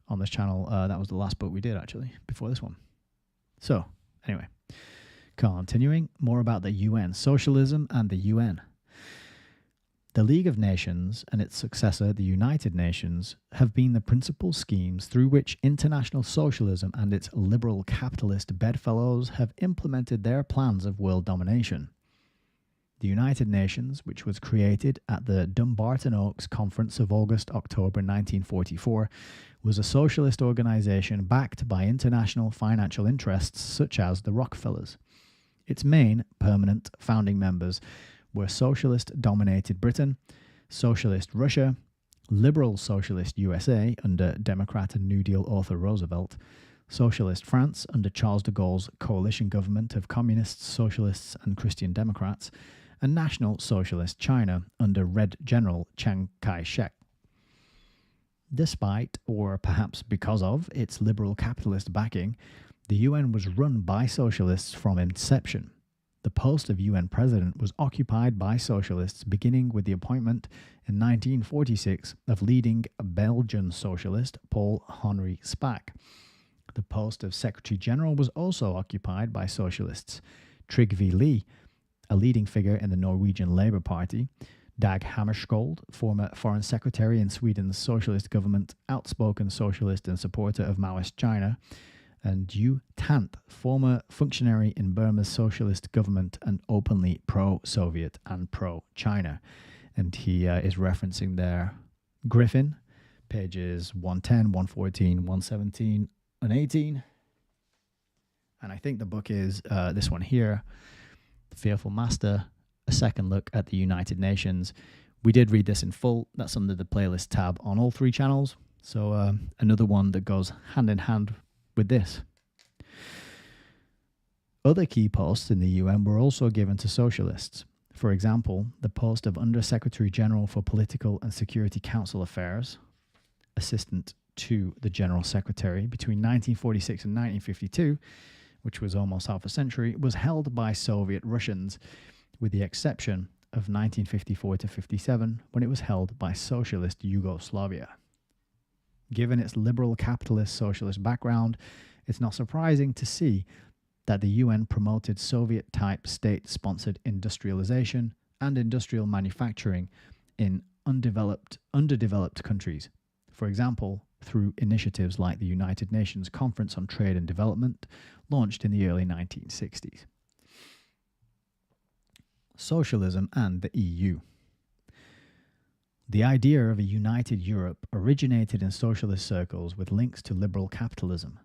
on this channel. That was the last book we did, actually, before this one. So, anyway, continuing, more about the UN, socialism and the UN. The League of Nations and its successor, the United Nations, have been the principal schemes through which international socialism and its liberal capitalist bedfellows have implemented their plans of world domination. The United Nations, which was created at the Dumbarton Oaks Conference of August-October 1944, was a socialist organization backed by international financial interests such as the Rockefellers. Its main permanent founding members were socialist-dominated Britain, socialist Russia, liberal socialist USA under Democrat and New Deal author Roosevelt, socialist France under Charles de Gaulle's coalition government of communists, socialists and Christian Democrats, and National Socialist China under Red General Chiang Kai-shek. Despite, or perhaps because of, its liberal capitalist backing, the UN was run by socialists from inception. The post of UN president was occupied by socialists, beginning with the appointment in 1946 of leading Belgian socialist Paul-Henri Spaak. The post of Secretary General was also occupied by socialists. Trygve Lie, a leading figure in the Norwegian Labour Party, Dag Hammarskjöld, former foreign secretary in Sweden's socialist government, outspoken socialist and supporter of Maoist China, and Yu Tant, former functionary in Burma's socialist government and openly pro-Soviet and pro-China. And he is referencing there Griffin, pages 110, 114, 117, and 18. And I think the book is this one here, The Fearful Master, A Second Look at the United Nations. We did read this in full. That's under the playlist tab on all three channels. So another one that goes hand in hand with this. Other key posts in the UN were also given to socialists. For example, the post of Under-Secretary General for Political and Security Council Affairs, assistant to the General Secretary between 1946 and 1952, which was almost half a century, was held by Soviet Russians, with the exception of 1954 to 57, when it was held by socialist Yugoslavia. Given its liberal capitalist socialist background, it's not surprising to see that the UN promoted Soviet-type state-sponsored industrialization and industrial manufacturing in underdeveloped countries. For example, through initiatives like the United Nations Conference on Trade and Development, launched in the early 1960s. Socialism and the EU. The idea of a united Europe originated in socialist circles with links to liberal capitalism.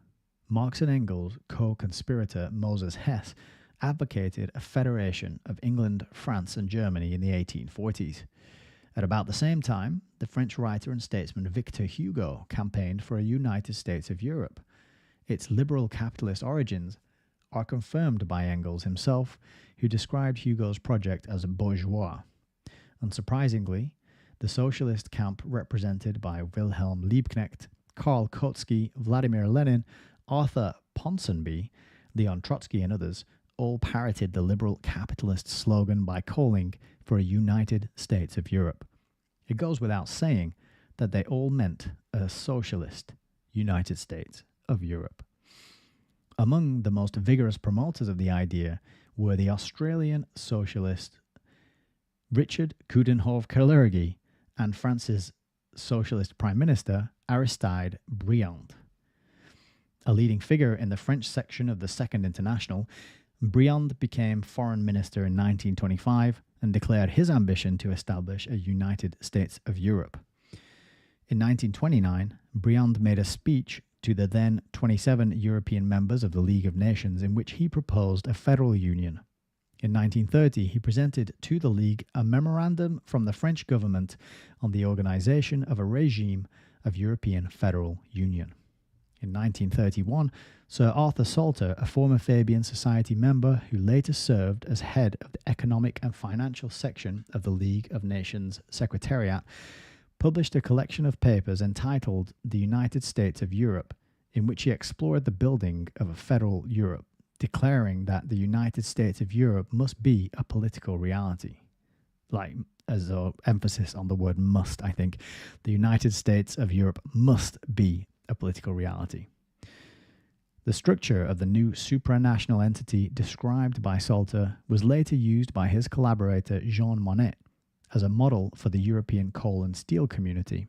Marx and Engels' co-conspirator Moses Hess advocated a federation of England, France and Germany in the 1840s. At about the same time, the French writer and statesman Victor Hugo campaigned for a United States of Europe. Its liberal capitalist origins are confirmed by Engels himself, who described Hugo's project as bourgeois. Unsurprisingly, the socialist camp represented by Wilhelm Liebknecht, Karl Kautsky, Vladimir Lenin, Arthur Ponsonby, Leon Trotsky and others all parroted the liberal capitalist slogan by calling for a United States of Europe. It goes without saying that they all meant a socialist United States of Europe. Among the most vigorous promoters of the idea were the Australian socialist Richard Coudenhove-Kalergi and France's socialist Prime Minister Aristide Briand. A leading figure in the French section of the Second International, Briand became foreign minister in 1925 and declared his ambition to establish a United States of Europe. In 1929, Briand made a speech to the then 27 European members of the League of Nations in which he proposed a federal union. In 1930, he presented to the League a memorandum from the French government on the organization of a regime of European Federal Union. In 1931, Sir Arthur Salter, a former Fabian Society member who later served as head of the Economic and Financial Section of the League of Nations Secretariat, published a collection of papers entitled The United States of Europe, in which he explored the building of a federal Europe, declaring that the United States of Europe must be a political reality. Like, as an emphasis on the word must, I think. The United States of Europe must be a political reality. The structure of the new supranational entity described by Salter was later used by his collaborator Jean Monnet as a model for the European coal and steel community,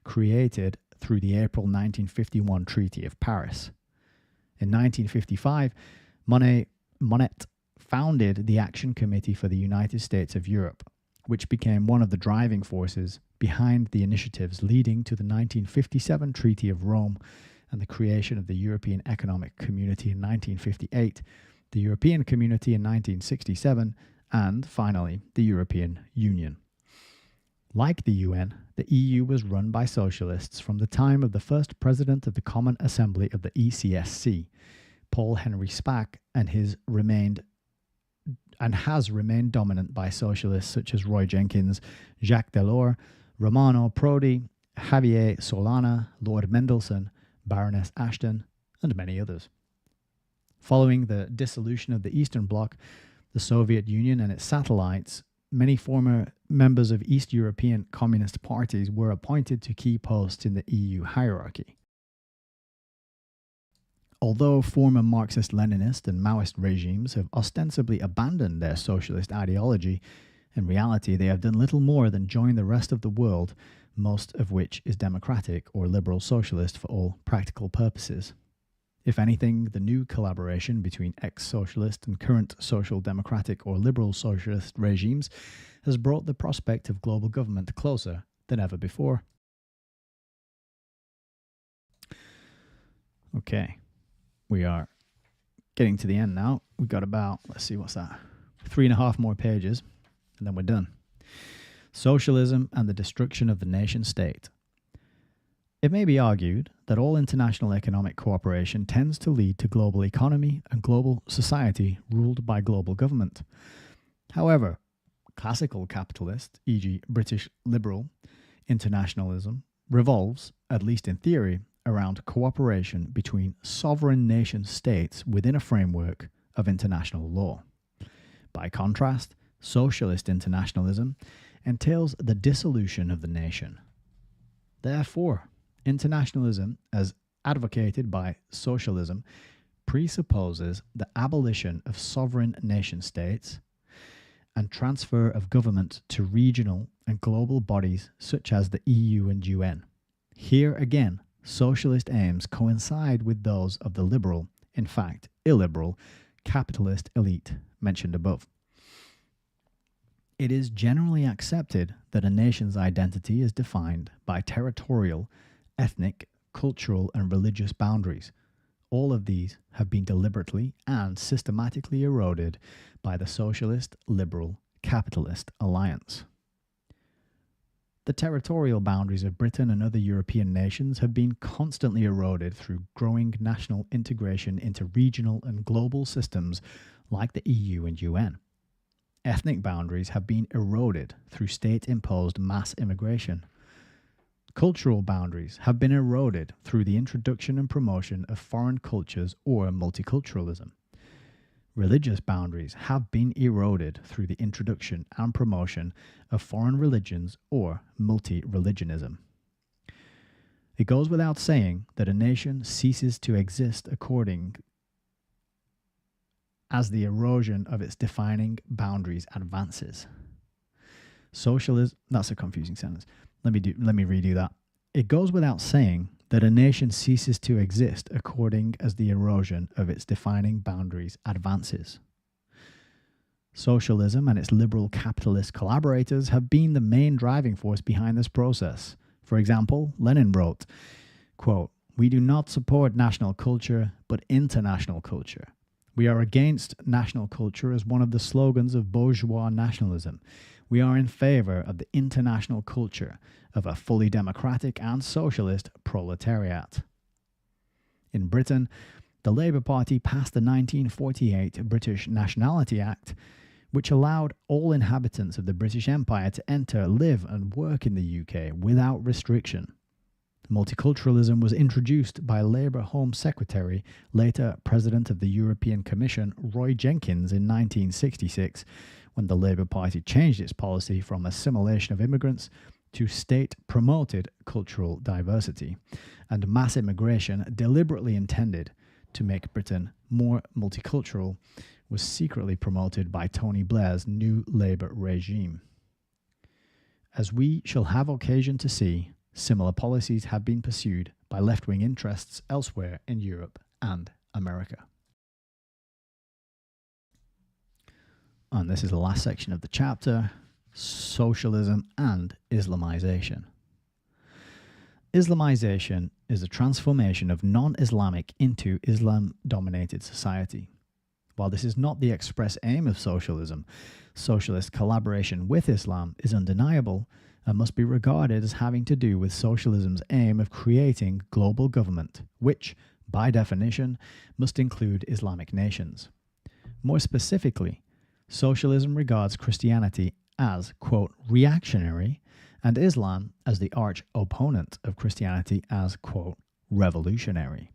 created through the April 1951 Treaty of Paris. In 1955, Monnet founded the Action Committee for the United States of Europe, which became one of the driving forces behind the initiatives leading to the 1957 Treaty of Rome and the creation of the European Economic Community in 1958, the European Community in 1967, and, finally, the European Union. Like the UN, the EU was run by socialists from the time of the first president of the Common Assembly of the ECSC, Paul Henry Spaak, and has remained dominant by socialists such as Roy Jenkins, Jacques Delors, Romano Prodi, Javier Solana, Lord Mendelssohn, Baroness Ashton, and many others. Following the dissolution of the Eastern Bloc, the Soviet Union and its satellites, many former members of East European communist parties were appointed to key posts in the EU hierarchy. Although former Marxist-Leninist and Maoist regimes have ostensibly abandoned their socialist ideology, in reality they have done little more than join the rest of the world, most of which is democratic or liberal socialist for all practical purposes. If anything, the new collaboration between ex-socialist and current social democratic or liberal socialist regimes has brought the prospect of global government closer than ever before. Okay, we are getting to the end now. We've got about, let's see, what's that? 3.5 more pages, and then we're done. Socialism and the destruction of the nation state. It may be argued that all international economic cooperation tends to lead to global economy and global society ruled by global government. However, classical capitalist, e.g. British liberal, internationalism revolves, at least in theory, around cooperation between sovereign nation states within a framework of international law. By contrast, socialist internationalism entails the dissolution of the nation. Therefore, internationalism, as advocated by socialism, presupposes the abolition of sovereign nation states and transfer of government to regional and global bodies such as the EU and UN. Here again, socialist aims coincide with those of the liberal, in fact illiberal, capitalist elite mentioned above. It is generally accepted that a nation's identity is defined by territorial, ethnic, cultural, and religious boundaries. All of these have been deliberately and systematically eroded by the socialist, liberal, capitalist alliance. The territorial boundaries of Britain and other European nations have been constantly eroded through growing national integration into regional and global systems like the EU and UN. Ethnic boundaries have been eroded through state-imposed mass immigration. Cultural boundaries have been eroded through the introduction and promotion of foreign cultures or multiculturalism. Religious boundaries have been eroded through the introduction and promotion of foreign religions or multi-religionism. It goes without saying that a nation ceases to exist according as the erosion of its defining boundaries advances. Socialism, that's a confusing sentence. Let me redo that. It goes without saying that a nation ceases to exist according as the erosion of its defining boundaries advances. Socialism and its liberal capitalist collaborators have been the main driving force behind this process. For example, Lenin wrote, quote, "We do not support national culture, but international culture. We are against national culture as one of the slogans of bourgeois nationalism. We are in favor of the international culture of a fully democratic and socialist proletariat." In Britain, the Labour Party passed the 1948 British Nationality Act, which allowed all inhabitants of the British Empire to enter, live and work in the UK without restriction. Multiculturalism was introduced by Labour Home Secretary, later President of the European Commission, Roy Jenkins in 1966, when the Labour Party changed its policy from assimilation of immigrants to state-promoted cultural diversity, and mass immigration deliberately intended to make Britain more multicultural was secretly promoted by Tony Blair's new Labour regime. As we shall have occasion to see, similar policies have been pursued by left-wing interests elsewhere in Europe and America. And this is the last section of the chapter, Socialism and Islamization. Islamization is a transformation of non-Islamic into Islam-dominated society. While this is not the express aim of socialism, socialist collaboration with Islam is undeniable and must be regarded as having to do with socialism's aim of creating global government, which, by definition, must include Islamic nations. More specifically, socialism regards Christianity as, quote, reactionary, and Islam as the arch opponent of Christianity as, quote, revolutionary.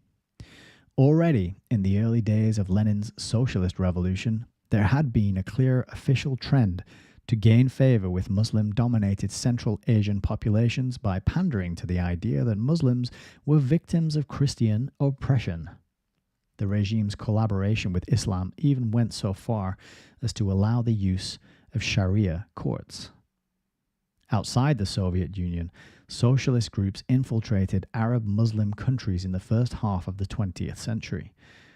Already in the early days of Lenin's socialist revolution, there had been a clear official trend to gain favor with Muslim-dominated Central Asian populations by pandering to the idea that Muslims were victims of Christian oppression. The regime's collaboration with Islam even went so far as to allow the use of Sharia courts. Outside the Soviet Union, socialist groups infiltrated Arab Muslim countries in the first half of the 20th century.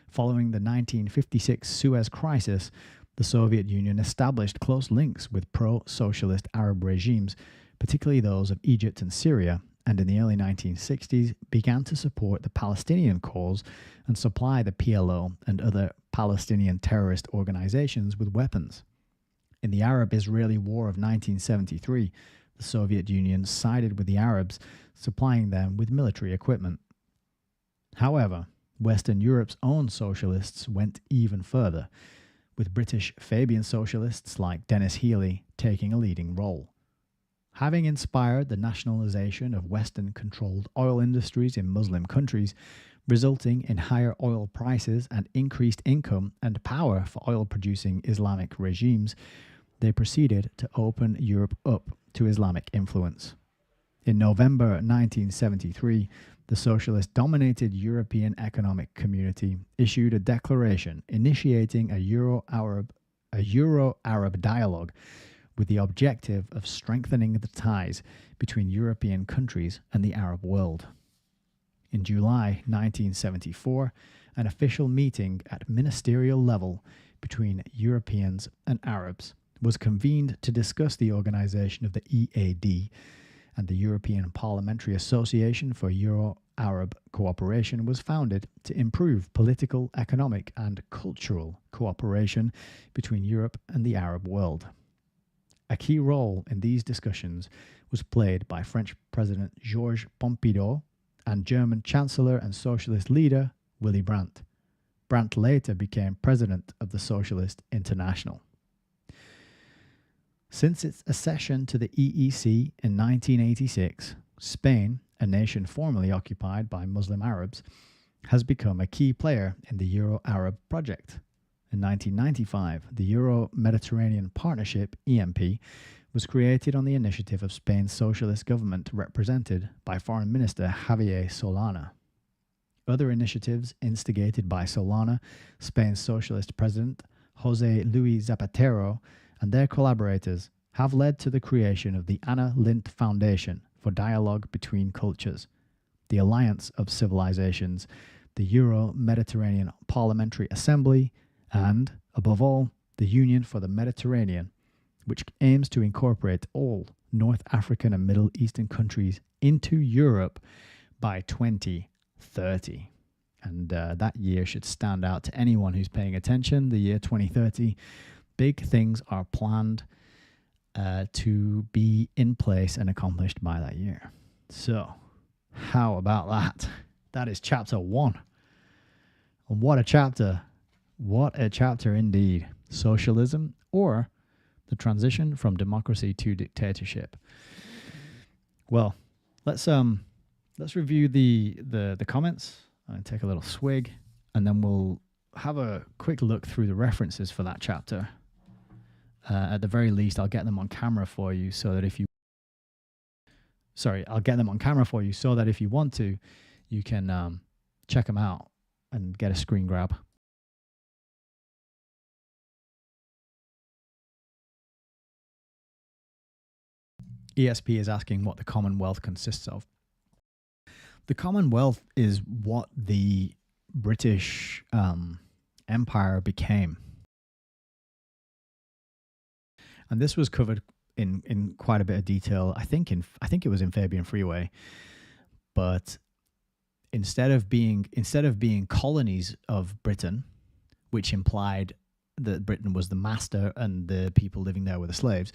Following the 1956 Suez Crisis, the Soviet Union established close links with pro-socialist Arab regimes, particularly those of Egypt and Syria, and in the early 1960s began to support the Palestinian cause and supply the PLO and other Palestinian terrorist organizations with weapons. In the Arab-Israeli War of 1973, the Soviet Union sided with the Arabs, supplying them with military equipment. However, Western Europe's own socialists went even further, with British Fabian socialists like Denis Healey taking a leading role. Having inspired the nationalization of Western-controlled oil industries in Muslim countries, resulting in higher oil prices and increased income and power for oil-producing Islamic regimes, they proceeded to open Europe up to Islamic influence. In November 1973, the socialist-dominated European Economic Community issued a declaration initiating a Euro-Arab dialogue with the objective of strengthening the ties between European countries and the Arab world. In July 1974, an official meeting at ministerial level between Europeans and Arabs was convened to discuss the organization of the EAD, and the European Parliamentary Association for Euro-Arab Cooperation was founded to improve political, economic, and cultural cooperation between Europe and the Arab world. A key role in these discussions was played by French President Georges Pompidou and German Chancellor and Socialist leader Willy Brandt. Brandt later became president of the Socialist International. Since its accession to the EEC in 1986, Spain, a nation formerly occupied by Muslim Arabs, has become a key player in the Euro-Arab project. In 1995, the Euro-Mediterranean Partnership, EMP, was created on the initiative of Spain's socialist government represented by Foreign Minister Javier Solana. Other initiatives instigated by Solana, Spain's socialist president José Luis Zapatero, and their collaborators have led to the creation of the Anna Lindh Foundation for Dialogue Between Cultures, the Alliance of Civilizations, the Euro-Mediterranean Parliamentary Assembly, and, above all, the Union for the Mediterranean, which aims to incorporate all North African and Middle Eastern countries into Europe by 2030. And that year should stand out to anyone who's paying attention. The year 2030, big things are planned to be in place and accomplished by that year. So, how about that? That is chapter 1. And what a chapter. What a chapter indeed. Socialism, or the transition from democracy to dictatorship. Well, let's review the comments and take a little swig, and then we'll have a quick look through the references for that chapter. At the very least, I'll get them on camera for you so that if you want to, you can check them out and get a screen grab. ESP is asking what the Commonwealth consists of. The Commonwealth is what the British Empire became. And this was covered in quite a bit of detail. I think it was in Fabian Freeway. But instead of being colonies of Britain, which implied that Britain was the master and the people living there were the slaves,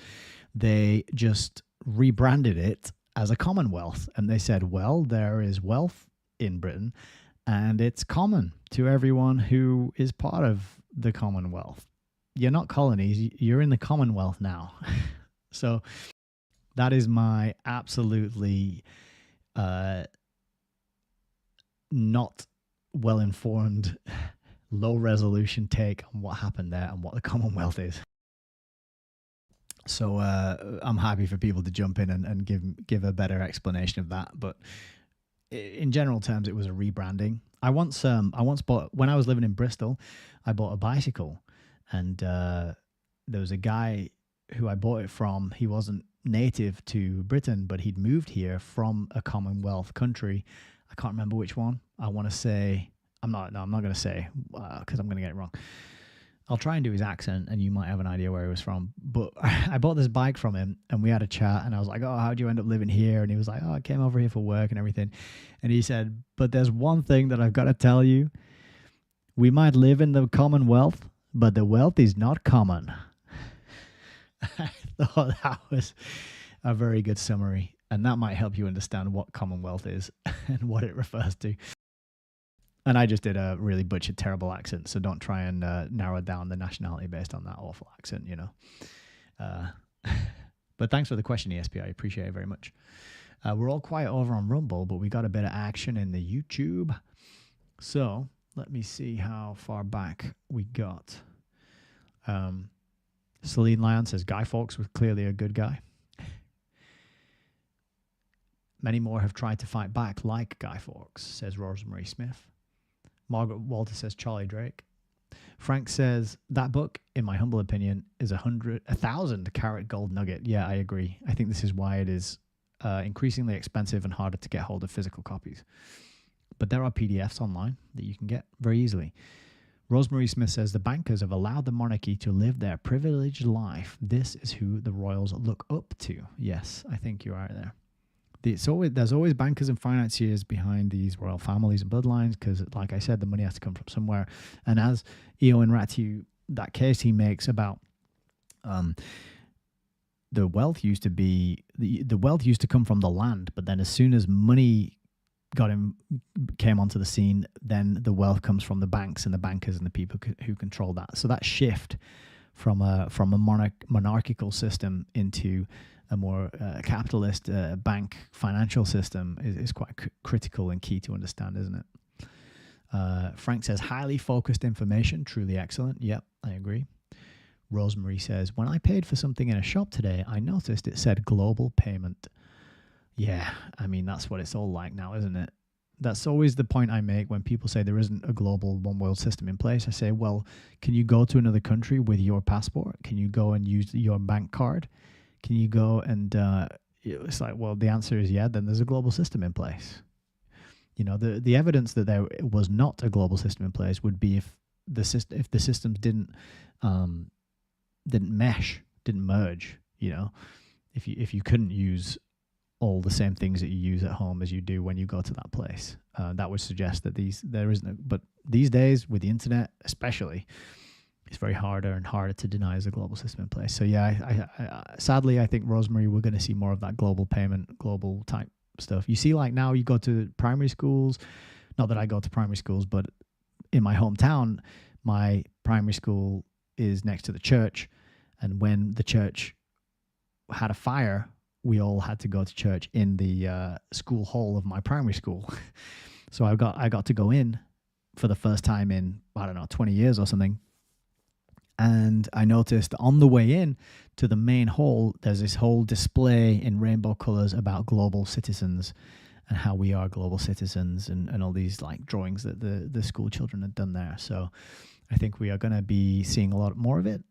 they just rebranded it as a commonwealth. And they said, well, there is wealth in Britain and it's common to everyone who is part of the Commonwealth. You're not colonies, you're in the Commonwealth now. So that is my absolutely not well-informed, low-resolution take on what happened there and what the Commonwealth is. So I'm happy for people to jump in and give a better explanation of that. But in general terms, it was a rebranding. I once bought, when I was living in Bristol, I bought a bicycle, and there was a guy who I bought it from. He wasn't native to Britain, but he'd moved here from a Commonwealth country. I can't remember which one. I want to say, I'm not going to say because I'm going to get it wrong. I'll try and do his accent and you might have an idea where he was from. But I bought this bike from him and we had a chat and I was like, oh, how'd you end up living here? And he was like, oh, I came over here for work and everything. And he said, but there's one thing that I've got to tell you. We might live in the Commonwealth, but the wealth is not common. I thought that was a very good summary. And that might help you understand what Commonwealth is and what it refers to. And I just did a really butchered, terrible accent, so don't try and narrow down the nationality based on that awful accent, you know. But thanks for the question, ESP. I appreciate it very much. We're all quiet over on Rumble, but we got a bit of action in the YouTube. So let me see how far back we got. Celine Lyon says Guy Fawkes was clearly a good guy. Many more have tried to fight back like Guy Fawkes, says Rosemary Smith. Margaret Walter says Charlie Drake. Frank says that book, in my humble opinion, is 1,000 carat gold nugget. Yeah, I agree. I think this is why it is increasingly expensive and harder to get hold of physical copies. But there are PDFs online that you can get very easily. Rosemary Smith says the bankers have allowed the monarchy to live their privileged life. This is who the royals look up to. Yes, I think you're right there. There's always bankers and financiers behind these royal families and bloodlines because, like I said, the money has to come from somewhere. And as Ioan Ratiu, that case he makes about the wealth used to be the wealth used to come from the land, but then as soon as money came onto the scene, then the wealth comes from the banks and the bankers and the people who control that. So that shift from a monarchical system into a more capitalist bank financial system is quite critical and key to understand, isn't it? Frank says, highly focused information, truly excellent. Yep, I agree. Rosemary says, when I paid for something in a shop today, I noticed it said global payment. Yeah, I mean, that's what it's all like now, isn't it? That's always the point I make when people say there isn't a global one world system in place. I say, well, can you go to another country with your passport? Can you go and use your bank card? Can you go and it's like, well, the answer is yeah, then there's a global system in place. You know, the evidence that there was not a global system in place would be if the systems didn't mesh, didn't merge, you know, if you couldn't use all the same things that you use at home as you do when you go to that place. That would suggest that there isn't. But these days, with the internet especially, it's very harder and harder to deny there's a global system in place. So yeah, I sadly, I think, Rosemary, we're going to see more of that global payment, global type stuff. You see, like now you go to primary schools, not that I go to primary schools, but in my hometown, my primary school is next to the church. And when the church had a fire, we all had to go to church in the school hall of my primary school. So I got to go in for the first time in, I don't know, 20 years or something. And I noticed on the way in to the main hall, there's this whole display in rainbow colors about global citizens and how we are global citizens and all these like drawings that the school children had done there. So I think we are going to be seeing a lot more of it.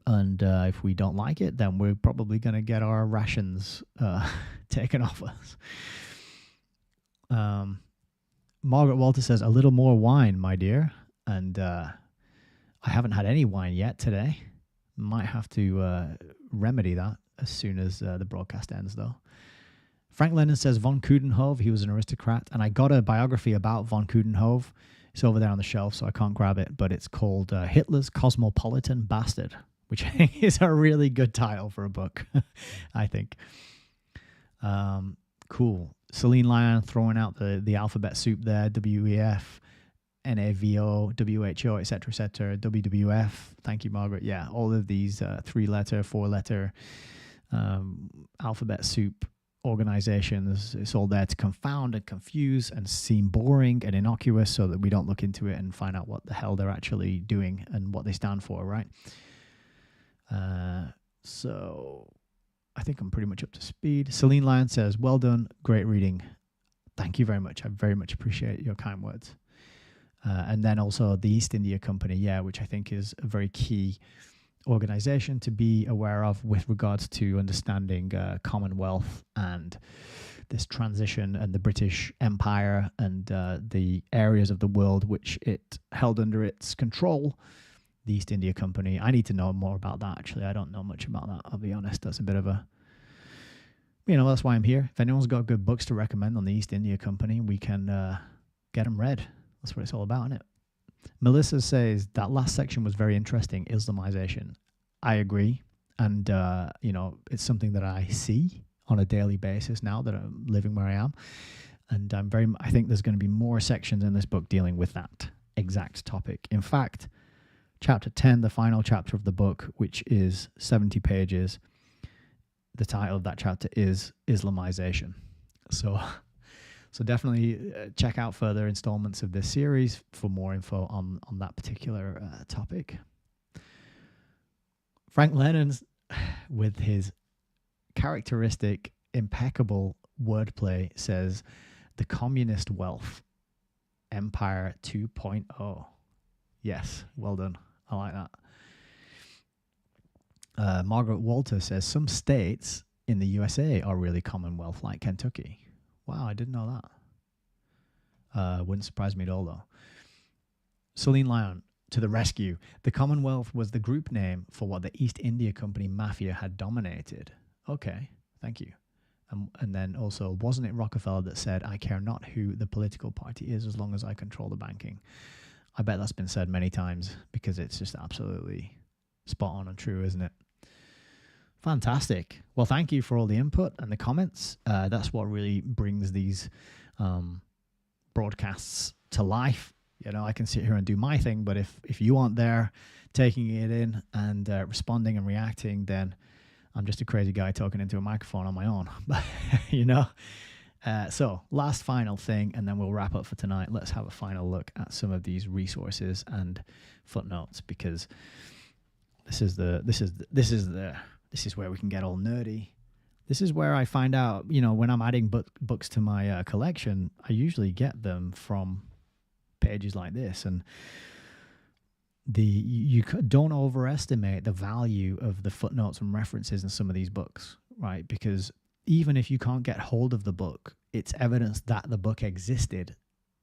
And if we don't like it, then we're probably going to get our rations taken off us. Margaret Walter says, a little more wine, my dear. And I haven't had any wine yet today. Might have to remedy that as soon as the broadcast ends, though. Frank Lennon says, von Coudenhove, he was an aristocrat. And I got a biography about von Coudenhove. It's over there on the shelf, so I can't grab it. But it's called Hitler's Cosmopolitan Bastard, which I think is a really good title for a book, I think. Cool. Celine Lyon throwing out the alphabet soup there, WEF, NAVO, WHO, etc., WWF. Thank you, Margaret. Yeah, all of these 3-letter, 4-letter alphabet soup organizations, it's all there to confound and confuse and seem boring and innocuous so that we don't look into it and find out what the hell they're actually doing and what they stand for, right? So I think I'm pretty much up to speed. Celine Lyon says, well done, great reading. Thank you very much. I very much appreciate your kind words. And then also the East India Company, yeah, which I think is a very key organization to be aware of with regards to understanding Commonwealth and this transition and the British Empire and the areas of the world which it held under its control. The East India Company. I need to know more about that, actually. I don't know much about that, I'll be honest. That's a bit of a, that's why I'm here. If anyone's got good books to recommend on the East India Company, we can get them read. That's what it's all about, isn't it? Melissa says, that last section was very interesting, Islamization. I agree. And, it's something that I see on a daily basis now that I'm living where I am. And I think there's going to be more sections in this book dealing with that exact topic. In fact, Chapter 10, the final chapter of the book, which is 70 pages, the title of that chapter is Islamization. So definitely check out further installments of this series for more info on that particular topic. Frank Lennon, with his characteristic, impeccable wordplay, says, the communist wealth, Empire 2.0. Yes, well done. I like that. Margaret Walter says, some states in the USA are really Commonwealth, like Kentucky. Wow, I didn't know that. Wouldn't surprise me at all, though. Celine Lyon, to the rescue. The Commonwealth was the group name for what the East India Company mafia had dominated. Okay, thank you. And then also, wasn't it Rockefeller that said, I care not who the political party is as long as I control the banking? I bet that's been said many times because it's just absolutely spot on and true, isn't it? Fantastic. Well, thank you for all the input and the comments. That's what really brings these broadcasts to life. I can sit here and do my thing, but if you aren't there taking it in and responding and reacting, then I'm just a crazy guy talking into a microphone on my own. So last final thing, and then we'll wrap up for tonight. Let's have a final look at some of these resources and footnotes, because This is where we can get all nerdy. This is where I find out, when I'm adding books to my collection, I usually get them from pages like this. And you don't overestimate the value of the footnotes and references in some of these books, right? Because even if you can't get hold of the book, it's evidence that the book existed,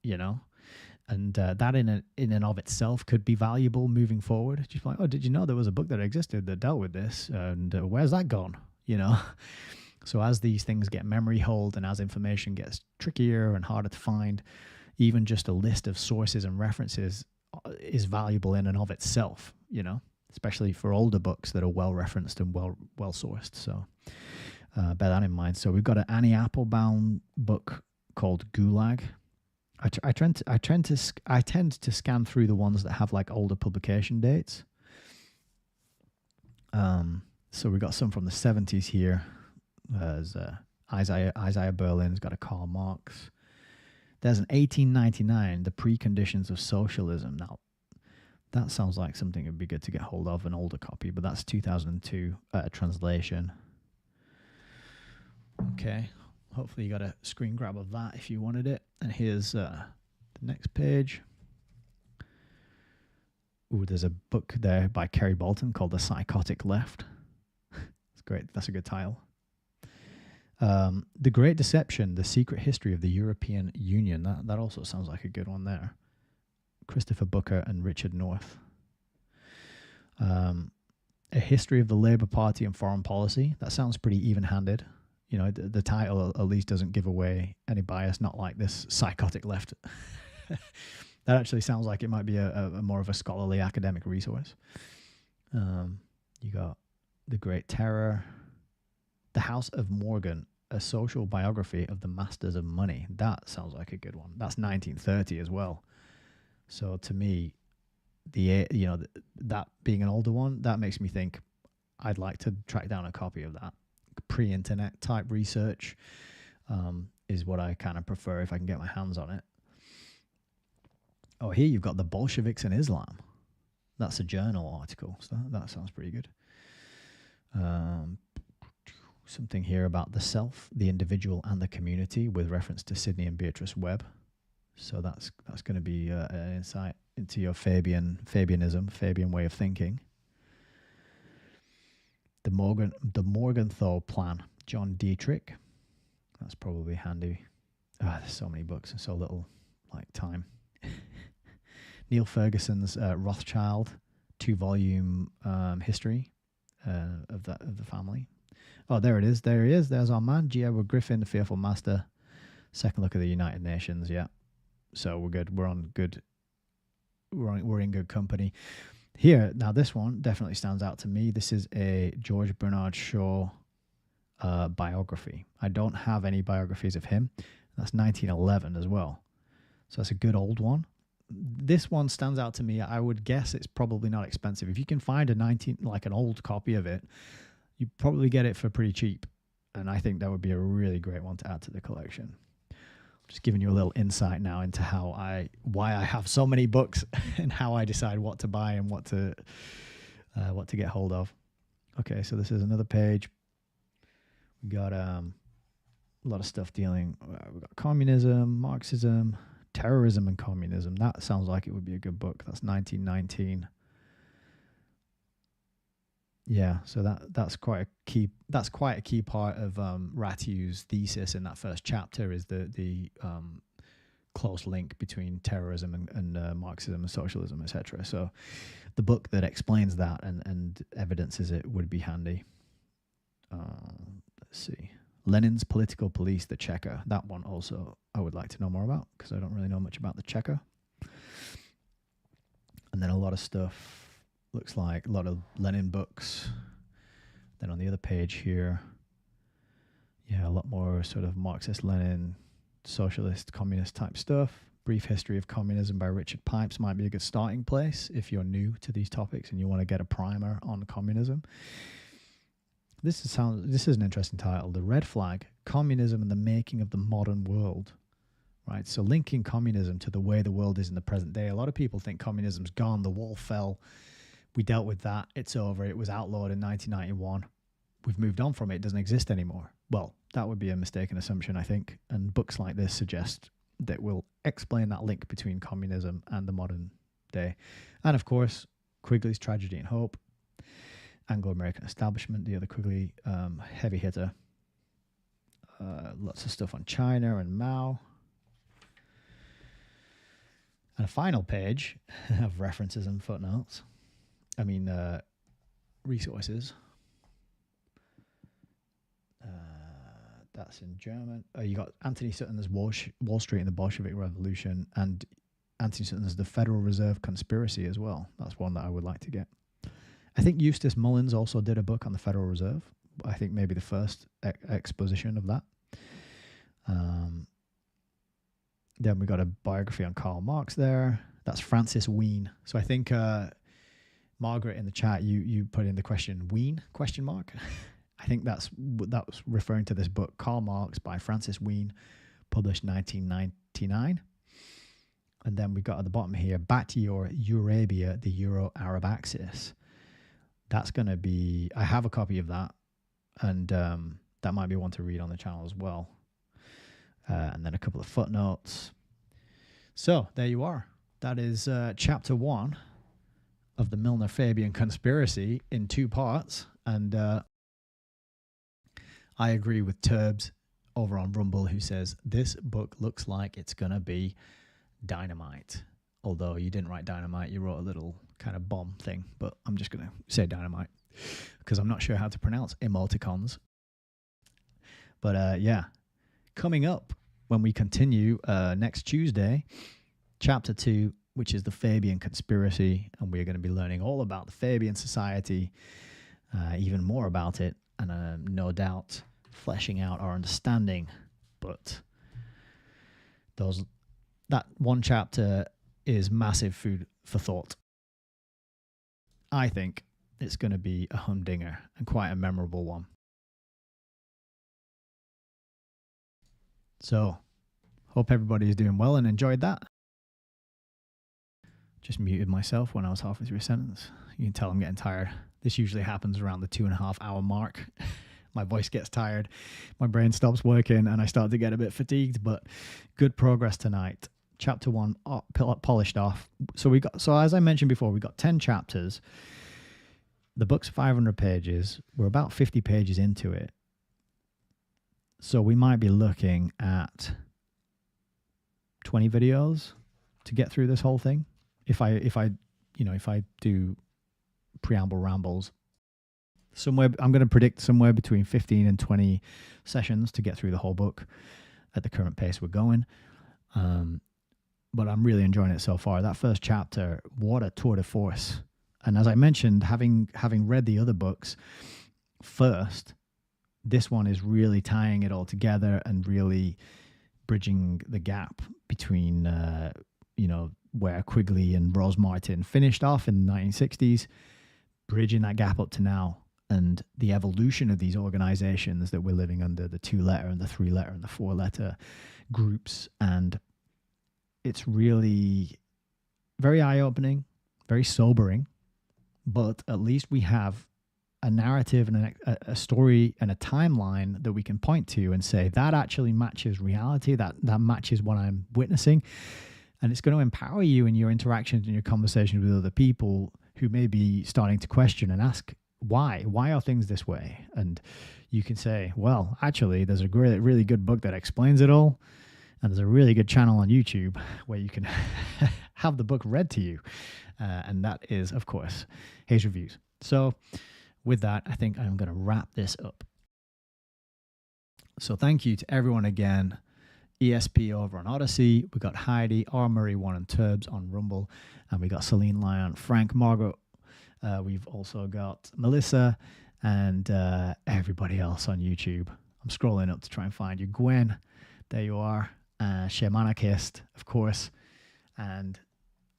and that in and of itself could be valuable moving forward. Just like, oh, did you know there was a book that existed that dealt with this, and where's that gone? So as these things get memory hold and as information gets trickier and harder to find, even just a list of sources and references is valuable in and of itself, especially for older books that are well referenced and well sourced. So bear that in mind. So we've got an Annie Applebaum book called Gulag. I tend to scan through the ones that have like older publication dates. So we got some from the 70s here. There's Isaiah Berlin's got a Karl Marx. There's an 1899, The Preconditions of Socialism. Now, that sounds like something that'd be good to get hold of, an older copy, but that's 2002 translation. Okay, hopefully you got a screen grab of that if you wanted it. And here's the next page. Ooh, there's a book there by Kerry Bolton called The Psychotic Left. It's great. That's a good title. The Great Deception, The Secret History of the European Union. That also sounds like a good one there. Christopher Booker and Richard North. A History of the Labour Party and Foreign Policy. That sounds pretty even-handed. The title at least doesn't give away any bias, not like this Psychotic Left. That actually sounds like it might be a more of a scholarly academic resource. You got The Great Terror. The House of Morgan, A Social Biography of the Masters of Money. That sounds like a good one. That's 1930 as well. So to me, that being an older one, that makes me think I'd like to track down a copy of that. Pre-internet type research is what I kind of prefer if I can get my hands on it. Oh, here you've got The Bolsheviks and Islam. That's a journal article, so that sounds pretty good. Something here about the self, the individual, and the community with reference to Sidney and Beatrice Webb. So that's going to be an insight into your Fabianism, Fabian way of thinking. The Morgenthau Plan, John Dietrich. That's probably handy. There's so many books and so little time. Neil Ferguson's Rothschild 2-volume history of the family. Oh, there it is. There he is. There's our man, G. Edward Griffin, the Fearful Master. Second look at the United Nations. Yeah. So we're good. We're on good. We're in good company. Here, now this one definitely stands out to me. This is a George Bernard Shaw biography. I don't have any biographies of him. That's 1911 as well. So that's a good old one. This one stands out to me. I would guess it's probably not expensive. If you can find an old copy of it, you probably get it for pretty cheap. And I think that would be a really great one to add to the collection. Just giving you a little insight now into why I have so many books and how I decide what to buy and what to get hold of. Okay, so this is another page. We got a lot of stuff dealing. We got communism, Marxism, terrorism, and communism. That sounds like it would be a good book. That's 1919. Yeah, so that's quite a key. That's quite a key part of Ratiu's thesis in that first chapter is the close link between terrorism and Marxism and socialism, etc. So the book that explains that and evidences it would be handy. Let's see, Lenin's Political Police, the Checker. That one also I would like to know more about because I don't really know much about the Checker. And then a lot of stuff. Looks like a lot of Lenin books. Then on the other page here, a lot more sort of Marxist, Lenin, socialist, communist type stuff. Brief History of Communism by Richard Pipes might be a good starting place if you're new to these topics and you want to get a primer on communism. This is an interesting title. The Red Flag, Communism and the Making of the Modern World. Right, so linking communism to the way the world is in the present day. A lot of people think communism's gone, the wall fell We dealt with that. It's over. It was outlawed in 1991. We've moved on from it. It doesn't exist anymore. Well, that would be a mistaken assumption, I think. And books like this suggest that will explain that link between communism and the modern day. And of course, Quigley's Tragedy and Hope, Anglo-American Establishment, the other Quigley heavy hitter. Lots of stuff on China and Mao. And a final page of references and footnotes. Resources. That's in German. You got Anthony Sutton's Wall Street and the Bolshevik Revolution, and Anthony Sutton's The Federal Reserve Conspiracy as well. That's one that I would like to get. I think Eustace Mullins also did a book on the Federal Reserve. I think maybe the first exposition of that. Then we got a biography on Karl Marx there. That's Francis Ween. So I think Margaret in the chat, you put in the question Ween ? I think that was referring to this book, Karl Marx by Francis Ween, published 1999. And then we got at the bottom here, Back to Your Eurabia, the Euro-Arab Axis. That's going to be, I have a copy of that, and that might be one to read on the channel as well. And then a couple of footnotes. So there you are. That is chapter 1 of the Milner-Fabian conspiracy in 2 parts. And I agree with Turbs over on Rumble, who says this book looks like it's going to be dynamite. Although you didn't write dynamite, you wrote a little kind of bomb thing. But I'm just going to say dynamite because I'm not sure how to pronounce emoticons. But yeah, coming up when we continue next Tuesday, chapter 2, which is the Fabian conspiracy. And we're going to be learning all about the Fabian society, even more about it. And no doubt fleshing out our understanding. But that one chapter is massive food for thought. I think it's going to be a humdinger and quite a memorable one. So, hope everybody is doing well and enjoyed that. Just muted myself when I was halfway through a sentence. You can tell I'm getting tired. This usually happens around the 2.5 hour mark. My voice gets tired, my brain stops working, and I start to get a bit fatigued, but good progress tonight. Chapter 1 polished off. So as I mentioned before, we got 10 chapters. The book's 500 pages. We're about 50 pages into it. So we might be looking at 20 videos to get through this whole thing. If I do preamble rambles, I'm going to predict somewhere between 15 and 20 sessions to get through the whole book at the current pace we're going. But I'm really enjoying it so far. That first chapter, what a tour de force. And as I mentioned, having read the other books first, this one is really tying it all together and really bridging the gap between, where Quigley and Rose Martin finished off in the 1960s, bridging that gap up to now, and the evolution of these organizations that we're living under, the 2-letter and the 3-letter and the 4-letter groups. And it's really very eye-opening, very sobering, but at least we have a narrative and a story and a timeline that we can point to and say that actually matches reality, that matches what I'm witnessing. And it's going to empower you in your interactions and your conversations with other people who may be starting to question and ask, why are things this way? And you can say, well, actually, there's a really, really good book that explains it all. And there's a really good channel on YouTube where you can have the book read to you. And that is, of course, Hayes Reviews. So with that, I think I'm going to wrap this up. So thank you to everyone again. ESP over on Odyssey. We got Heidi, R. Murray 1 and Turbs on Rumble. And we got Celine Lyon, Frank, Margaret. We've also got Melissa and everybody else on YouTube. I'm scrolling up to try and find you. Gwen, there you are. Shamanakist, of course. And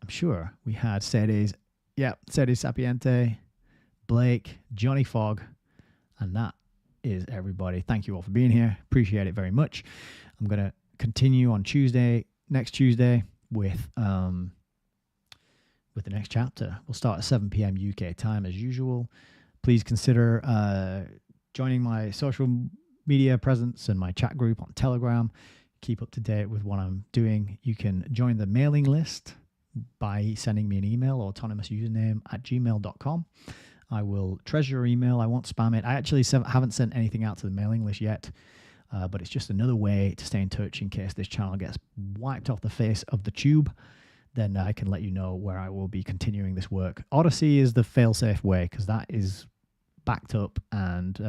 I'm sure we had Cedes Sapiente, Blake, Johnny Fogg, and that is everybody. Thank you all for being here. Appreciate it very much. I'm going to continue on next Tuesday with with the next chapter. We'll start at 7 p.m. UK time as usual. Please consider joining my social media presence and my chat group on Telegram. Keep up to date with what I'm doing. You can join the mailing list by sending me an email or autonomoususername@gmail.com. I will treasure your email. I won't spam it. I actually haven't sent anything out to the mailing list yet, but it's just another way to stay in touch in case this channel gets wiped off the face of the tube. Then I can let you know where I will be continuing this work. Odyssey is the fail-safe way because that is backed up and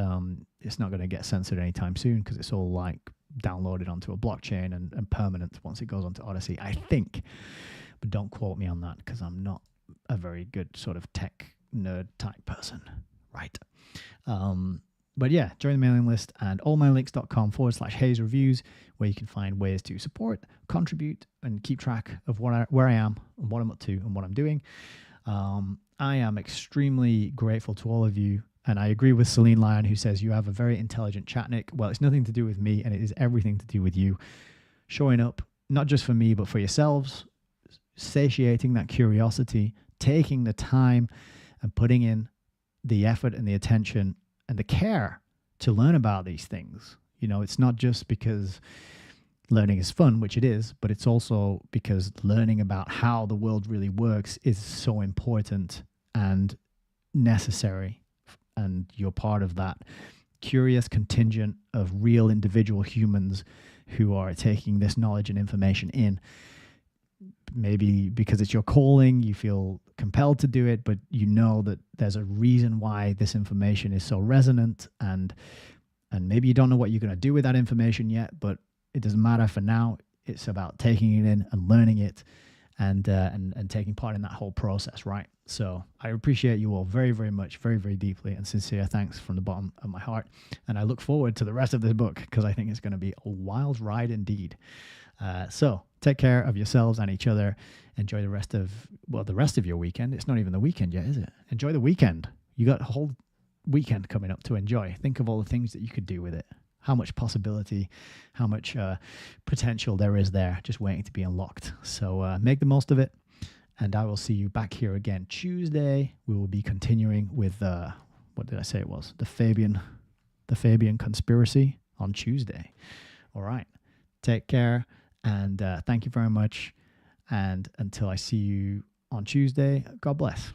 it's not going to get censored anytime soon because it's all like downloaded onto a blockchain and permanent once it goes onto Odyssey, I think. But don't quote me on that because I'm not a very good sort of tech nerd type person, right? But yeah, join the mailing list and allmylinks.com/Hayes Reviews, where you can find ways to support, contribute, and keep track of where I am and what I'm up to and what I'm doing. I am extremely grateful to all of you. And I agree with Celine Lyon, who says you have a very intelligent chat, Nick. Well, it's nothing to do with me, and it is everything to do with you showing up, not just for me, but for yourselves, satiating that curiosity, taking the time and putting in the effort and the attention and the care to learn about these things. You know, it's not just because learning is fun, which it is, but it's also because learning about how the world really works is so important and necessary. And you're part of that curious contingent of real individual humans who are taking this knowledge and information in. Maybe because it's your calling, you feel compelled to do it, but you know that there's a reason why this information is so resonant, and maybe you don't know what you're going to do with that information yet, but it doesn't matter for now. It's about taking it in and learning it and taking part in that whole process, right? So I appreciate you all very, very much, very, very deeply, and sincere thanks from the bottom of my heart. And I look forward to the rest of this book because I think it's going to be a wild ride indeed. So take care of yourselves and each other. Enjoy the rest of your weekend. It's not even the weekend yet, is it? Enjoy the weekend. You got a whole weekend coming up to enjoy. Think of all the things that you could do with it. How much possibility, how much potential there is there just waiting to be unlocked. So make the most of it. And I will see you back here again Tuesday. We will be continuing with, what did I say it was? The Fabian conspiracy on Tuesday. All right. Take care. And thank you very much. And until I see you on Tuesday, God bless.